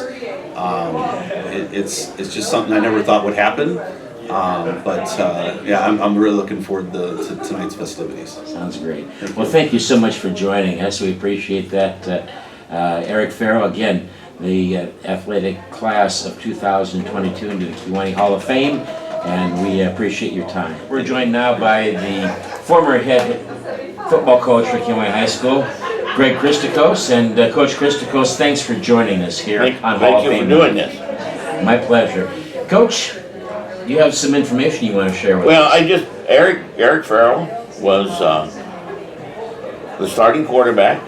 It's just something I never thought would happen. Yeah, I'm really looking forward to tonight's festivities. Sounds great. Well, thank you so much for joining us. We appreciate that. Eric Farrell, again, the athletic class of 2022 into the Kewanee Hall of Fame, and we appreciate your time. We're joined now by the former head football coach for Kewanee High School, Greg Christakos, and Coach Christakos, thanks for joining us here on Hall of Fame. Thank you for doing this. My pleasure. Coach, you have some information you want to share with us. Eric Farrell was the starting quarterback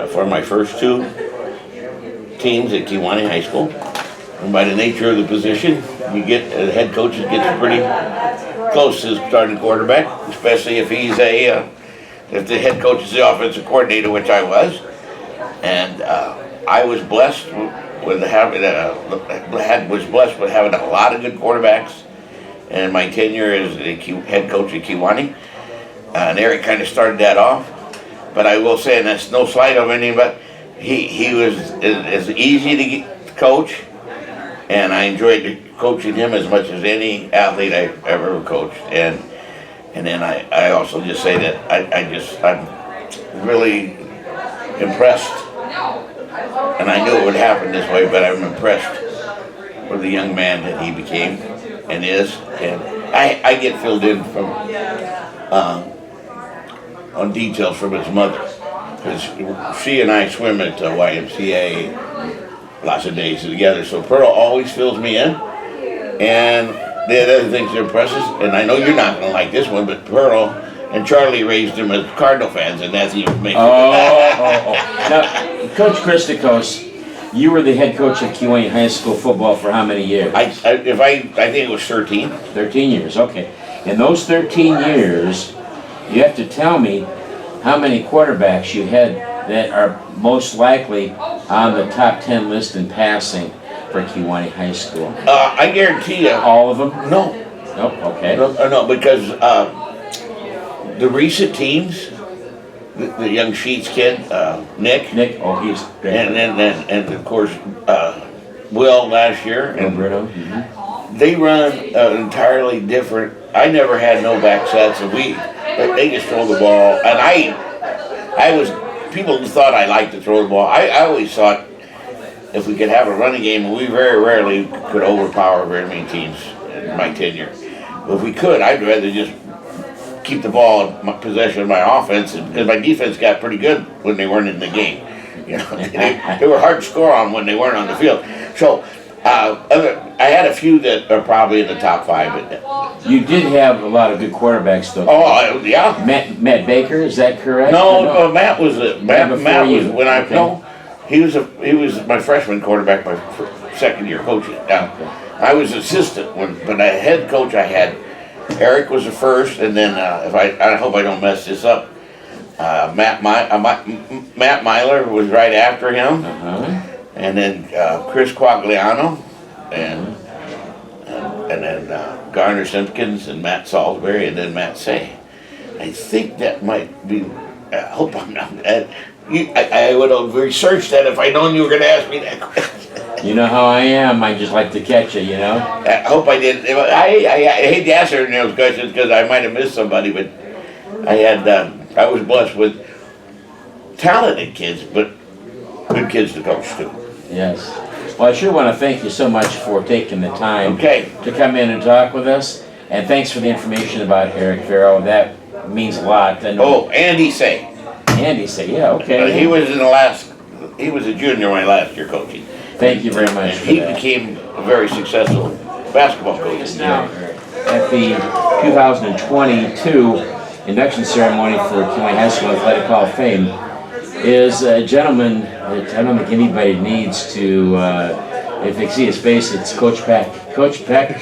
for my first two teams at Kewanee High School. And by the nature of the position, the head coach gets pretty close to the starting quarterback, especially if he's if the head coach is the offensive coordinator, which I was. And I was blessed with having a lot of good quarterbacks and my tenure as the head coach at Kewanee. And Eric kind of started that off. But I will say, and that's no slight of any, but he was as easy to coach, and I enjoyed coaching him as much as any athlete I've ever coached. And then I also just say that I'm really impressed, and I knew it would happen this way, but I'm impressed with the young man that he became and is. And I get filled in from on details from his mother, because she and I swim at YMCA lots of days together, so Pearl always fills me in. And the other things that impress us, and I know you're not going to like this one, but Pearl and Charlie raised him as Cardinal fans, and that's even makes Now, Coach Christakos, you were the head coach of Kewanee High School football for how many years? I think it was 13. 13 years, okay. In those 13 years, you have to tell me how many quarterbacks you had that are most likely on the top 10 list in passing for Kewanee High School. I guarantee you. All of them? No. Nope, okay. No, because the recent teams, the young Sheets kid, Nick, oh, he's great. And of course Will last year, and they run entirely different. I never had no back sets, and they just throw the ball. And people thought I liked to throw the ball. I always thought if we could have a running game, and we very rarely could overpower very many teams in my tenure. But if we could, I'd rather just keep the ball in possession of my offense, because my defense got pretty good when they weren't in the game. You know, they were hard to score on when they weren't on the field. So I had a few that are probably in the top 5. You did have a lot of good quarterbacks, though. Oh, yeah. Matt Baker, is that correct? No, Matt was when I okay. He was my freshman quarterback my second year coaching. I was assistant but I head coach I had. Eric was the first, and then I hope I don't mess this up. Matt Myler was right after him, and then Chris Quagliano, and then Garner Simpkins and Matt Salisbury, and then Matt Say. I think that might be. I hope I'm not. I would have researched that if I'd known you were going to ask me that question. You know how I am. I just like to catch you, you know. I hope I didn't. I hate to answer those questions because I might have missed somebody, but I was blessed with talented kids, but good kids to coach too. Yes. Well, I sure want to thank you so much for taking the time to come in and talk with us, and thanks for the information about Eric Farrell. That means a lot. Andy Say. Andy Say, yeah, okay. He was he was a junior my last year coaching. Thank you very much. And he became a very successful basketball coach. Yeah. at the 2022 induction ceremony for Kewanee High School Athletic Hall of Fame is a gentleman that I don't think anybody needs to, if they see his face, it's Coach Peck. Coach Peck,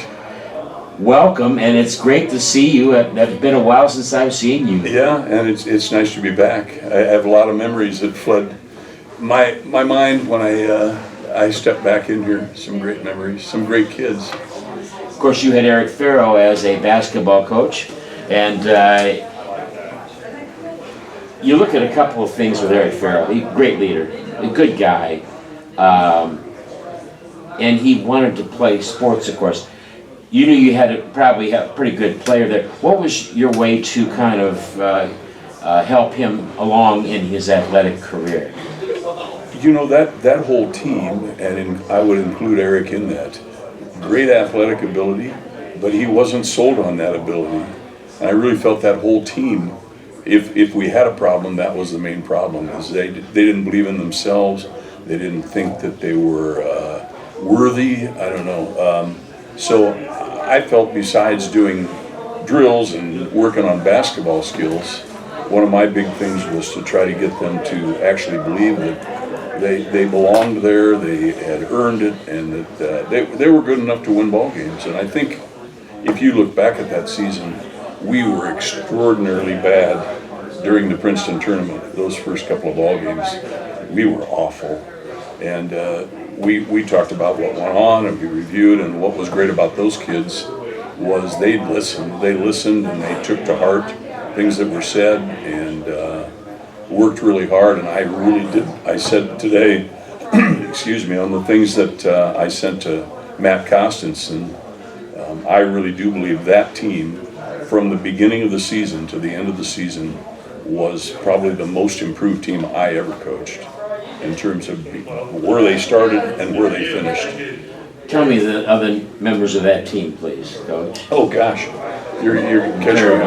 welcome, and it's great to see you. It's been a while since I've seen you. Yeah, and it's nice to be back. I have a lot of memories that flood my mind when I stepped back in here. Some great memories, some great kids. Of course, you had Eric Farrell as a basketball coach, and you look at a couple of things with Eric Farrell. He's a great leader, a good guy, and he wanted to play sports, of course. You knew you had to probably have a pretty good player there. What was your way to kind of help him along in his athletic career? You know, that whole team, and I would include Eric in that, great athletic ability, but he wasn't sold on that ability. And I really felt that whole team, if we had a problem, that was the main problem, is they didn't believe in themselves. They didn't think that they were worthy. I don't know. So I felt, besides doing drills and working on basketball skills, one of my big things was to try to get them to actually believe that they belonged there, they had earned it, and that they were good enough to win ball games. And I think if you look back at that season, we were extraordinarily bad during the Princeton tournament. Those first couple of ball games, we were awful. And we talked about what went on, and we reviewed, and what was great about those kids was they listened and they took to heart things that were said, and worked really hard. And I said today, excuse me, on the things that I sent to Matt Costenson, I really do believe that team, from the beginning of the season to the end of the season, was probably the most improved team I ever coached, in terms of where they started and where they finished. Tell me the other members of that team, please, Coach. Oh gosh, you're catching me.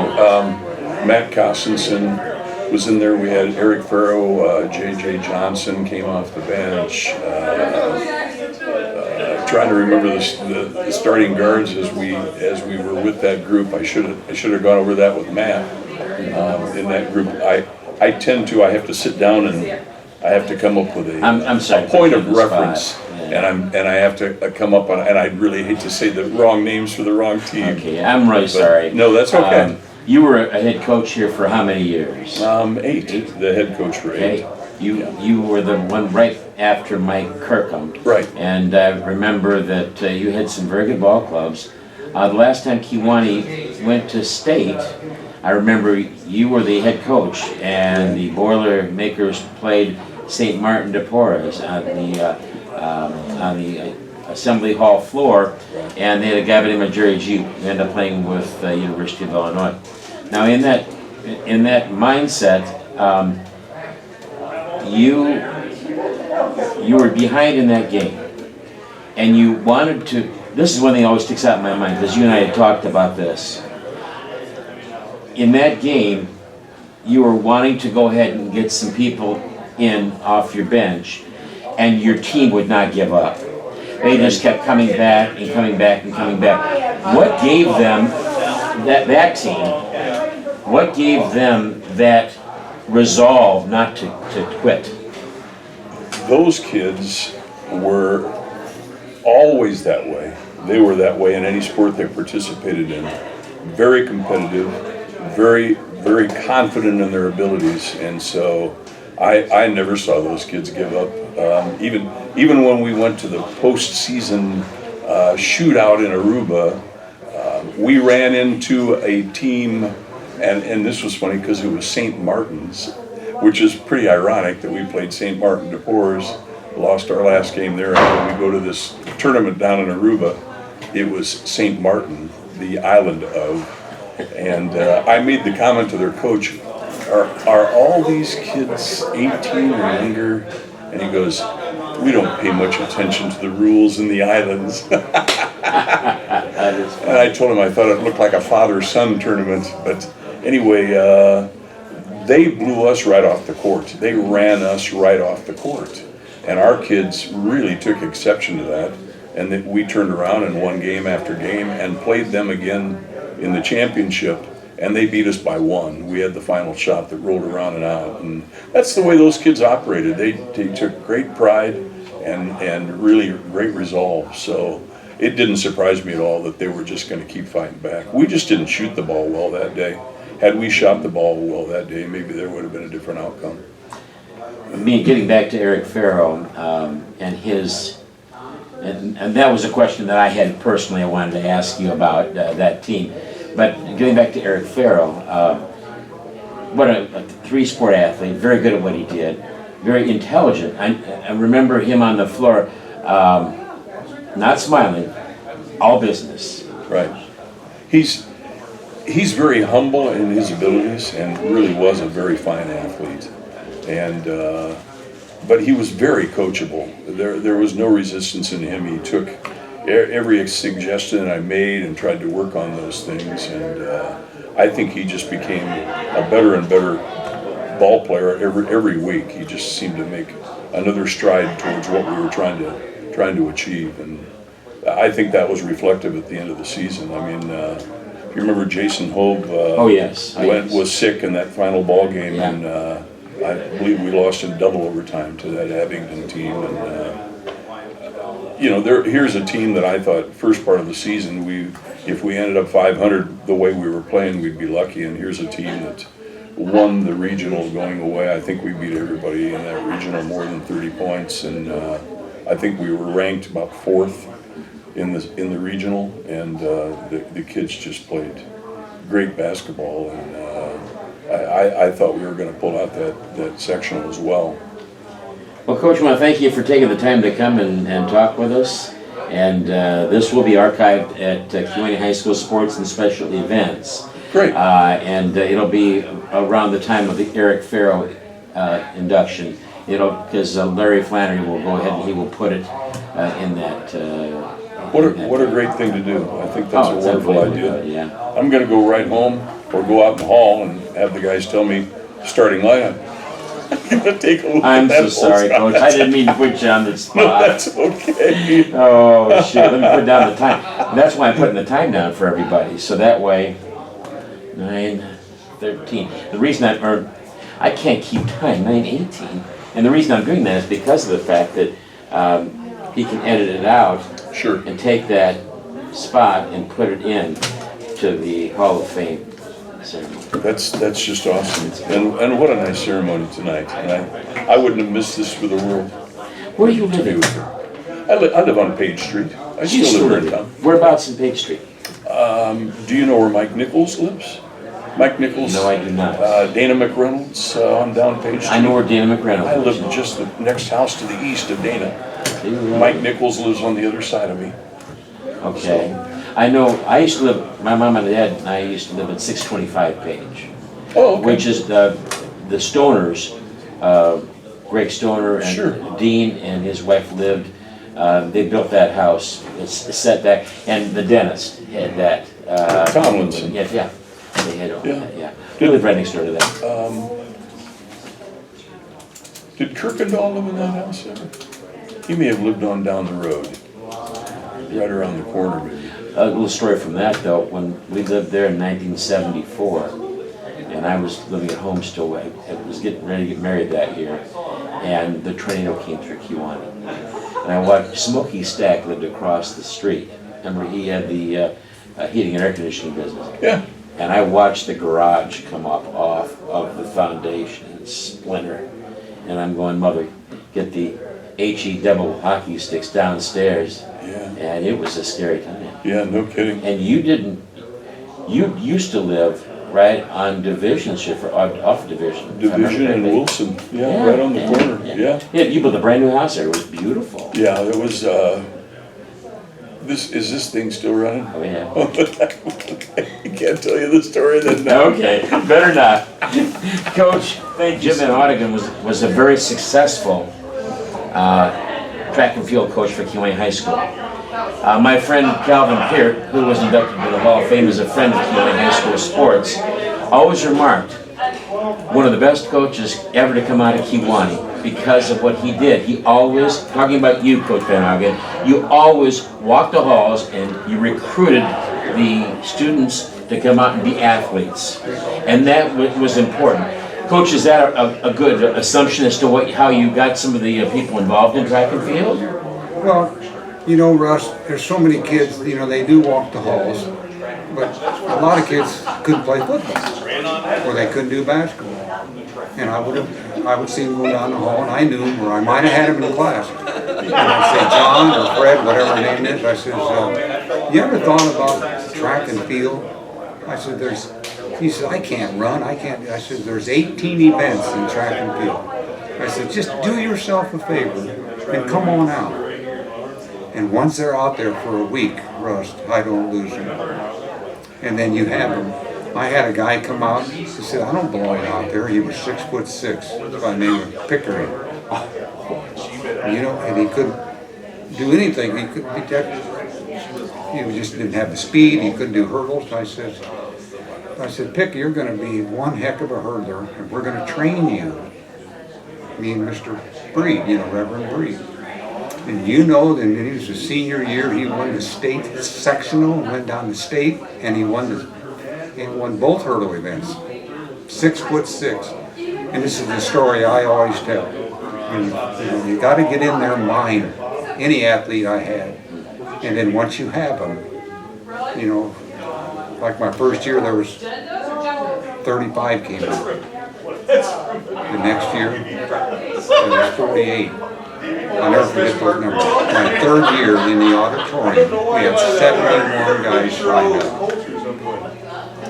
Matt Costenson was in there. We had Eric Farrell, J.J. Johnson came off the bench. Trying to remember the starting guards as we were with that group. I should have gone over that with Matt. In that group, I have to sit down and I have to come up with a point of reference, and I have to come up on, and I really hate to say the wrong names for the wrong team. Okay, I'm really sorry. No, that's okay. You were a head coach here for how many years? 8. The head coach for 8. You were the one right after Mike Kirkham. Right. And I remember that you had some very good ball clubs. The last time Kewanee went to state, I remember you were the head coach, and the Boilermakers played St. Martin de Porres on the Assembly Hall floor, and they had a guy by the name of Jerry Jeep, who ended up playing with the University of Illinois. Now, in that mindset, you were behind in that game, and you wanted to. This is one thing that always sticks out in my mind, because you and I had talked about this. In that game, you were wanting to go ahead and get some people in off your bench, and your team would not give up. They just kept coming back and coming back and coming back. What gave them that team? What gave them that resolve not to quit? Those kids were always that way. They were that way in any sport they participated in. Very competitive, very, very confident in their abilities, and so I never saw those kids give up. Even when we went to the postseason shootout in Aruba, we ran into a team, and this was funny because it was St. Martin's, which is pretty ironic that we played St. Martin de Porres, lost our last game there, and when we go to this tournament down in Aruba, it was St. Martin, the island of, and I made the comment to their coach, are all these kids 18 or younger? And he goes, we don't pay much attention to the rules in the islands. And I told him I thought it looked like a father-son tournament, but anyway, they blew us right off the court. They ran us right off the court. And our kids really took exception to that. And that we turned around and won game after game and played them again in the championship, and they beat us by 1. We had the final shot that rolled around and out, and that's the way those kids operated. They took great pride and really great resolve. So it didn't surprise me at all that they were just going to keep fighting back. We just didn't shoot the ball well that day. Had we shot the ball well that day, maybe there would have been a different outcome. Me getting back to Eric Farrell and his. And that was a question that I had personally I wanted to ask you about that team. But getting back to Eric Farrell, what a 3-sport athlete, very good at what he did, very intelligent. I remember him on the floor, not smiling, all business. Right. He's very humble in his abilities and really was a very fine athlete. And but he was very coachable. There was no resistance in him. He took every suggestion I made and tried to work on those things. And I think he just became a better and better ball player every week. He just seemed to make another stride towards what we were trying to achieve. And I think that was reflective at the end of the season. I mean, if you remember Jason Hogue, was sick in that final ball game, Yeah. and I believe we lost in double overtime to that Abington team. And here's a team that I thought first part of the season if we ended up 500 the way we were playing, we'd be lucky. And here's a team that won the regional going away. I think we beat everybody in that regional more than 30 points, and I think we were ranked about 4th in the regional. And the kids just played great basketball, and I thought we were going to pull out that sectional as well. Well, Coach, I want to thank you for taking the time to come and talk with us. And this will be archived at Kewanee High School Sports and Special Events. Great. And it'll be around the time of the Eric Farrell induction. Because Larry Flannery will go ahead and he will put it in that. What a great thing to do. I think that's a wonderful idea. Good, yeah. I'm going to go right home or go out in the hall and have the guys tell me starting lineup. I'm going to take a look I'm at that. so sorry, Coach. I didn't mean to put you on the spot. No, that's okay. Oh, shit. Let me put down the time. That's why I'm putting the time down for everybody. So that way, 9:13. The reason I can't keep time, 9:18. And the reason I'm doing that is because of the fact that he can edit it out. Sure. And take that spot and put it in to the Hall of Fame ceremony. That's just awesome. And what a nice ceremony tonight. And I wouldn't have missed this for the world. Where do you live? I live on Page Street. I still live here in town. Whereabouts in Page Street? Do you know where Mike Nichols lives? Mike Nichols? No, I do not. Dana McReynolds on down Page Street. I know where Dana McReynolds I lives. live just the next house to the east of Dana. Mike Nichols lives on the other side of me. Okay. I know, I used to live, my mom and dad and I used to live at 625 Page. Oh, okay. Which is the Stoners, Greg Stoner and Dean and his wife lived. They built that house. It's set back, and the dentist had that. Tomlinson. Yeah, they had all that, yeah. We lived right next door to that. Did Kirkendall live in that house ever? He may have lived on down the road, right around the corner maybe. A little story from that though, when we lived there in 1974, and I was living at home still, I was getting ready to get married that year, and the tornado came through Kewanee. And I watched Smokey Stack lived across the street. Remember, he had the heating and air conditioning business. Yeah. And I watched the garage come up off of the foundation and splinter. And I'm going, Mother, get the HE double hockey sticks downstairs. Yeah. And it was a scary time. Yeah, no kidding. And you used to live right on Division Street, off Division. Division and Wilson, right on the corner, yeah. Yeah, you built a brand new house there, it was beautiful. Yeah, it was, is this thing still running? Oh, yeah. I can't tell you the story then. No. Okay, better not. Coach, Jim Van Oudegen was a very successful track and field coach for Kewanee High School. My friend Calvin Peart, who was inducted to the Hall of Fame as a friend of Kewanee High School sports, always remarked one of the best coaches ever to come out of Kewanee because of what he did. He always, talking about you, Coach Van Hagen, you always walked the halls and you recruited the students to come out and be athletes. And that was important. Coach, is that a good assumption as to how you got some of the people involved in track and field? Well, you know, Russ, there's so many kids, you know, they do walk the halls, but a lot of kids couldn't play football, or they couldn't do basketball. And I would see them go down the hall, and I knew them, or I might have had them in class. And I'd say, John or Fred, whatever her name is, I says, you ever thought about track and field? I said, he said, I can't run, I said, there's 18 events in track and field. I said, just do yourself a favor and come on out. And once they're out there for a week, Russ, I don't lose them. And then you have them. I had a guy come out, he said, I don't belong out there. He was 6'6", by the name of Pickering. You know, and he couldn't do anything. He couldn't be he just didn't have the speed. He couldn't do hurdles. I said, Pick, you're going to be one heck of a hurdler, and we're going to train you. Me and Mr. Breed, you know, Reverend Breed. And you know that in his senior year, he won the state sectional, went down to state, and he won both hurdle events. 6'6". And this is the story I always tell. And, you got to get in their mind, any athlete I had. And then once you have them, you know, like my first year, there was 35 came out. The next year, there was 48. I'll never forget those numbers. My third year in the auditorium, we had 71 guys signed up.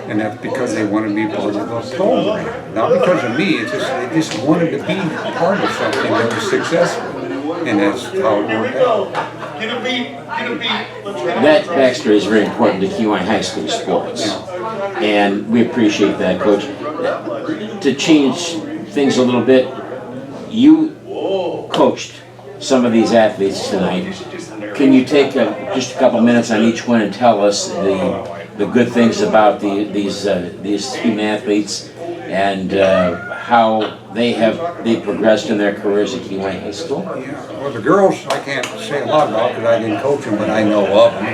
And that's because they wanted to be part of the program. Not because of me, it's just they just wanted to be part of something that was successful. And that's how it worked out. That backstory is very important to Kewanee High School sports. And we appreciate that, Coach. To change things a little bit, you coached some of these athletes tonight. Can you take just a couple minutes on each one and tell us the good things about these student athletes and how they progressed in their careers at Kewanee High School? Yeah. Well, the girls I can't say a lot about because I didn't coach them, but I know of them.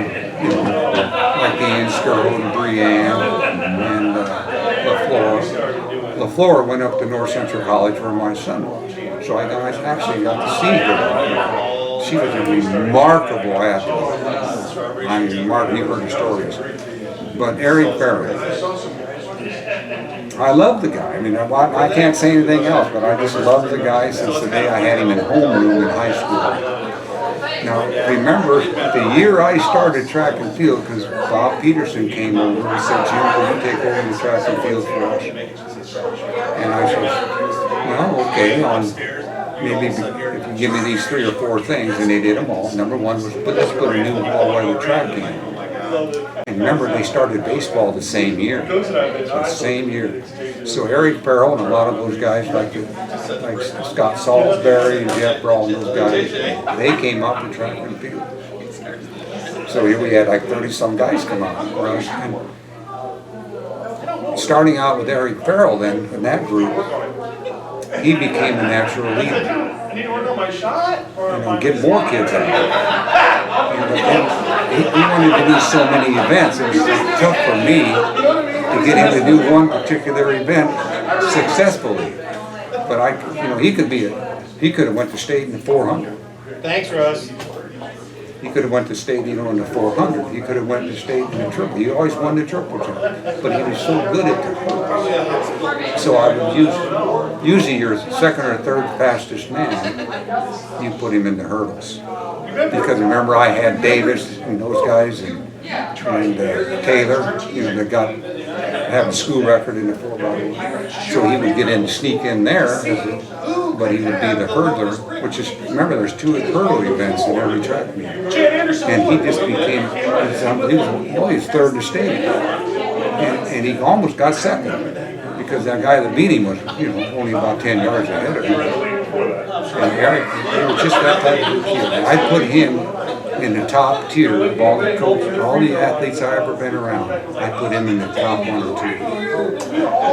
You know, like the Earl and Brienne and LaFleur went up to North Central College where my son was. So I actually got to see her. She was a remarkable athlete. I mean, Mark, you heard the stories. But Eric Ferris, I love the guy. I mean, I can't say anything else, but I just love the guy since the day I had him in homeroom in high school. Now, remember, the year I started track and field, because Bob Peterson came over and said, Jim, will you take over the track and field for us? And I said, well, okay, maybe if you give me these 3 or 4 things, and they did them all. Number one was, let's put a new all-weather track in. And remember, they started baseball the same year. The same year. So Eric Farrell and a lot of those guys, like Scott Salisbury and Jeff Brawl and those guys, they came up to track and field. So here we had like 30-some guys come out. And starting out with Eric Farrell then, in that group, he became a natural leader. Get more kids out. He wanted to do so many events. It was tough for me to get him to do one particular event successfully. But he could have went to state in the 400. Thanks, Russ. He could have went to state, in the 400. He could have went to state in the triple. He always won the triple jump, but he was so good at it. So I would usually your second or third fastest man, you put him in the hurdles. Because remember, I had Davis and those guys and Taylor, that got have a school record in the 4x1. So he would get in, sneak in there, but he would be the hurdler, which is, remember, there's 2 hurdle events in every track meet. And he just became, he was third to state. And he almost got second, because that guy that beat him was, only about 10 yards ahead of him. And Eric, he was just that type of kid. I put him in the top tier of all the coaches, all the athletes I've ever been around. I put him in the top 1 or 2.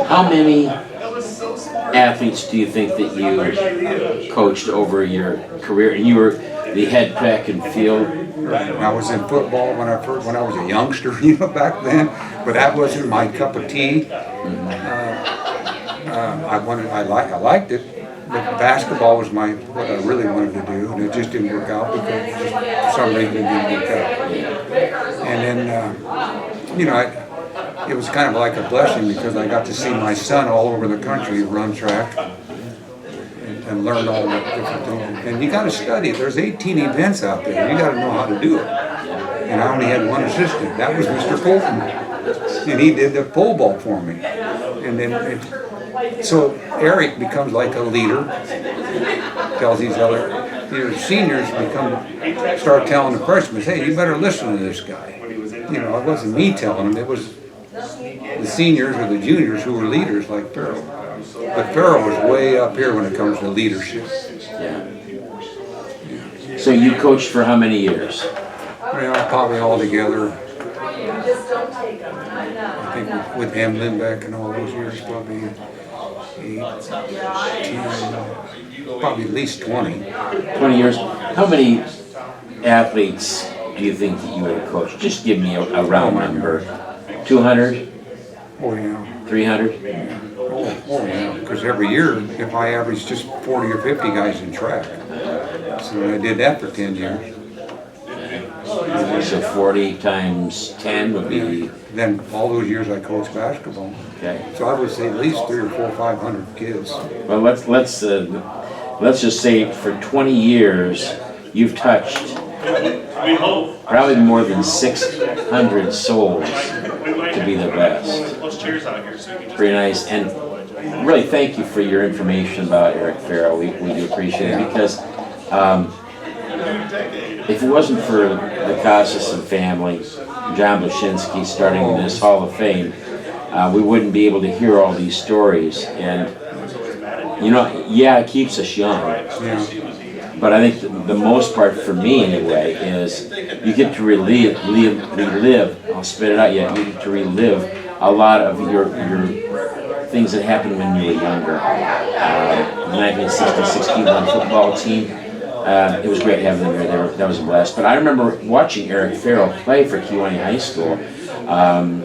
How many athletes do you think that you coached over your career? And you were the head track and field. I was in football when I was a youngster, you know, back then, but that wasn't my cup of tea. I liked it, but basketball was what I really wanted to do, and it just didn't work out because for some reason it didn't work out. And then, you know, it was kind of like a blessing because I got to see my son all over the country run track and learn all the different things. And you got to study. There's 18 events out there. You got to know how to do it. And I only had one assistant. That was Mr. Fulton. And he did the pole ball for me. And then, so Eric becomes like a leader. Tells these other seniors start telling the freshmen, hey, you better listen to this guy. You know, it wasn't me telling them. It was the seniors or the juniors who were leaders like Farrell. But Farrell was way up here when it comes to leadership. Yeah. So you coached for how many years? Well, probably all together. I think with him, Lindbeck, and all those years, probably 8, 10, probably at least 20. 20 years. How many athletes do you think that you would have coached? Just give me a round number. 200? Oh, yeah. 300? Oh yeah, because every year, if I averaged just 40 or 50 guys in track. So I did that for 10 years. So 40 times 10 would be... Then all those years I coached basketball. Okay. So I would say at least 300 or 400 or 500 kids. Well, let's just say for 20 years, you've touched probably more than 600 souls to be the best. Pretty nice. And really thank you for your information about Eric Farrell. We do appreciate it because if it wasn't for the Casas and family, John Blashinsky starting this Hall of Fame, we wouldn't be able to hear all these stories. And, you know, yeah, it keeps us young. But I think the most part for me anyway is you get to relive, I'll spit it out yet, you get to relive a lot of your things that happened when you were younger. The 1960-61 football team, it was great having them there, that was a blast. But I remember watching Eric Farrell play for Kewanee High School on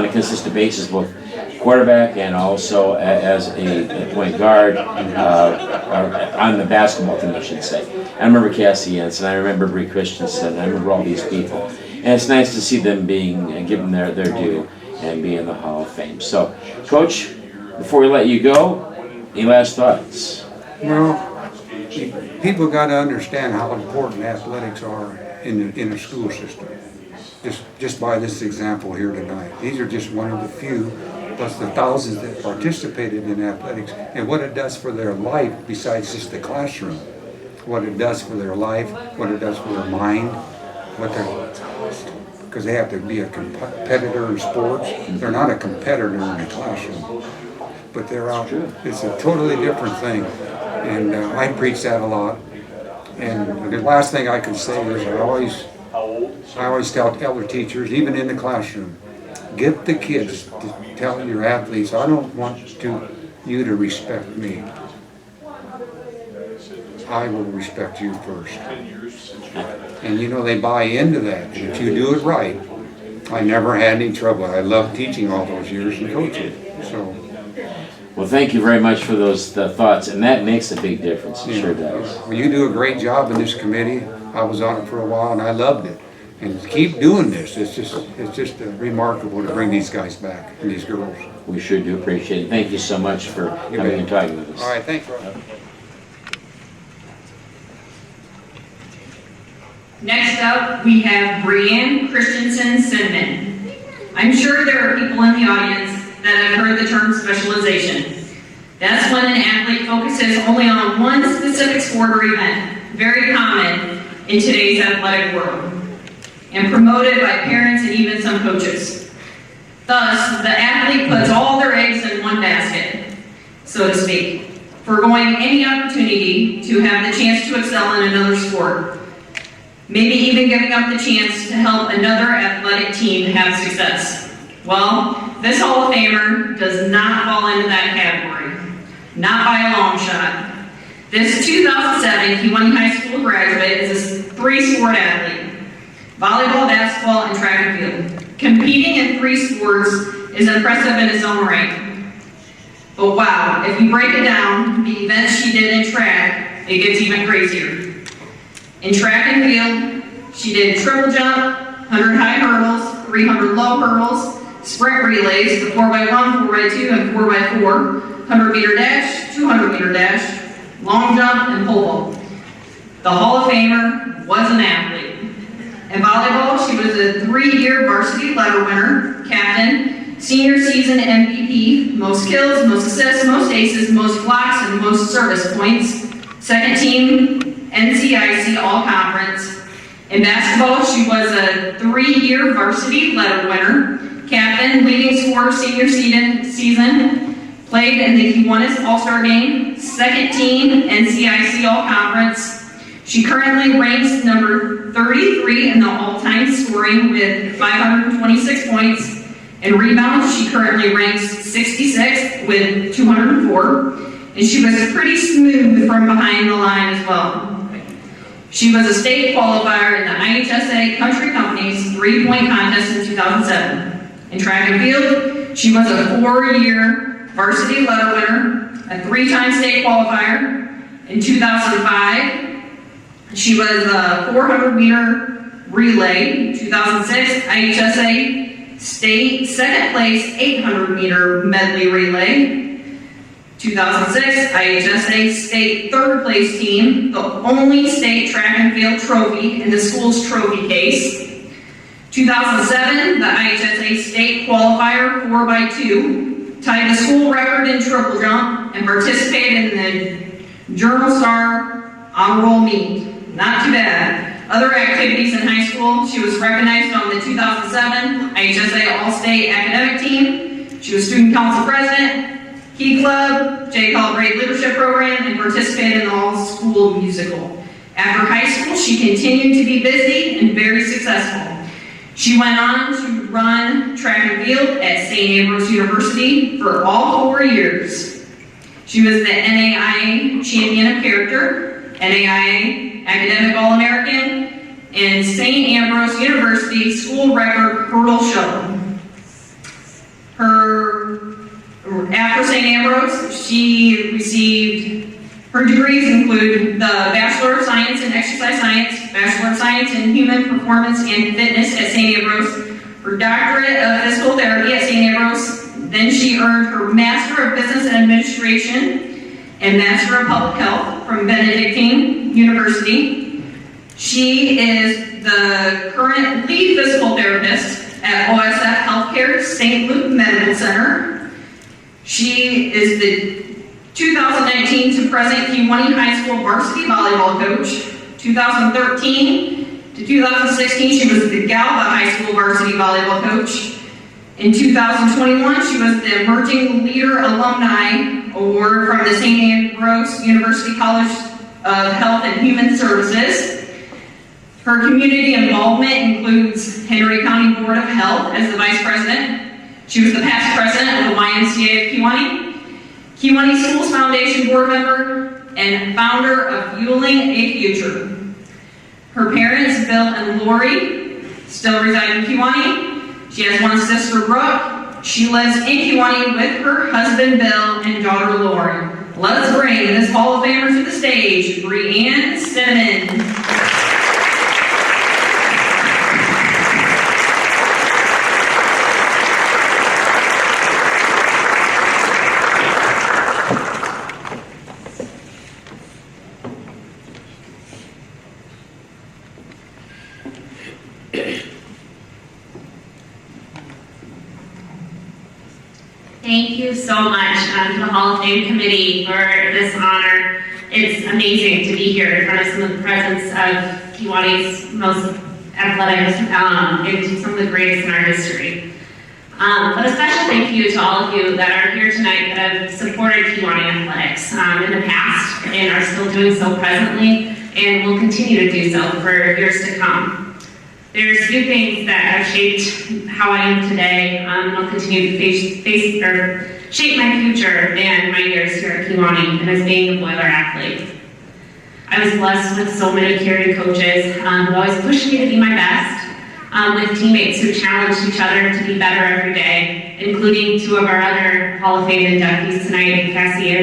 a consistent basis, both quarterback and also as a point guard on the basketball team, I should say. I remember Cassie and I remember Bree Christensen, I remember all these people. And it's nice to see them being given their due and be in the Hall of Fame. So, Coach, before we let you go, any last thoughts? Well, people got to understand how important athletics are in a school system. Just by this example here tonight. These are just one of the few, plus the thousands that participated in athletics, and what it does for their life besides just the classroom. What it does for their life, what it does for their mind, because they have to be a competitor in sports. They're not a competitor in the classroom, but they're out. It's a totally different thing, and I preach that a lot. And the last thing I can say is I always tell other teachers, even in the classroom, get the kids to tell your athletes, I don't want you to respect me. I will respect you first. And you know, they buy into that. And if you do it right, I never had any trouble. I loved teaching all those years and coaching. So. Well, thank you very much for those thoughts, and that makes a big difference. It sure does. Well, you do a great job in this committee. I was on it for a while, and I loved it. And keep doing this. It's just remarkable to bring these guys back and these girls. We sure do appreciate it. Thank you so much for coming and talking with us. All right, thanks, Rob. Next up, we have Brienne Christensen Sinman. I'm sure there are people in the audience that have heard the term specialization. That's when an athlete focuses only on one specific sport or event, very common in today's athletic world, and promoted by parents and even some coaches. Thus, the athlete puts all their eggs in one basket, so to speak, foregoing any opportunity to have the chance to excel in another sport, maybe even giving up the chance to help another athletic team have success. Well, this Hall of Famer does not fall into that category. not by a long shot. This 2007 Kewanee High School graduate is a three-sport athlete: volleyball, basketball, and track and field. Competing in three sports is impressive in its own right. But wow, if you break it down, the events she did in track, it gets even crazier. In track and field, she did triple jump, 100 high hurdles, 300 low hurdles, sprint relays, the 4x1, 4x2, and 4x4, 100-meter dash, 200-meter dash, long jump, and pole vault. The Hall of Famer was an athlete. In volleyball, she was a 3-year varsity letter winner, captain, senior season MVP, most kills, most assists, most aces, most blocks, and most service points, second team NCIC All-Conference. In basketball, she was a 3-year varsity letter winner, captain, leading scorer senior season, played in the Kewanee All-Star Game, second team NCIC All-Conference. She currently ranks number 33 in the all-time scoring with 526 points. In rebounds, she currently ranks 66th with 204. And she was pretty smooth from behind the line as well. She was a state qualifier in the IHSA Country Company's three-point contest in 2007. In track and field, she was a 4-year varsity letter winner, a 3-time state qualifier. In 2005, she was a 400-meter relay. 2006, IHSA state second place 800-meter medley relay. 2006, IHSA state third place team, the only state track and field trophy in the school's trophy case. 2007, the IHSA state qualifier 4x2, tied the school record in triple jump, and participated in the Journal Star honor roll meet. Not too bad. Other activities in high school, she was recognized on the 2007 IHSA All-State Academic Team. She was student council president, Key Club, J. Calibrate Leadership Program, and participated in the all-school musical. After high school, she continued to be busy and very successful. She went on to run track and field at St. Ambrose University for all 4 years. She was the NAIA Champion of Character, NAIA Academic All-American, and St. Ambrose University School Record Hurdle Shuttle. After St. Ambrose, she received, her degrees include the Bachelor of Science in Exercise Science, Bachelor of Science in Human Performance and Fitness at St. Ambrose, her Doctorate of Physical Therapy at St. Ambrose. Then she earned her Master of Business Administration and Master of Public Health from Benedictine University. She is the current lead physical therapist at OSF Healthcare St. Luke Medical Center. She is the 2019 to present Kewanee High School varsity volleyball coach. 2013 to 2016, she was the Galva High School varsity volleyball coach. In 2021, she was the Emerging Leader Alumni Award from the St. Ambrose University College of Health and Human Services. Her community involvement includes Henry County Board of Health as the Vice President. She was the past president of the YMCA of Kewanee, Kewanee Schools Foundation board member, and founder of Fueling a Future. Her parents, Bill and Lori, still reside in Kewanee. She has one sister, Brooke. She lives in Kewanee with her husband, Bill, and daughter, Lori. Let's bring this Hall of Famer to the stage, Brienne Cinnamon. Thank you so much to the Hall of Fame Committee for this honor. It's amazing to be here in front of some of the presence of Kewanee's most athletic and some of the greatest in our history. But a special thank you to all of you that are here tonight that have supported Kewanee athletics in the past and are still doing so presently and will continue to do so for years to come. There's a few things that have shaped how I am today, and I'll continue to shaped my future and my years here at Kewanee and as being a boiler athlete. I was blessed with so many caring coaches who always pushed me to be my best, with teammates who challenged each other to be better every day, including two of our other Hall of Fame inductees tonight, Cassie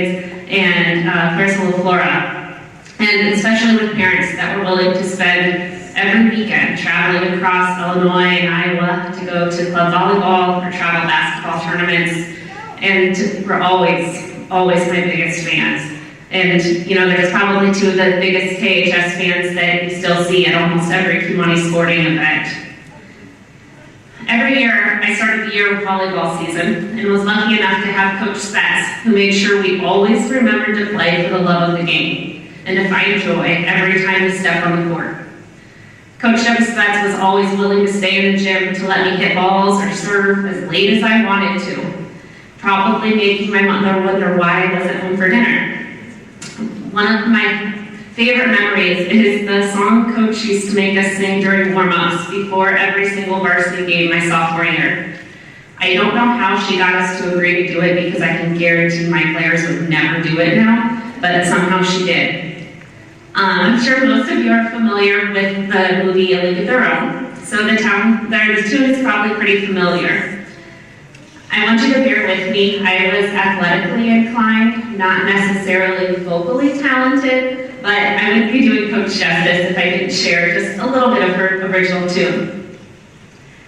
and Vancil, and especially with parents that were willing to spend every weekend traveling across Illinois and Iowa to go to club volleyball or travel basketball tournaments, and were always my biggest fans. And you know, there's probably two of the biggest KHS fans that you still see at almost every Kewanee sporting event. Every year, I started the year with volleyball season and was lucky enough to have Coach Spetz, who made sure we always remembered to play for the love of the game and to find joy every time we step on the court. Coach Spetz was always willing to stay in the gym to let me hit balls or serve as late as I wanted to, probably making my mother wonder why I wasn't home for dinner. One of my favorite memories is the song Coach used to make us sing during warm-ups before every single varsity game my sophomore year. I don't know how she got us to agree to do it because I can guarantee my players would never do it now, but somehow she did. I'm sure most of you are familiar with the movie A League of Their Own, so the tune is probably pretty familiar. I want you to bear with me. I was athletically inclined, not necessarily vocally talented, but I wouldn't be doing Coach justice if I didn't share just a little bit of her original tune.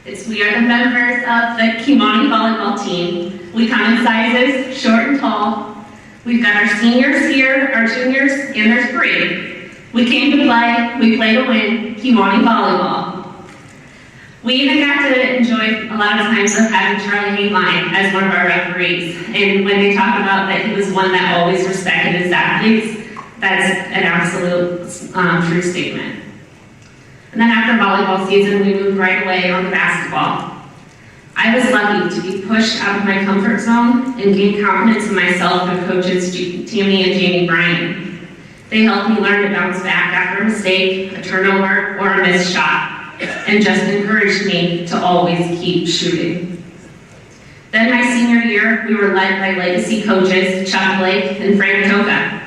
We are the members of the Kewanee volleyball team. We come in sizes, short and tall. We've got our seniors here, our juniors, and there's 3. We came to play, we play to win, Kewanee volleyball. We even got to enjoy a lot of times of having Charlie Heinlein as one of our referees. And when they talk about that he was one that always respected his athletes, that's an absolute true statement. And then after volleyball season, we moved right away on to basketball. I was lucky to be pushed out of my comfort zone and gain confidence in myself with coaches Tammy and Jamie Bryan. They helped me learn to bounce back after a mistake, a turnover, or a missed shot, and just encouraged me to always keep shooting. Then my senior year, we were led by legacy coaches Chuck Blake and Frank Toka.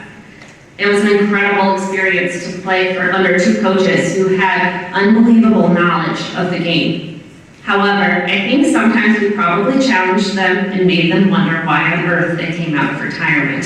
It was an incredible experience to play for under 2 coaches who had unbelievable knowledge of the game. However, I think sometimes we probably challenged them and made them wonder why on earth they came out of retirement.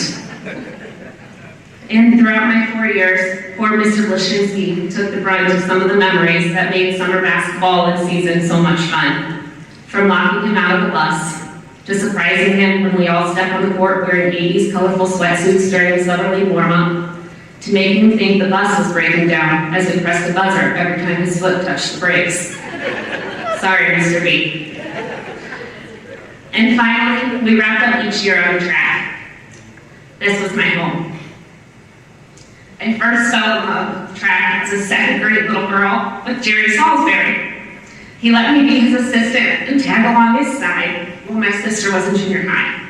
And throughout my 4 years, poor Mr. Blashinsky took the brunt of some of the memories that made summer basketball and season so much fun. From locking him out of the bus, to surprising him when we all stepped on the court wearing 80s colorful sweatsuits during the summer league warm-up, to making him think the bus was breaking down as we pressed the buzzer every time his foot touched the brakes. Sorry, Mr. B. And finally, we wrapped up each year on track. This was my home. I first fell in love with track as a 2nd grade little girl with Jerry Salisbury. He let me be his assistant and tag along his side when my sister was in junior high.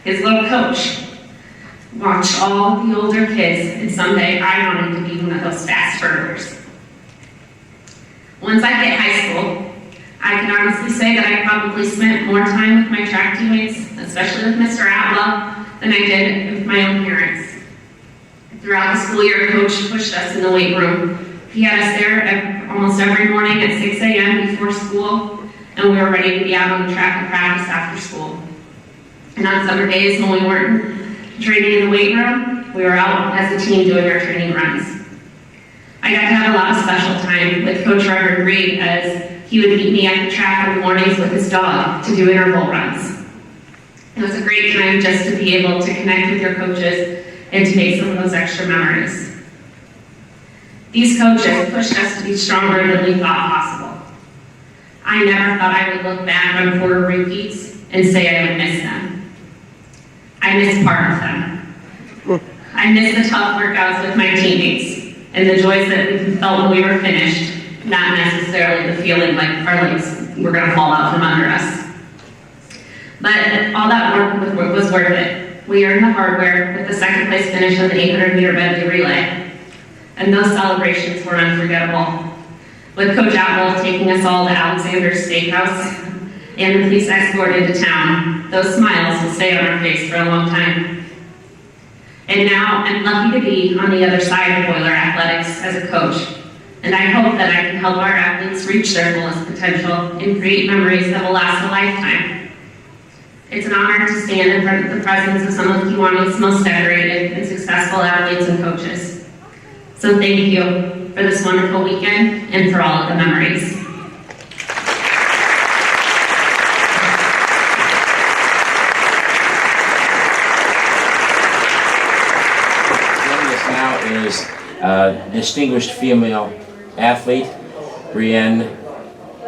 His little coach watched all of the older kids, and someday I wanted to be one of those fast burgers. Once I hit high school, I can honestly say that I probably spent more time with my track teammates, especially with Mr. Atla, than I did with my own parents. Throughout the school year, Coach pushed us in the weight room. He had us there almost every morning at 6 a.m. before school, and we were ready to be out on the track and practice after school. And on summer days when we weren't training in the weight room, we were out as a team doing our training runs. I got to have a lot of special time with Coach Reverend Reed as he would meet me at the track in the mornings with his dog to do interval runs. It was a great time just to be able to connect with your coaches and to make some of those extra memories. These coaches pushed us to be stronger than we thought possible. I never thought I would look back on quarter repeats and say I would miss them. I missed part of them. I missed the tough workouts with my teammates and the joys that we felt when we were finished, not necessarily the feeling like our legs were going to fall out from under us. But all that work was worth it. We earned the hardware with the 2nd place finish of the 800-meter medley relay. And those celebrations were unforgettable. With Coach Atwell taking us all to Alexander's Steakhouse and the police escort into town. those smiles will stay on our face for a long time. And now I'm lucky to be on the other side of Boiler Athletics as a coach. And I hope that I can help our athletes reach their fullest potential and create memories that will last a lifetime. It's an honor to stand in front of the presence of some of Kewanee's most decorated and successful athletes and coaches. So thank you for this wonderful weekend and for all of the memories. Joining us now is distinguished female athlete, Brienne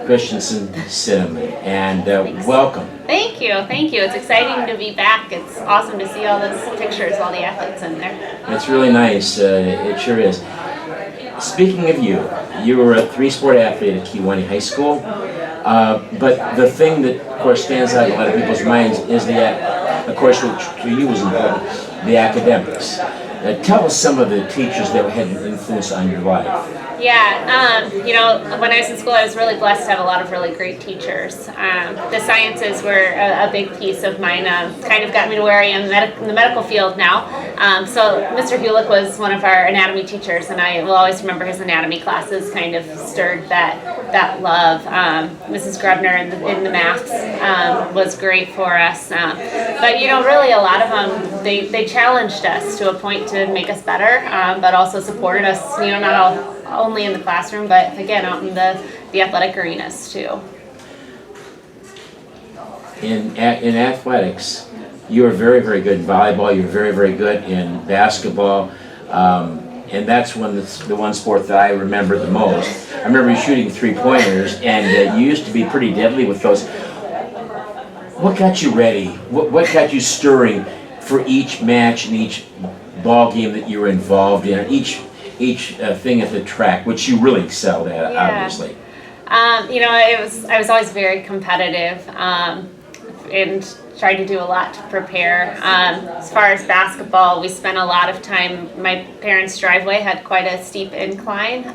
Christensen-Cinnamon, and welcome. Thank you. It's exciting to be back. It's awesome to see all those pictures, all the athletes in there. It's really nice, it sure is. Speaking of you, you were a three-sport athlete at Kewanee High School, but the thing that, of course, stands out in a lot of people's minds is that, of course, which for you was important, the academics. Tell us some of the teachers that had an influence on your life. Yeah, when I was in school, I was really blessed to have a lot of really great teachers. The sciences were a big piece of mine, kind of got me to where I am in the medical field now. So Mr. Hewlick was one of our anatomy teachers, and I will always remember his anatomy classes kind of stirred that love. Mrs. Grebner in the maths was great for us. But really a lot of them, they challenged us to a point to make us better, but also supported us, not only in the classroom, but again, out in the athletic arenas too. In athletics, you were very, very good in volleyball, you were very, very good in basketball, and that's the one sport that I remember the most. I remember you shooting three-pointers, and you used to be pretty deadly with those. What got you ready? What got you stirring for each match and each ball game that you were involved in, each thing at the track, which you really excelled at, obviously? I was always very competitive and tried to do a lot to prepare. As far as basketball, we spent a lot of time, my parents' driveway had quite a steep incline,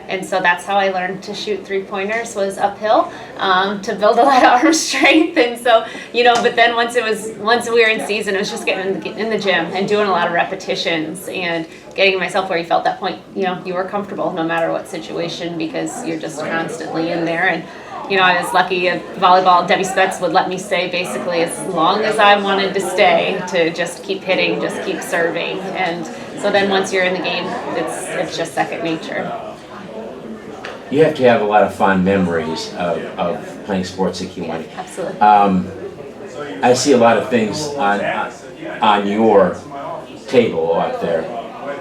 and so that's how I learned to shoot three-pointers, was uphill, to build a lot of arm strength. And so, but then once we were in season, it was just getting in the gym and doing a lot of repetitions and getting myself where you felt that point, you were comfortable no matter what situation, because you're just constantly in there. And I was lucky at volleyball, Debbie Spetz would let me stay basically as long as I wanted to stay, to just keep hitting, just keep serving. And so then once you're in the game, it's just second nature. You have to have a lot of fond memories of playing sports at Kewanee. Absolutely. I see a lot of things on your table out there,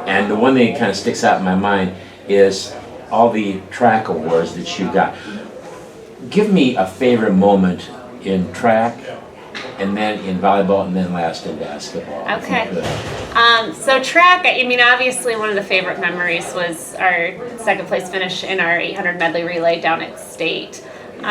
and the one thing that kind of sticks out in my mind is all the track awards that you got. Give me a favorite moment in track, and then in volleyball, and then last in basketball. Okay. So track, obviously one of the favorite memories was our second place finish in our 800 medley relay down at state. We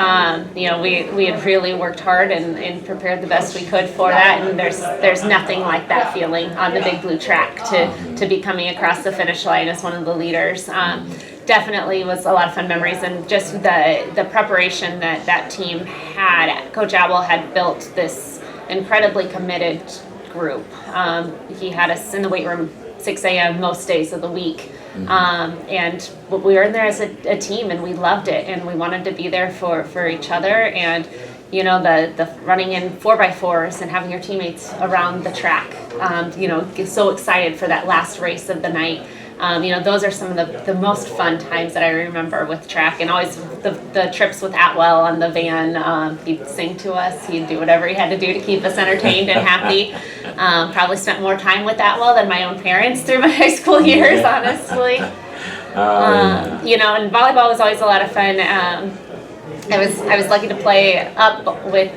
had really worked hard and prepared the best we could for that, and there's nothing like that feeling on the big blue track to be coming across the finish line as one of the leaders. Definitely was a lot of fun memories, and just the preparation that team had. Coach Abel had built this incredibly committed group. He had us in the weight room 6 a.m. most days of the week. And we were in there as a team, and we loved it, and we wanted to be there for each other. And the running in 4x4s and having your teammates around the track, get so excited for that last race of the night. Those are some of the most fun times that I remember with track, and always the trips with Atwell on the van. He'd sing to us, he'd do whatever he had to do to keep us entertained and happy. Probably spent more time with Atwell than my own parents through my high school years, honestly. And volleyball was always a lot of fun. I was lucky to play up with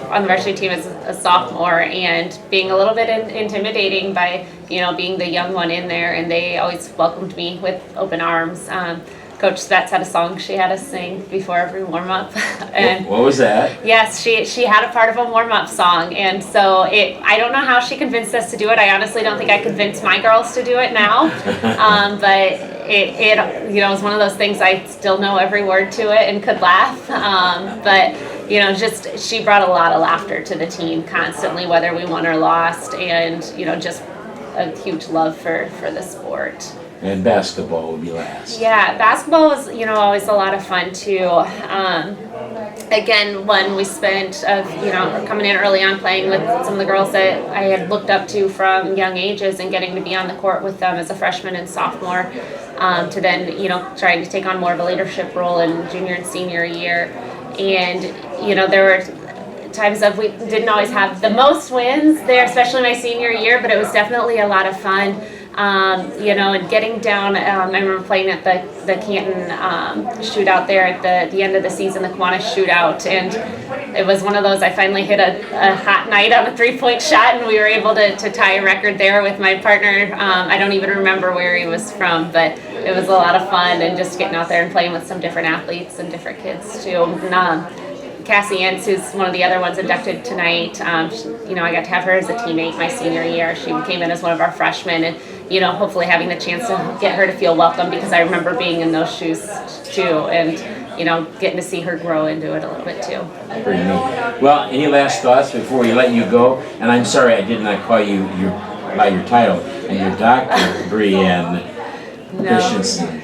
on the varsity team as a sophomore, and being a little bit intimidating by being the young one in there, and they always welcomed me with open arms. Coach Spetz had a song she had us sing before every warm-up. And what was that? Yes, she had a part of a warm-up song, and so I don't know how she convinced us to do it. I honestly don't think I convinced my girls to do it now, but it was one of those things I still know every word to it and could laugh. But just she brought a lot of laughter to the team constantly, whether we won or lost, and just a huge love for the sport. And basketball would be last. Yeah, basketball was always a lot of fun too. Again, when we spent coming in early on playing with some of the girls that I had looked up to from young ages and getting to be on the court with them as a freshman and sophomore, to then trying to take on more of a leadership role in junior and senior year. And there were times of we didn't always have the most wins there, especially my senior year, but it was definitely a lot of fun. And getting down, I remember playing at the Canton shootout there at the end of the season, the Kewanee shootout, and it was one of those, I finally hit a hot night on a 3-point shot, and we were able to tie a record there with my partner. I don't even remember where he was from, but it was a lot of fun, and just getting out there and playing with some different athletes and different kids too. Cassie, who's one of the other ones inducted tonight, I got to have her as a teammate my senior year. She came in as one of our freshmen, and hopefully having the chance to get her to feel welcome, because I remember being in those shoes too, and getting to see her grow into it a little bit too. Pretty neat. Well, any last thoughts before we let you go? And I'm sorry I did not call you by your title and your Dr. Brienne Christensen.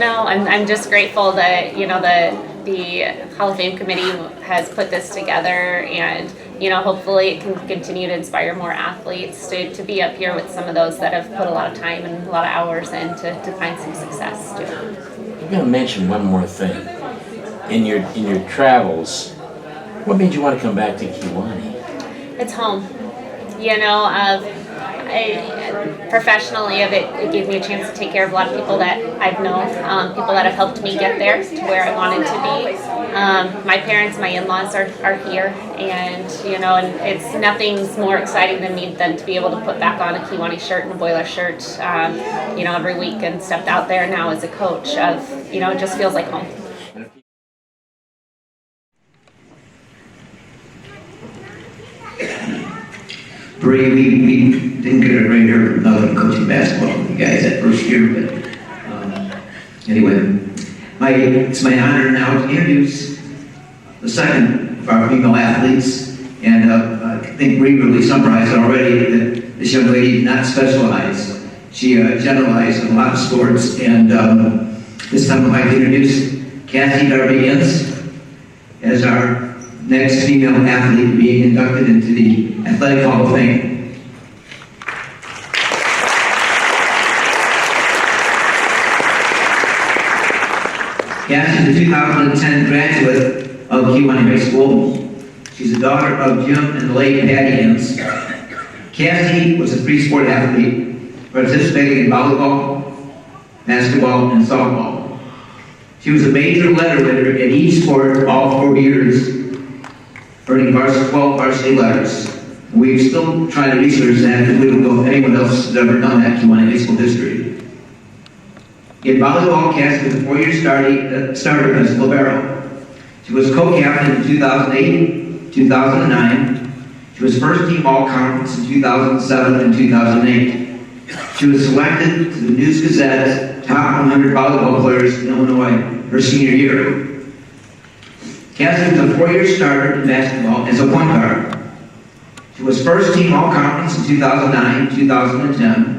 I'm just grateful that the Hall of Fame committee has put this together, and hopefully it can continue to inspire more athletes to be up here with some of those that have put a lot of time and a lot of hours in to find some success too. I'm going to mention one more thing. In your travels, what made you want to come back to Kewanee? It's home. Professionally, it gave me a chance to take care of a lot of people that I've known, people that have helped me get there to where I wanted to be. My parents, my in-laws are here, and and it's nothing's more exciting than to be able to put back on a Kewanee shirt and a Boiler shirt, every week, and stepped out there now as a coach it just feels like home. Bree, we didn't get a great year from nothing coaching basketball with you guys that first year, but anyway, it's my honor now to introduce the second of our female athletes, and I think Bree really summarized already that this young lady did not specialize. She generalized in a lot of sports, and this time I'd like to introduce Cassie Darby as our next female athlete being inducted into the Athletic Hall of Fame. Cassie is a 2010 graduate of Kewanee High School. She's the daughter of Jim and the late Patty Ince. Cassie was a three-sport athlete, participating in volleyball, basketball, and softball. She was a major letter winner in each sport all 4 years, earning 12 varsity letters. We're still trying to research that because we don't know if anyone else has ever done that in Kewanee High School history. In volleyball, Cassie was a 4-year starter as libero. She was co-captain in 2008, 2009. She was first team all-conference in 2007 and 2008. She was selected to the News Gazette's top 100 volleyball players in Illinois her senior year. Cassie was a 4-year starter in basketball as a point guard. She was first team all-conference in 2009, 2010.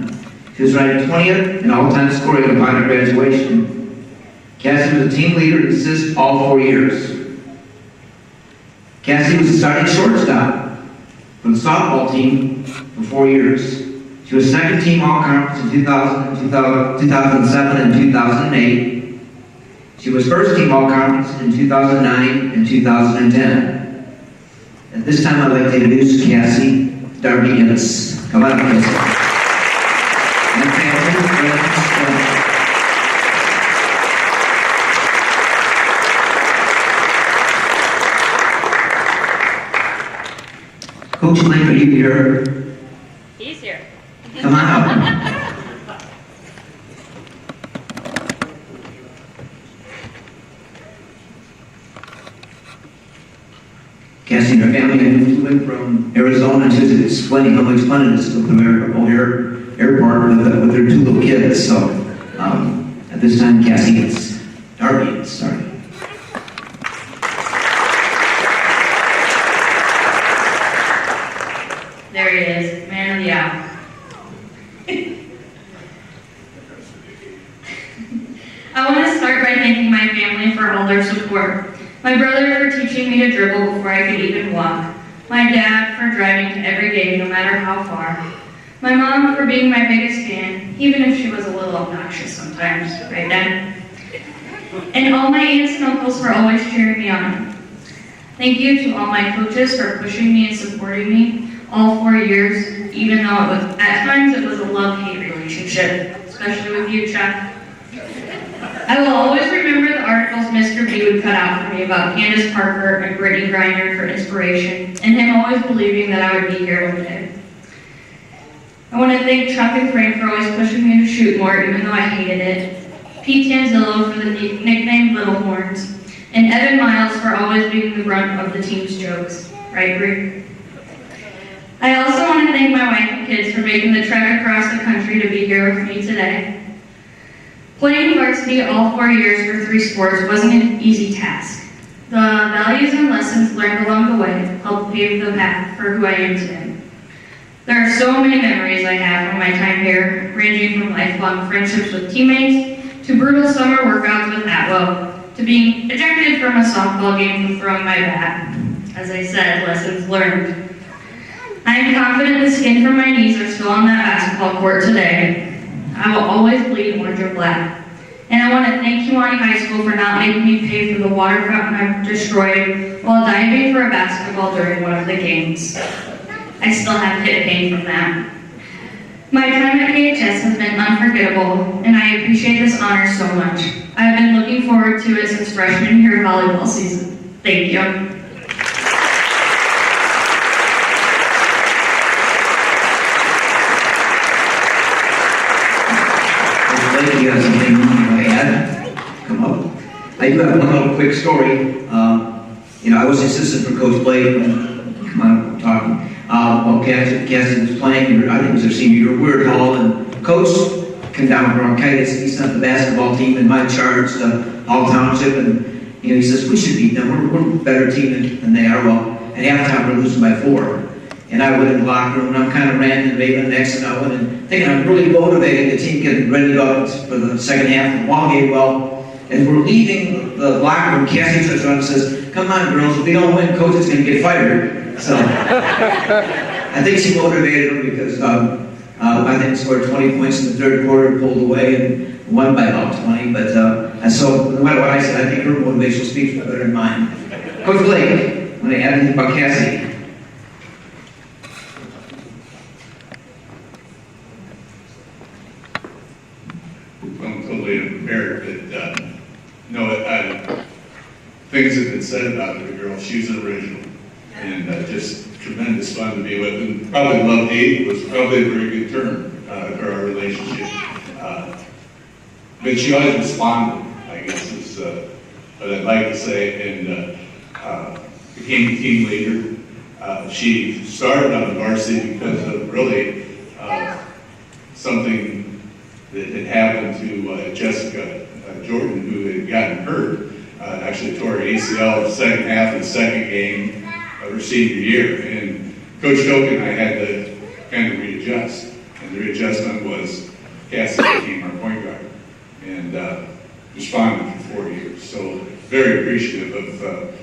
She was ranked 20th in all-time scoring upon her graduation. Cassie was a team leader in assists all 4 years. Cassie was a starting shortstop for the softball team for 4 years. She was second team all-conference in 2007 and 2008. She was first team all-conference in 2009 and 2010. At this time, I'd like to introduce Cassie Darby. Come on, Cassie. Coach Link, are you here? He's here. Come on up. Cassie and her family went from Arizona to explaining how much fun it is to go to O'Hare Airport with their 2 little kids. So at this time, Cassie gets Darby started. start by thanking my family for all their support. My brother for teaching me to dribble before I could even walk. My dad for driving to every game, no matter how far. My mom for being my biggest fan, even if she was a little obnoxious sometimes, right, Dad? And all my aunts and uncles for always cheering me on. Thank you to all my coaches for pushing me and supporting me all 4 years, even though at times it was a love-hate relationship, especially with you, Chuck. I will always remember the articles Mr. B would cut out for me about Candace Parker and Brittany Griner for inspiration, and him always believing that I would be here one day. I want to thank Chuck and Frank for always pushing me to shoot more, even though I hated it. Pete Tanzillo for the nickname Little Horns, and Evan Miles for always being the brunt of the team's jokes. Right, Brie? I also want to thank my wife and kids for making the trek across the country to be here with me today. Playing varsity all 4 years for 3 sports wasn't an easy task. The values and lessons learned along the way helped pave the path for who I am today. There are so many memories I have from my time here, ranging from lifelong friendships with teammates, to brutal summer workouts with Atwell, to being ejected from a softball game for throwing my bat. As I said, lessons learned. I am confident the skin from my knees are still on that basketball court today. I will always bleed orange or black. And I want to thank Kewanee High School for not making me pay for the water fountain I've destroyed while diving for a basketball during one of the games. I still have hip pain from that. My time at KHS has been unforgettable, and I appreciate this honor so much. I've been looking forward to it since freshman year volleyball season. Thank you. If you have something you want to add, come up. I do have one little quick story. I was assistant for Coach Blake when, come on, I'm talking. While Cassie was playing, I think it was her senior year, we were at Hall, and Coach came down with bronchitis. He sent the basketball team in my charge to Hall Township, and he says, we should beat them. We're a better team than they are. Well, at halftime, we're losing by 4. And I went in the locker room, and I'm kind of ranting and raving next, and I went in thinking I'm really motivating the team, getting ready to go for the second half of the ball game. Well, as we're leaving the locker room, Cassie turns around and says, come on, girls, if we don't win, Coach is going to get fired. So I think she motivated them because I think scored 20 points in the third quarter, pulled away, and won by about 20. But and so no matter what I said, I think her motivational speech was better than mine. Coach Blake, want to add anything about Cassie? I'm totally unprepared, but things have been said about the girl. She's an original, and just tremendous fun to be with. And probably love-hate was probably a very good term for our relationship. But she always responded, I guess is what I'd like to say, and became a team leader. She started on the varsity because of really something that had happened to Jessica Jordan, who had gotten hurt. Actually tore her ACL the second half of the second game of her senior year. And Coach Doak and I had to kind of readjust. And the readjustment was Cassie became our point guard and responded for 4 years. So very appreciative of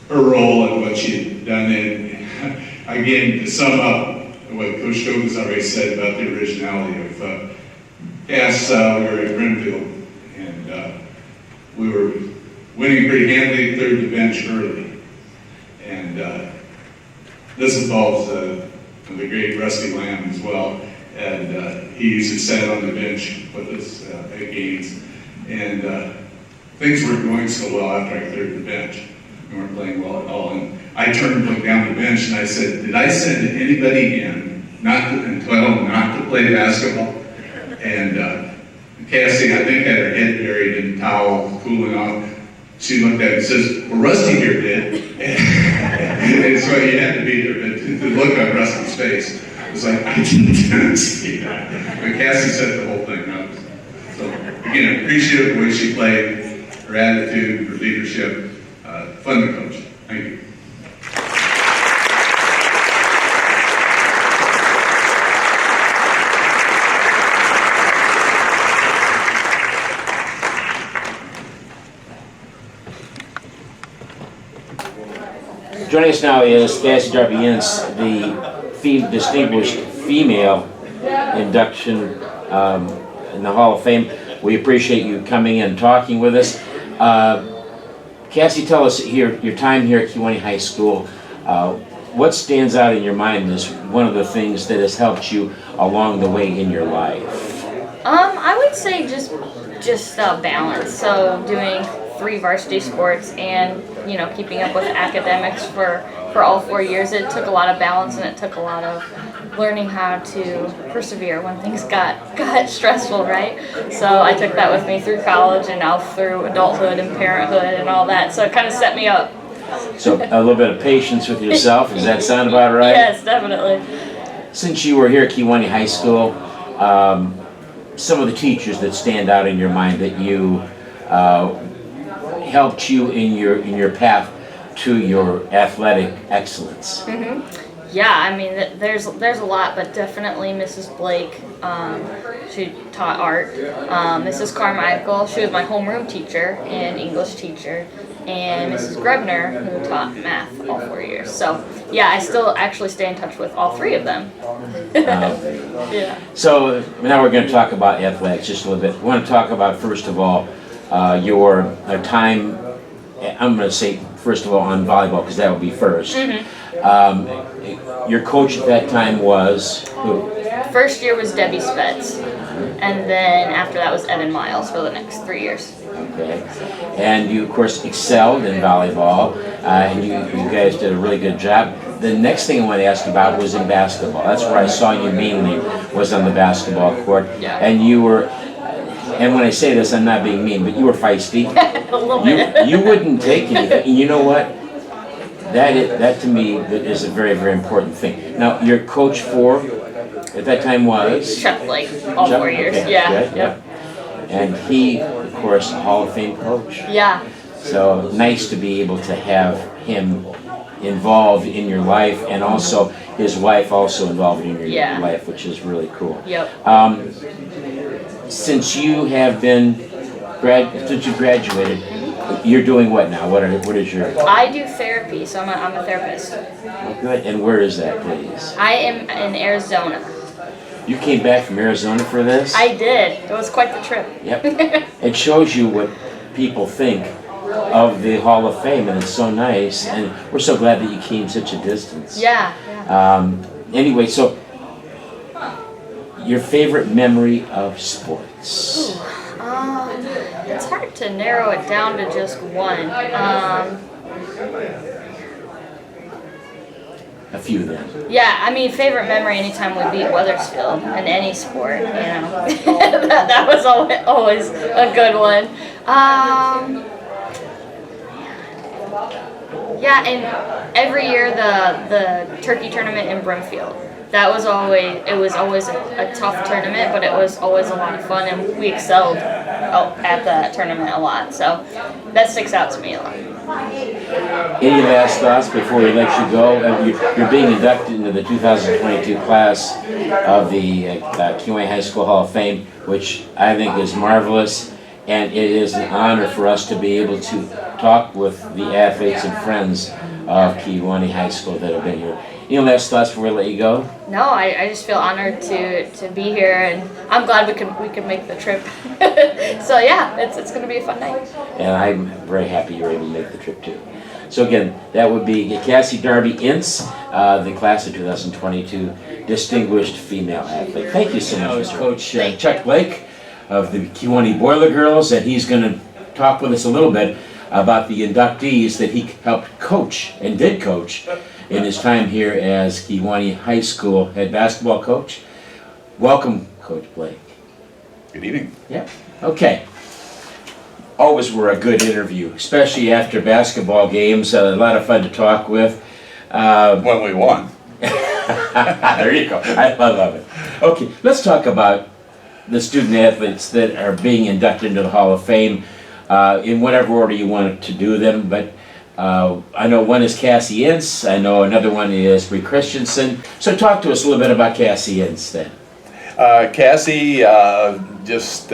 her role and what she had done. And again, to sum up what Coach Doak has already said about the originality of Cass, we were at Grenville, and we were winning pretty handily, cleared the bench early. And this involves the great Rusty Lamb as well. And he used to sit on the bench with us at games. And things weren't going so well after I cleared the bench. We weren't playing well at all. And I turned and looked down the bench and I said, did I send anybody in and tell them not to play basketball? And Cassie, I think, had her head buried in a towel, cooling off. She looked at me and says, well, Rusty here did. And so you had to be there. But the look on Rusty's face was like, I didn't see that. But Cassie set the whole thing up. So, again, appreciative of the way she played, her attitude, her leadership. Fun to coach. Thank you. Joining us now is Cassie Darby Ince, the distinguished female induction in the Hall of Fame. We appreciate you coming in and talking with us. Cassie, tell us your time here at Kewanee High School. What stands out in your mind as one of the things that has helped you along the way in your life? I would say just balance. So doing 3 varsity sports and keeping up with academics for all 4 years. It took a lot of balance, and it took a lot of learning how to persevere when things got stressful, right? So I took that with me through college and now through adulthood and parenthood and all that. So it kind of set me up. So a little bit of patience with yourself, does that sound about right? Yes, definitely. Since you were here at Kewanee High School, some of the teachers that stand out in your mind that you helped you in your path to your athletic excellence? Yeah, I mean, there's a lot, but definitely Mrs. Blake. She taught art. Mrs. Carmichael, she was my homeroom teacher and English teacher. And Mrs. Grebner, who taught math all 4 years. So, yeah, I still actually stay in touch with all 3 of them. Yeah. So now we're going to talk about athletics just a little bit. We want to talk about, first of all, your time, I'm going to say, first of all, on volleyball, because that would be first. Your coach at that time was who? First year was Debbie Spetz, and then after that was Evan Miles for the next 3 years. Okay, and you of course excelled in volleyball, and you guys did a really good job. The next thing I want to ask about was in basketball. That's where I saw you mainly, was on the basketball court. Yeah. And you were, and when I say this, I'm not being mean, but you were feisty. A little bit. You wouldn't take anything. And you know what? That to me is a very, very important thing. Now, your coach at that time was? Chuck Blake, all 4 years. Okay, Yeah. good, Yep. And he, of course, Hall of Fame coach. Yeah. So nice to be able to have him involved in your life, and also his wife also involved in your life, which is really cool. Yep. Since you have been since you graduated, you're doing what now? What is your? I do therapy, so I'm a therapist. Oh, good. And where is that, please? I am in Arizona. You came back from Arizona for this? I did. It was quite the trip. Yep. It shows you what people think of the Hall of Fame, and it's so nice, and we're so glad that you came such a distance. Yeah. Anyway, so your favorite memory of sports? It's hard to narrow it down to just one. A few then. Yeah, I mean, favorite memory anytime we beat Weathersfield in any sport, that was always a good one. Yeah, and every year the turkey tournament in Brimfield. It was always a tough tournament, but it was always a lot of fun, and we excelled at that tournament a lot. So that sticks out to me a lot. Any last thoughts before we let you go? You're being inducted into the 2022 class of the Kewanee High School Hall of Fame, which I think is marvelous, and it is an honor for us to be able to talk with the athletes and friends of Kewanee High School that have been here. Any last thoughts before we let you go? No, I just feel honored to be here, and I'm glad we could make the trip. So yeah, it's going to be a fun night. And I'm very happy you were able to make the trip too. So again, that would be Cassie Darby Ince, the class of 2022 Distinguished Female Athlete. Thank you so much, Coach Chuck Blake of the Kewanee Boiler Girls, and he's going to talk with us a little bit about the inductees that he helped coach and did coach in his time here as Kewanee High School head basketball coach. Welcome, Coach Blake. Good evening. Yeah. Okay. Always were a good interview, especially after basketball games. A lot of fun to talk with. When we won. There you go. I love it. Okay, let's talk about the student athletes that are being inducted into the Hall of Fame in whatever order you want to do them. But I know one is Cassie Ince. I know another one is Bree Christensen. So talk to us a little bit about Cassie Ince then. Cassie just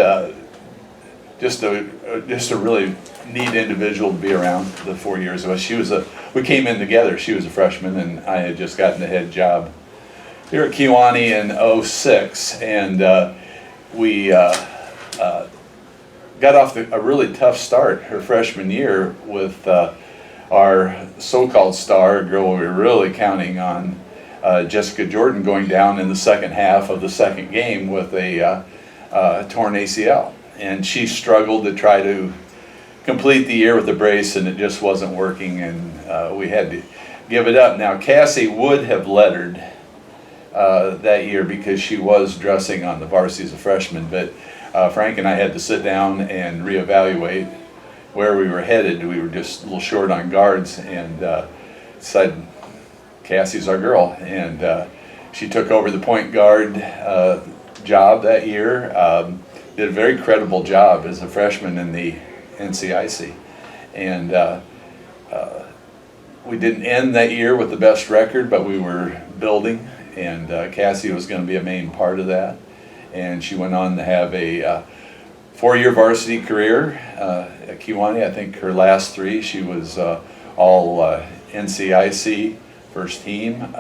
just a really neat individual to be around the 4 years of us. We came in together. She was a freshman, and I had just gotten the head job here at Kewanee in '06, and we got off a really tough start her freshman year with our so-called star, a girl we were really counting on, Jessica Jordan, going down in the second half of the second game with a torn ACL. And she struggled to try to complete the year with a brace, and it just wasn't working, and we had to give it up. Now, Cassie would have lettered that year because she was dressing on the varsity as a freshman, but Frank and I had to sit down and reevaluate where we were headed. We were just a little short on guards, and decided Cassie's our girl, and she took over the point guard job that year. Did a very credible job as a freshman in the NCIC, and we didn't end that year with the best record, but we were building, and Cassie was going to be a main part of that, and she went on to have a 4-year varsity career at Kewanee. I think her last 3, she was all NCIC first team,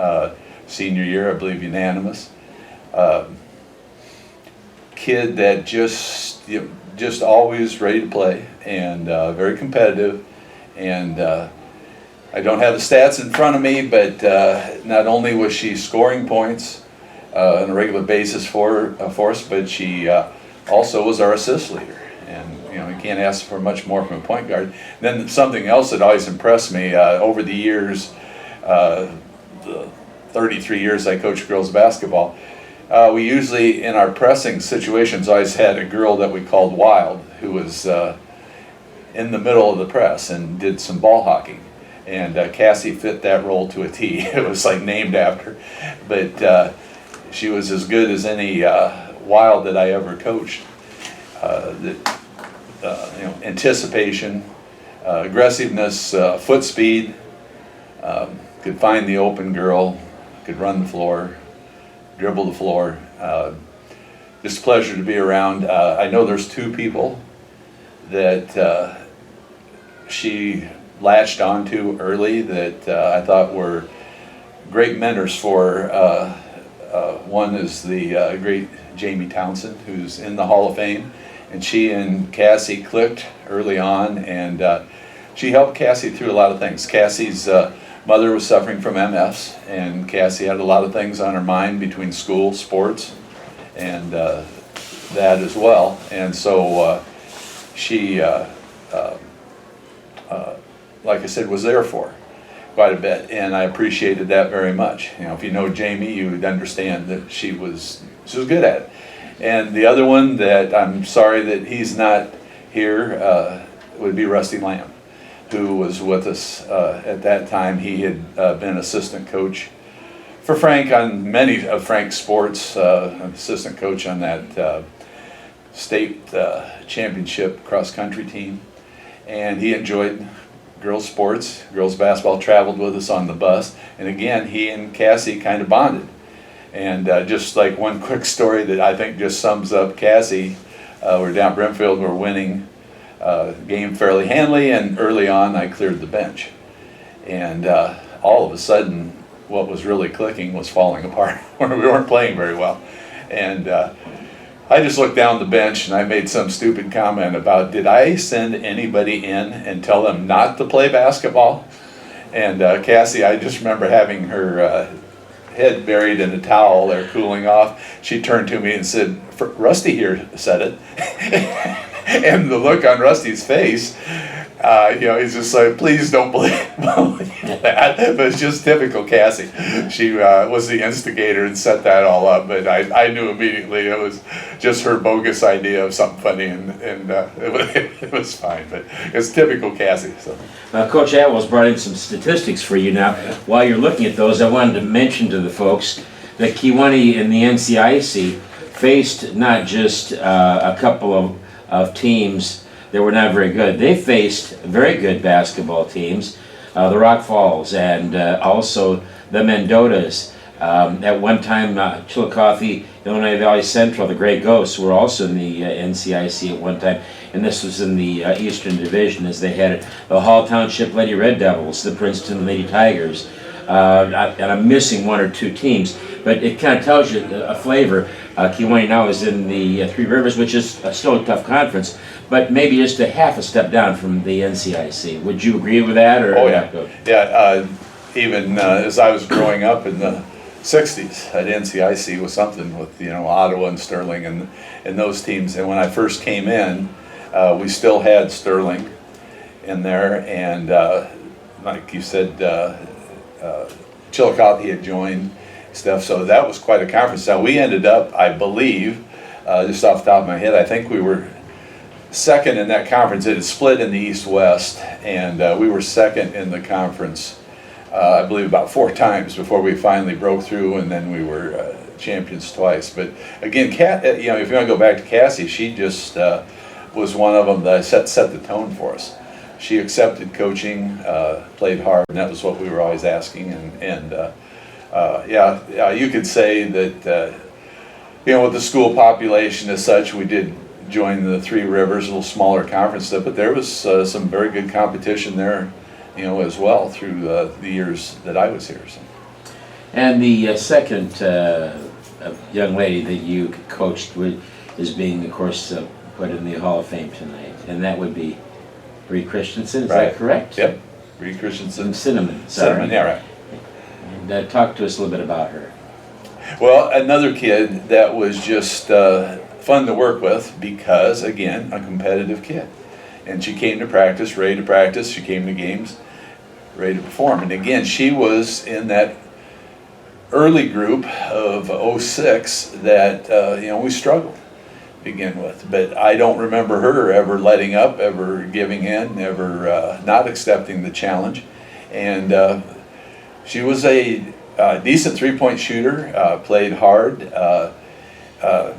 senior year, I believe unanimous. Kid that just always ready to play, and very competitive, and I don't have the stats in front of me, but not only was she scoring points on a regular basis for us, but she also was our assist leader, and you can't ask for much more from a point guard. Then something else that always impressed me over the years, the 33 years I coached girls basketball, we usually, in our pressing situations, always had a girl that we called Wild, who was in the middle of the press and did some ball hawking. And Cassie fit that role to a T. It was like named after. But she was as good as any Wild that I ever coached. Anticipation, aggressiveness, foot speed, could find the open girl, could run the floor, dribble the floor. Just a pleasure to be around. I know there's 2 people that she latched onto early that I thought were great mentors for. One is the great Jamie Townsend, who's in the Hall of Fame, and she and Cassie clicked early on, and she helped Cassie through a lot of things. Cassie's mother was suffering from MS, and Cassie had a lot of things on her mind between school, sports, and that as well. And so she, like I said, was there for her quite a bit, and I appreciated that very much. If you know Jamie, you would understand that she was good at it. And the other one that I'm sorry that he's not here would be Rusty Lamb, who was with us at that time. He had been assistant coach for Frank on many of Frank's sports, assistant coach on that state championship cross-country team. And he enjoyed girls sports, girls basketball, traveled with us on the bus. And again, he and Cassie kind of bonded. And just like one quick story that I think just sums up Cassie, we're down Brimfield, we're winning game fairly handily, and early on I cleared the bench. And all of a sudden, what was really clicking was falling apart. We weren't playing very well. And I just looked down the bench and I made some stupid comment about, did I send anybody in and tell them not to play basketball? And Cassie, I just remember having her head buried in a towel there cooling off. She turned to me and said, Rusty here said it. And the look on Rusty's face, he's just like, please don't believe that. But it's just typical Cassie. She was the instigator and set that all up, but I knew immediately it was just her bogus idea of something funny, and it was fine. But it's typical Cassie. So. Coach Atwell's brought in some statistics for you now. While you're looking at those, I wanted to mention to the folks that Kewanee in the NCIC faced not just a couple of teams that were not very good. They faced very good basketball teams, the Rock Falls and also the Mendotas. At one time, Chillicothe, Illinois Valley Central, the Great Ghosts, were also in the NCIC at one time, and this was in the Eastern Division, as they had the Hall Township Lady Red Devils, the Princeton Lady Tigers, and I'm missing one or two teams, but it kind of tells you a flavor. Kewanee now is in the Three Rivers, which is still a tough conference, but maybe just a half a step down from the NCIC. Would you agree with that? Or Oh, yeah. Yeah, even as I was growing up in the 60s at NCIC was something with, Ottawa and Sterling and those teams. And when I first came in, we still had Sterling in there, and like you said, Chillicothe had joined stuff, so that was quite a conference. Now we ended up, I believe, just off the top of my head, I think we were second in that conference. It had split in the East-West, and we were second in the conference, I believe, about 4 times before we finally broke through, and then we were champions twice. But again, if you want to go back to Cassie, she just was one of them that set the tone for us. She accepted coaching, played hard, and that was what we were always asking. And you could say that with the school population as such, we did join the Three Rivers, a little smaller conference stuff, but there was some very good competition there, as well through the years that I was here. So. And the second young lady that you coached is being, of course, put in the Hall of Fame tonight, and that would be Bree Christensen. Is that correct? Yep, Bree Christensen. Cinnamon. Cinnamon, yeah, right. And talk to us a little bit about her. Well, another kid that was just fun to work with because, again, a competitive kid. And she came to practice, ready to practice. She came to games, ready to perform. And again, she was in that early group of 06 that, we struggled to begin with. But I don't remember her ever letting up, ever giving in, ever not accepting the challenge. And she was a decent three-point shooter, played hard,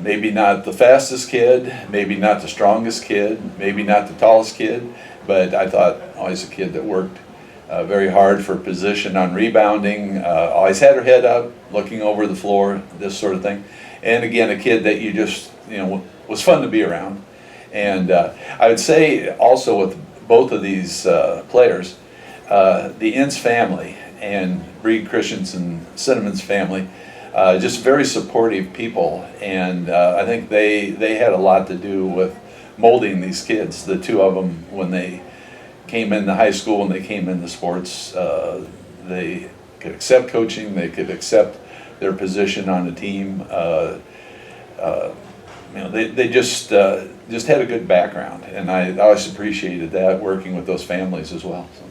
maybe not the fastest kid, maybe not the strongest kid, maybe not the tallest kid, but I thought always a kid that worked very hard for position on rebounding, always had her head up, looking over the floor, this sort of thing. And again, a kid that you just, was fun to be around. And I would say also with both of these players, the Ince family and Bree Christensen Cinnamon's family, just very supportive people, and I think they had a lot to do with molding these kids. The two of them, when they came into high school and they came into sports, they could accept coaching, they could accept their position on the team. They just had a good background, and I always appreciated that, working with those families as well. So.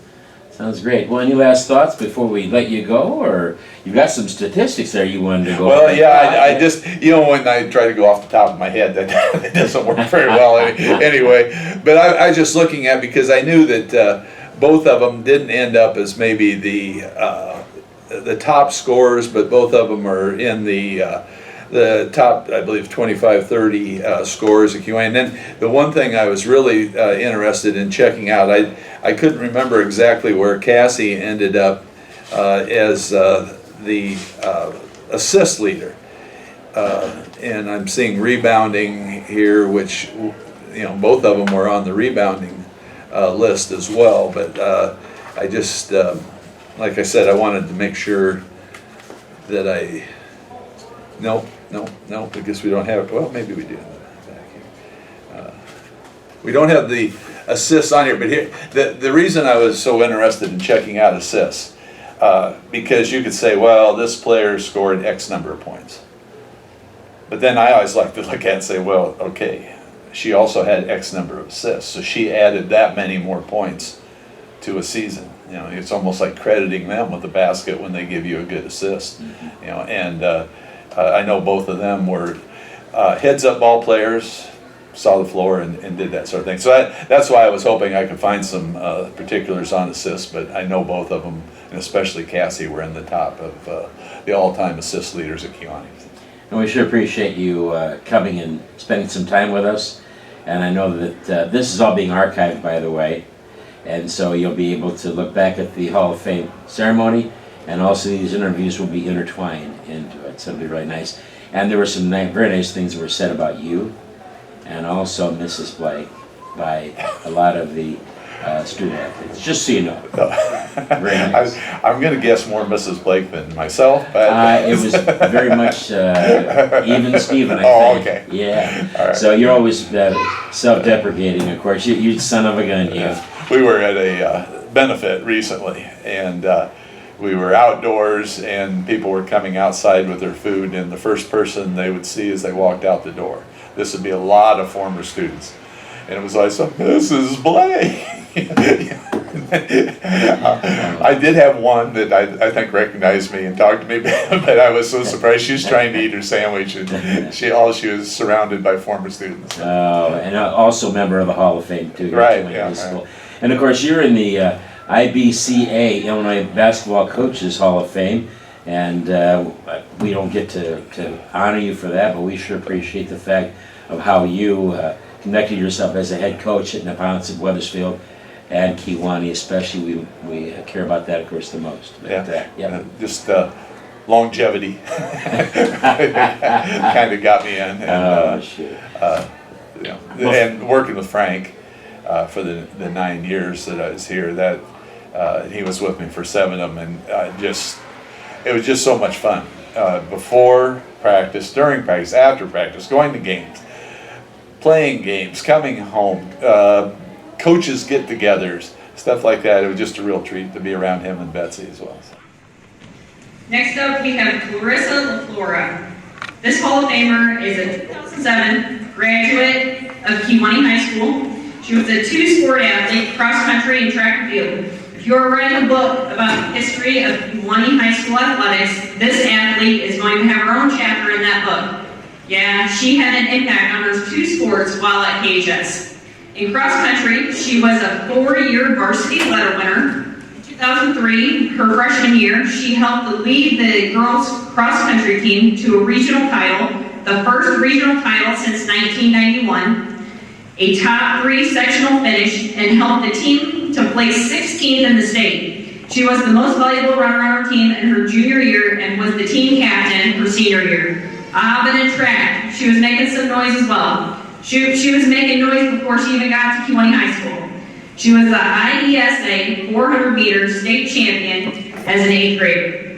Sounds great. Well, any last thoughts before we let you go, or you've got some statistics there you wanted to go? Well, yeah, I just, when I try to go off the top of my head, that doesn't work very well anyway. But I was just looking at, because I knew that both of them didn't end up as maybe the top scorers, but both of them are in the top, I believe, 25, 30 scores at Kewanee. And then the one thing I was really interested in checking out, I couldn't remember exactly where Cassie ended up as the assist leader. And I'm seeing rebounding here, which, both of them were on the rebounding list as well. But I just, like I said, I wanted to make sure that no, because we don't have, well, maybe we do. Back here. We don't have the assists on here, but here, the reason I was so interested in checking out assists, because you could say, well, this player scored X number of points. But then I always like to look at it and say, well, okay, she also had X number of assists, so she added that many more points to a season. It's almost like crediting them with the basket when they give you a good assist. And I know both of them were heads-up ball players, saw the floor and did that sort of thing. So that's why I was hoping I could find some particulars on assists, but I know both of them, and especially Cassie, were in the top of the all-time assist leaders at Kewanee. And we sure appreciate you coming and spending some time with us. And I know that this is all being archived, by the way, and so you'll be able to look back at the Hall of Fame ceremony And also these interviews will be intertwined into it, so it'll be really nice. And there were some very nice things that were said about you, and also Mrs. Blake, by a lot of the student athletes, just so you know. Very nice. I'm going to guess more Mrs. Blake than myself, but it was very much even Steven, I think. Okay. Yeah. All right. So you're always self-deprecating, of course. You son of a gun, you. We were at a benefit recently, and we were outdoors, and people were coming outside with their food, and the first person they would see as they walked out the door, this would be a lot of former students. And it was like, so, Mrs. Blake. I did have one that I think recognized me and talked to me, but I was so surprised. She was trying to eat her sandwich, and she was surrounded by former students. Oh, and also a member of the Hall of Fame too. Right, Kewanee yeah, High School. And of course, you're in the IBCA, Illinois Basketball Coaches Hall of Fame, and we don't get to honor you for that, but we sure appreciate the fact of how you conducted yourself as a head coach at Neponset, Wethersfield, and Kewanee especially. We care about that, of course, the most. But, just longevity kind of got me in. And, and working with Frank for the 9 years that I was here, that he was with me for 7 of them, and it was just so much fun. Before practice, during practice, after practice, going to games, playing games, coming home, coaches get-togethers, stuff like that. It was just a real treat to be around him and Betsy as well. Next up, we have Clarissa LaFlora. This Hall of Famer is a 2007 graduate of Kewanee High School. She was a 2-sport athlete, cross country and track and field. If you're writing a book about the history of Kewanee High School athletics, this athlete is going to have her own chapter in that book. Yeah, she had an impact on those 2 sports while at KHS. In cross country, she was a 4-year varsity letter winner. In 2003, her freshman year, she helped lead the girls cross country team to a regional title, the first regional title since 1991, a top 3 sectional finish, and helped the team to place 16th in the state. She was the most valuable runner on her team in her junior year and was the team captain her senior year. But in track, she was making some noise as well. She was making noise before she even got to Kewanee High School. She was the IESA 400 meter state champion as an 8th grader.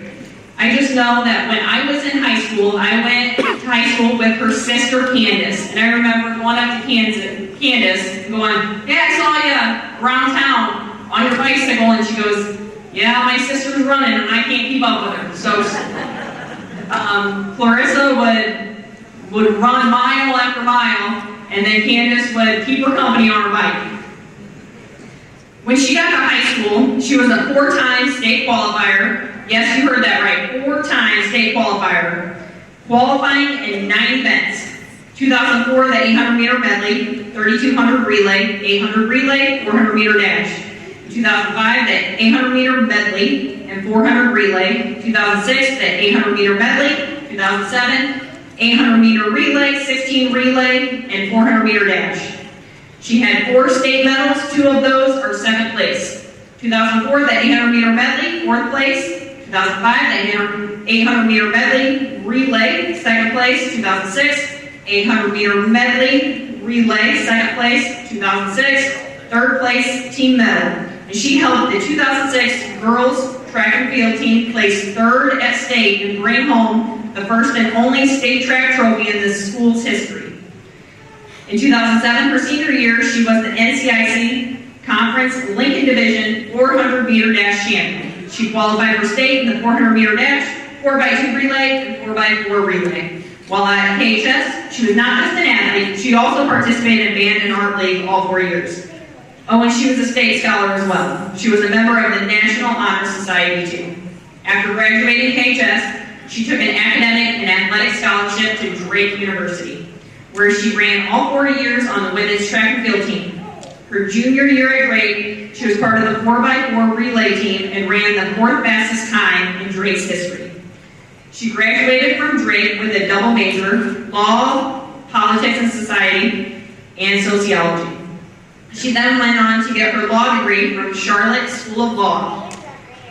I just know that when I was in high school, I went to high school with her sister Candace. And I remember going up to Candace going, "Yeah, I saw you around town on your bicycle." And she goes, "Yeah, my sister's running and I can't keep up with her." So Clarissa would run mile after mile, and then Candace would keep her company on her bike. When she got to high school, she was a 4-time state qualifier. Yes, you heard that right, 4-time state qualifier. Qualifying in 9 events. 2004, the 800 meter medley, 3200 relay, 800 relay, 400 meter dash. 2005, the 800 meter medley and 400 relay. 2006, the 800 meter medley. 2007, 800 meter relay, 16 relay, and 400 meter dash. She had 4 state medals, 2 of those are 7th place. 2004, the 800 meter medley, 4th place. 2005, the 800 meter medley relay, 2nd place. 2006, 800 meter medley relay, 2nd place. 2006, 3rd place team medal. And she helped the 2006 girls track and field team place 3rd at state and bring home the first and only state track trophy in the school's history. In 2007, her senior year, she was the NCIC Conference Lincoln Division 400 meter dash champion. She qualified for state in the 400 meter dash, 4x2 relay, and 4x4 relay. While at KHS, she was not just an athlete, she also participated in band and art league all 4 years. Oh, and she was a state scholar as well. She was a member of the National Honor Society too. After graduating KHS, she took an academic and athletic scholarship to Drake University, where she ran all 4 years on the women's track and field team. Her junior year at Drake, she was part of the 4x4 relay team and ran the 4th fastest time in Drake's history. She graduated from Drake with a double major, law, politics and society, and sociology. She then went on to get her law degree from Charlotte School of Law.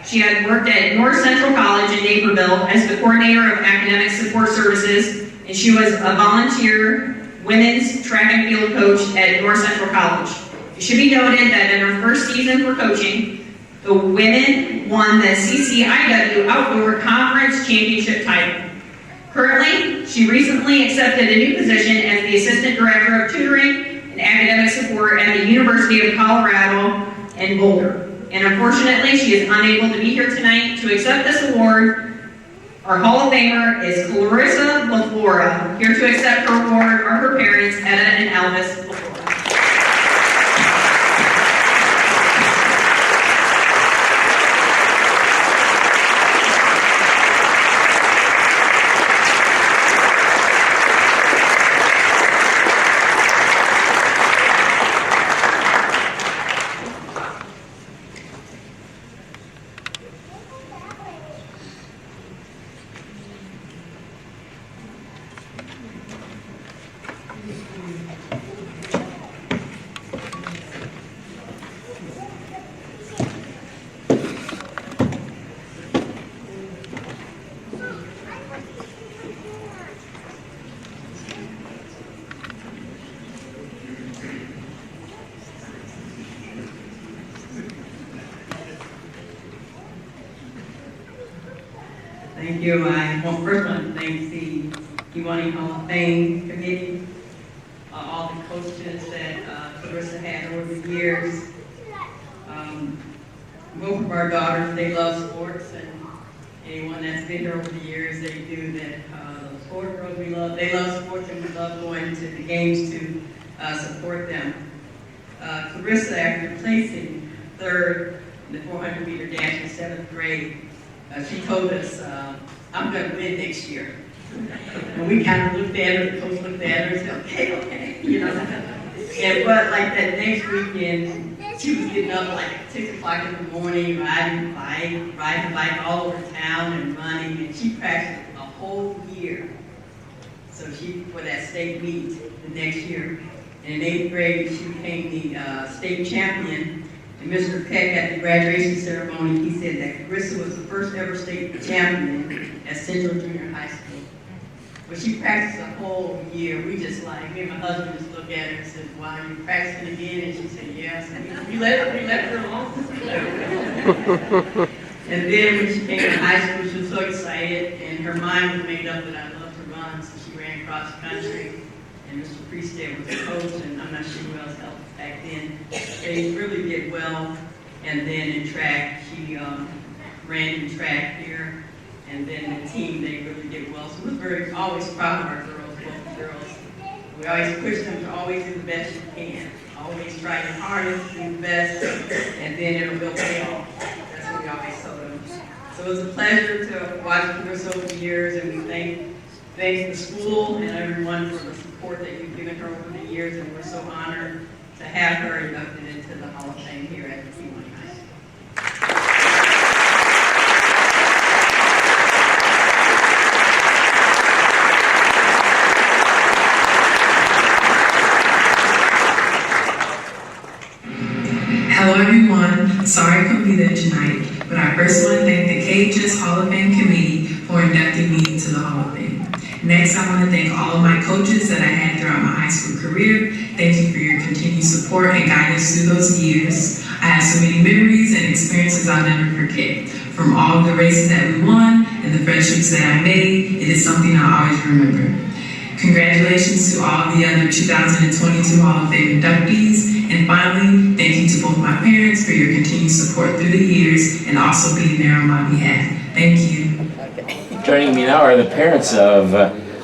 She had worked at North Central College in Naperville as the coordinator of academic support services, and she was a volunteer women's track and field coach at North Central College. It should be noted that in her first season for coaching, the women won the CCIW Outdoor Conference Championship title. Currently, she recently accepted a new position as the Assistant Director of Tutoring and Academic Support at the University of Colorado in Boulder. And unfortunately, she is unable to be here tonight to accept this award. Our Hall of Famer is Clarissa LaFlora. Here to accept her award are her parents, Etta and Elvis LaFlora. Thank you. I first want to thank the Kewanee Hall of Fame committee, all the coaches that Clarissa had over the years. Both of our daughters, they love sports, and anyone that's been here over the years, they do that. The sport girls we love, they love sports, and we love going to the games to support them. Clarissa, after placing third in the 400 meter dash in 7th grade, she told us, I'm going to win next year. And we kind of looked at her, the coach looked at her and said, okay, you know. But like that next weekend, she was getting up like 6 o'clock in the morning, riding the bike all over town and running, and she practiced a whole year. So for that state meet the next year. And in 8th grade, she became the state champion. And Mr. Peck at the graduation ceremony, he said that Clarissa was the first ever state champion at Central Junior High School. But she practiced a whole year. We just like, me and my husband just looked at her and said, wow, you practicing again? And she said, yes. And we left her alone. And then when she came to high school, she was so excited, and her mind was made up that I loved to run, so she ran cross country. And Mr. Priested was the coach, and I'm not sure who else helped back then. They really did well. And then in track, she ran in track here. And then the team, they really did well. So we're always proud of our girls, both girls. We always push them to always do the best you can. Always try your hardest, do the best, and then will pay off. That's what we always tell them. So it was a pleasure to watch Clarissa over the years, and we thank the school and everyone for the support that you've given her over the years, and we're so honored to have her inducted into the Hall of Fame here at the Kewanee High School. Hello everyone, sorry I couldn't be there tonight, but I first want to thank the KHS Hall of Fame Committee for inducting me into the Hall of Fame. Next, I want to thank all of my coaches that I had throughout my high school career. Thank you for your continued support and guidance through those years. I have so many memories and experiences I'll never forget. From all of the races that we won and the friendships that I made, it is something I'll always remember. Congratulations to all the other 2022 Hall of Fame inductees. And finally, thank you to both my parents for your continued support through the years and also being there on my behalf. Thank you. Joining me now are the parents of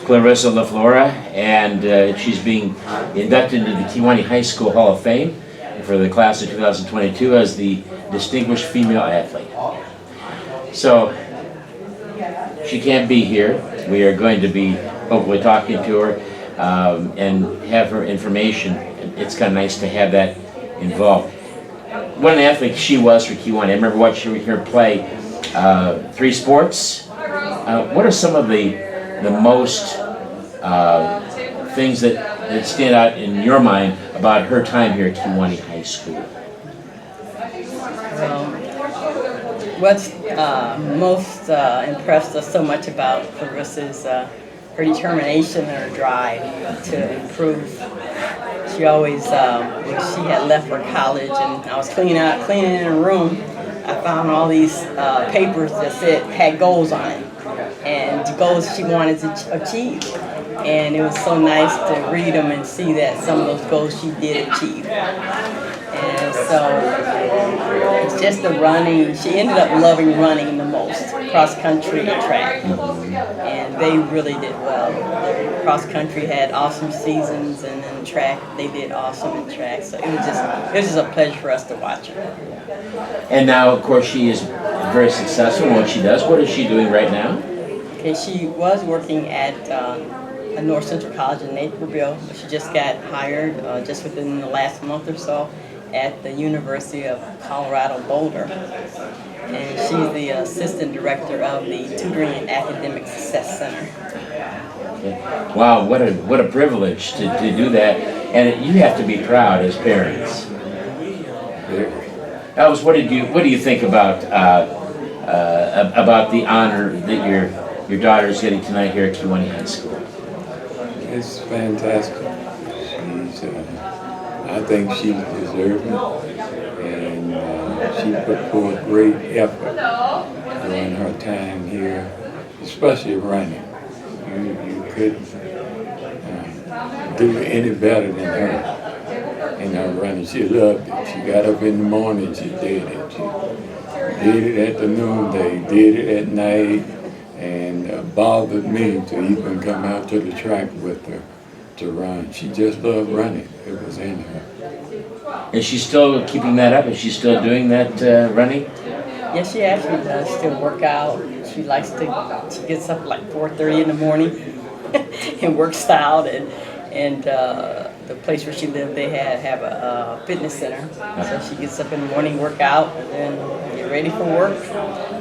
Clarissa LaFlora, and she's being inducted into the Kewanee High School Hall of Fame for the class of 2022 as the Distinguished Female Athlete. So, she can't be here. We are going to be hopefully talking to her and have her information. It's kind of nice to have that involved. What an athlete she was for Kewanee. I remember watching her play 3 sports. What are some of the most things that stand out in your mind about her time here at Kewanee High School? What's most impressed us so much about Clarissa is her determination and her drive to improve. She always, when she had left for college and I was cleaning in her room, I found all these papers that had goals on it, and the goals she wanted to achieve. And it was so nice to read them and see that some of those goals she did achieve. And so it's just the running. She ended up loving running the most, cross country and track. And they really did well. Their cross country had awesome seasons, and then track, they did awesome in track. So it was just a pleasure for us to watch her. And now, of course, she is very successful in what she does. What is she doing right now? Okay, she was working at North Central College in Naperville, but she just got hired just within the last month or so at the University of Colorado Boulder. And she's the assistant director of the Tutoring and Academic Success Center. Okay. Wow, what a privilege to do that. And you have to be proud as parents. Elvis, what do you think about the honor that your daughter is getting tonight here at Kewanee High School? It's fantastic. I think she's deserving, and she put forth great effort during her time here, especially running. You couldn't do any better than her in her running. She loved it. She got up in the morning, she did it. She did it at the noonday, did it at night, and bothered me to even come out to the track with her to run. She just loved running. It was in her. Is she still keeping that up? Is she still doing that running? Yes, she actually does still work out. She gets up like 4:30 in the morning and works out, and the place where she lived, they have a fitness center. So she gets up in the morning, work out, and then get ready for work.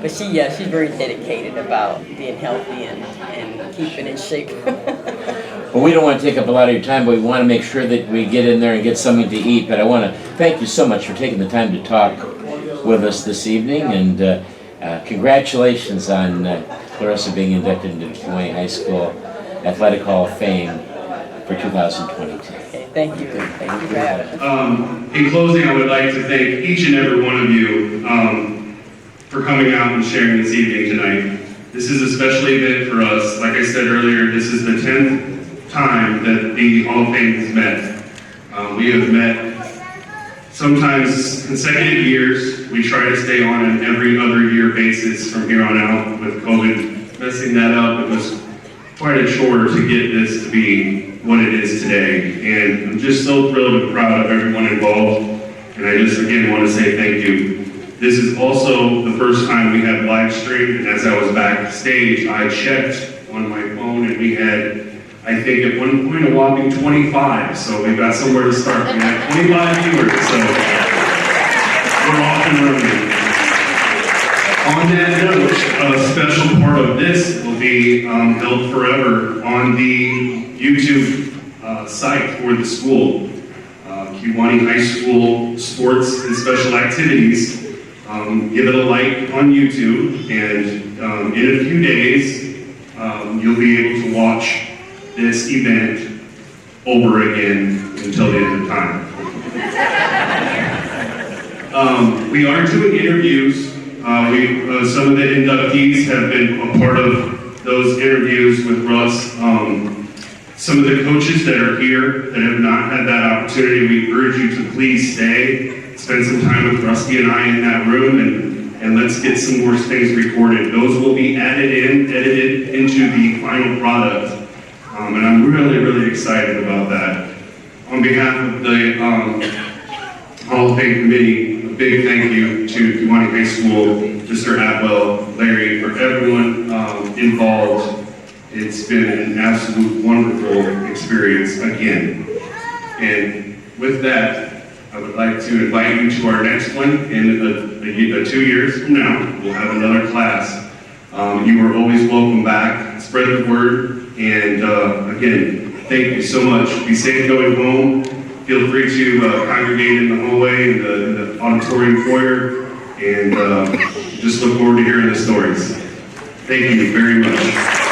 But she's very dedicated about being healthy and keeping in shape. Well, we don't want to take up a lot of your time, but we want to make sure that we get in there and get something to eat. But I want to thank you so much for taking the time to talk with us this evening, and congratulations on Clarissa being inducted into the Kewanee High School Athletic Hall of Fame for 2022. Okay, thank you. Thank you for having us. In closing, I would like to thank each and every one of you for coming out and sharing this evening tonight. This is a special event for us. Like I said earlier, this is the 10th time that the Hall of Fame has met. We have met sometimes consecutive years. We try to stay on an every other year basis from here on out. With COVID messing that up, it was quite a chore to get this to be what it is today. And I'm just so thrilled and proud of everyone involved. And I just again want to say thank you. This is also the first time we had live stream, and as I was backstage, I checked on my phone, and we had, I think at one point, a whopping 25, so we've got somewhere to start. We had 25 viewers, so we're off and running. On that note, a special part of this will be held forever on the YouTube site for the school. Kewanee High School Sports and Special Activities. Give it a like on YouTube, and in a few days, you'll be able to watch this event over again until the end of time. We are doing interviews. Some of the inductees have been a part of those interviews with Russ. Some of the coaches that are here that have not had that opportunity, we urge you to please stay, spend some time with Rusty and I in that room, and let's get some more things recorded. Those will be edited into the final product. And I'm really, really excited about that. On behalf of the Hall of Fame Committee, a big thank you to Kewanee High School, Mr. Atwell, Larry, for everyone involved. It's been an absolute wonderful experience again. And with that, I would like to invite you to our next one. In 2 years from now, we'll have another class. You are always welcome back. Spread the word. And again, thank you so much. Be safe going home. Feel free to congregate in the hallway, in the auditorium foyer, and just look forward to hearing the stories. Thank you very much.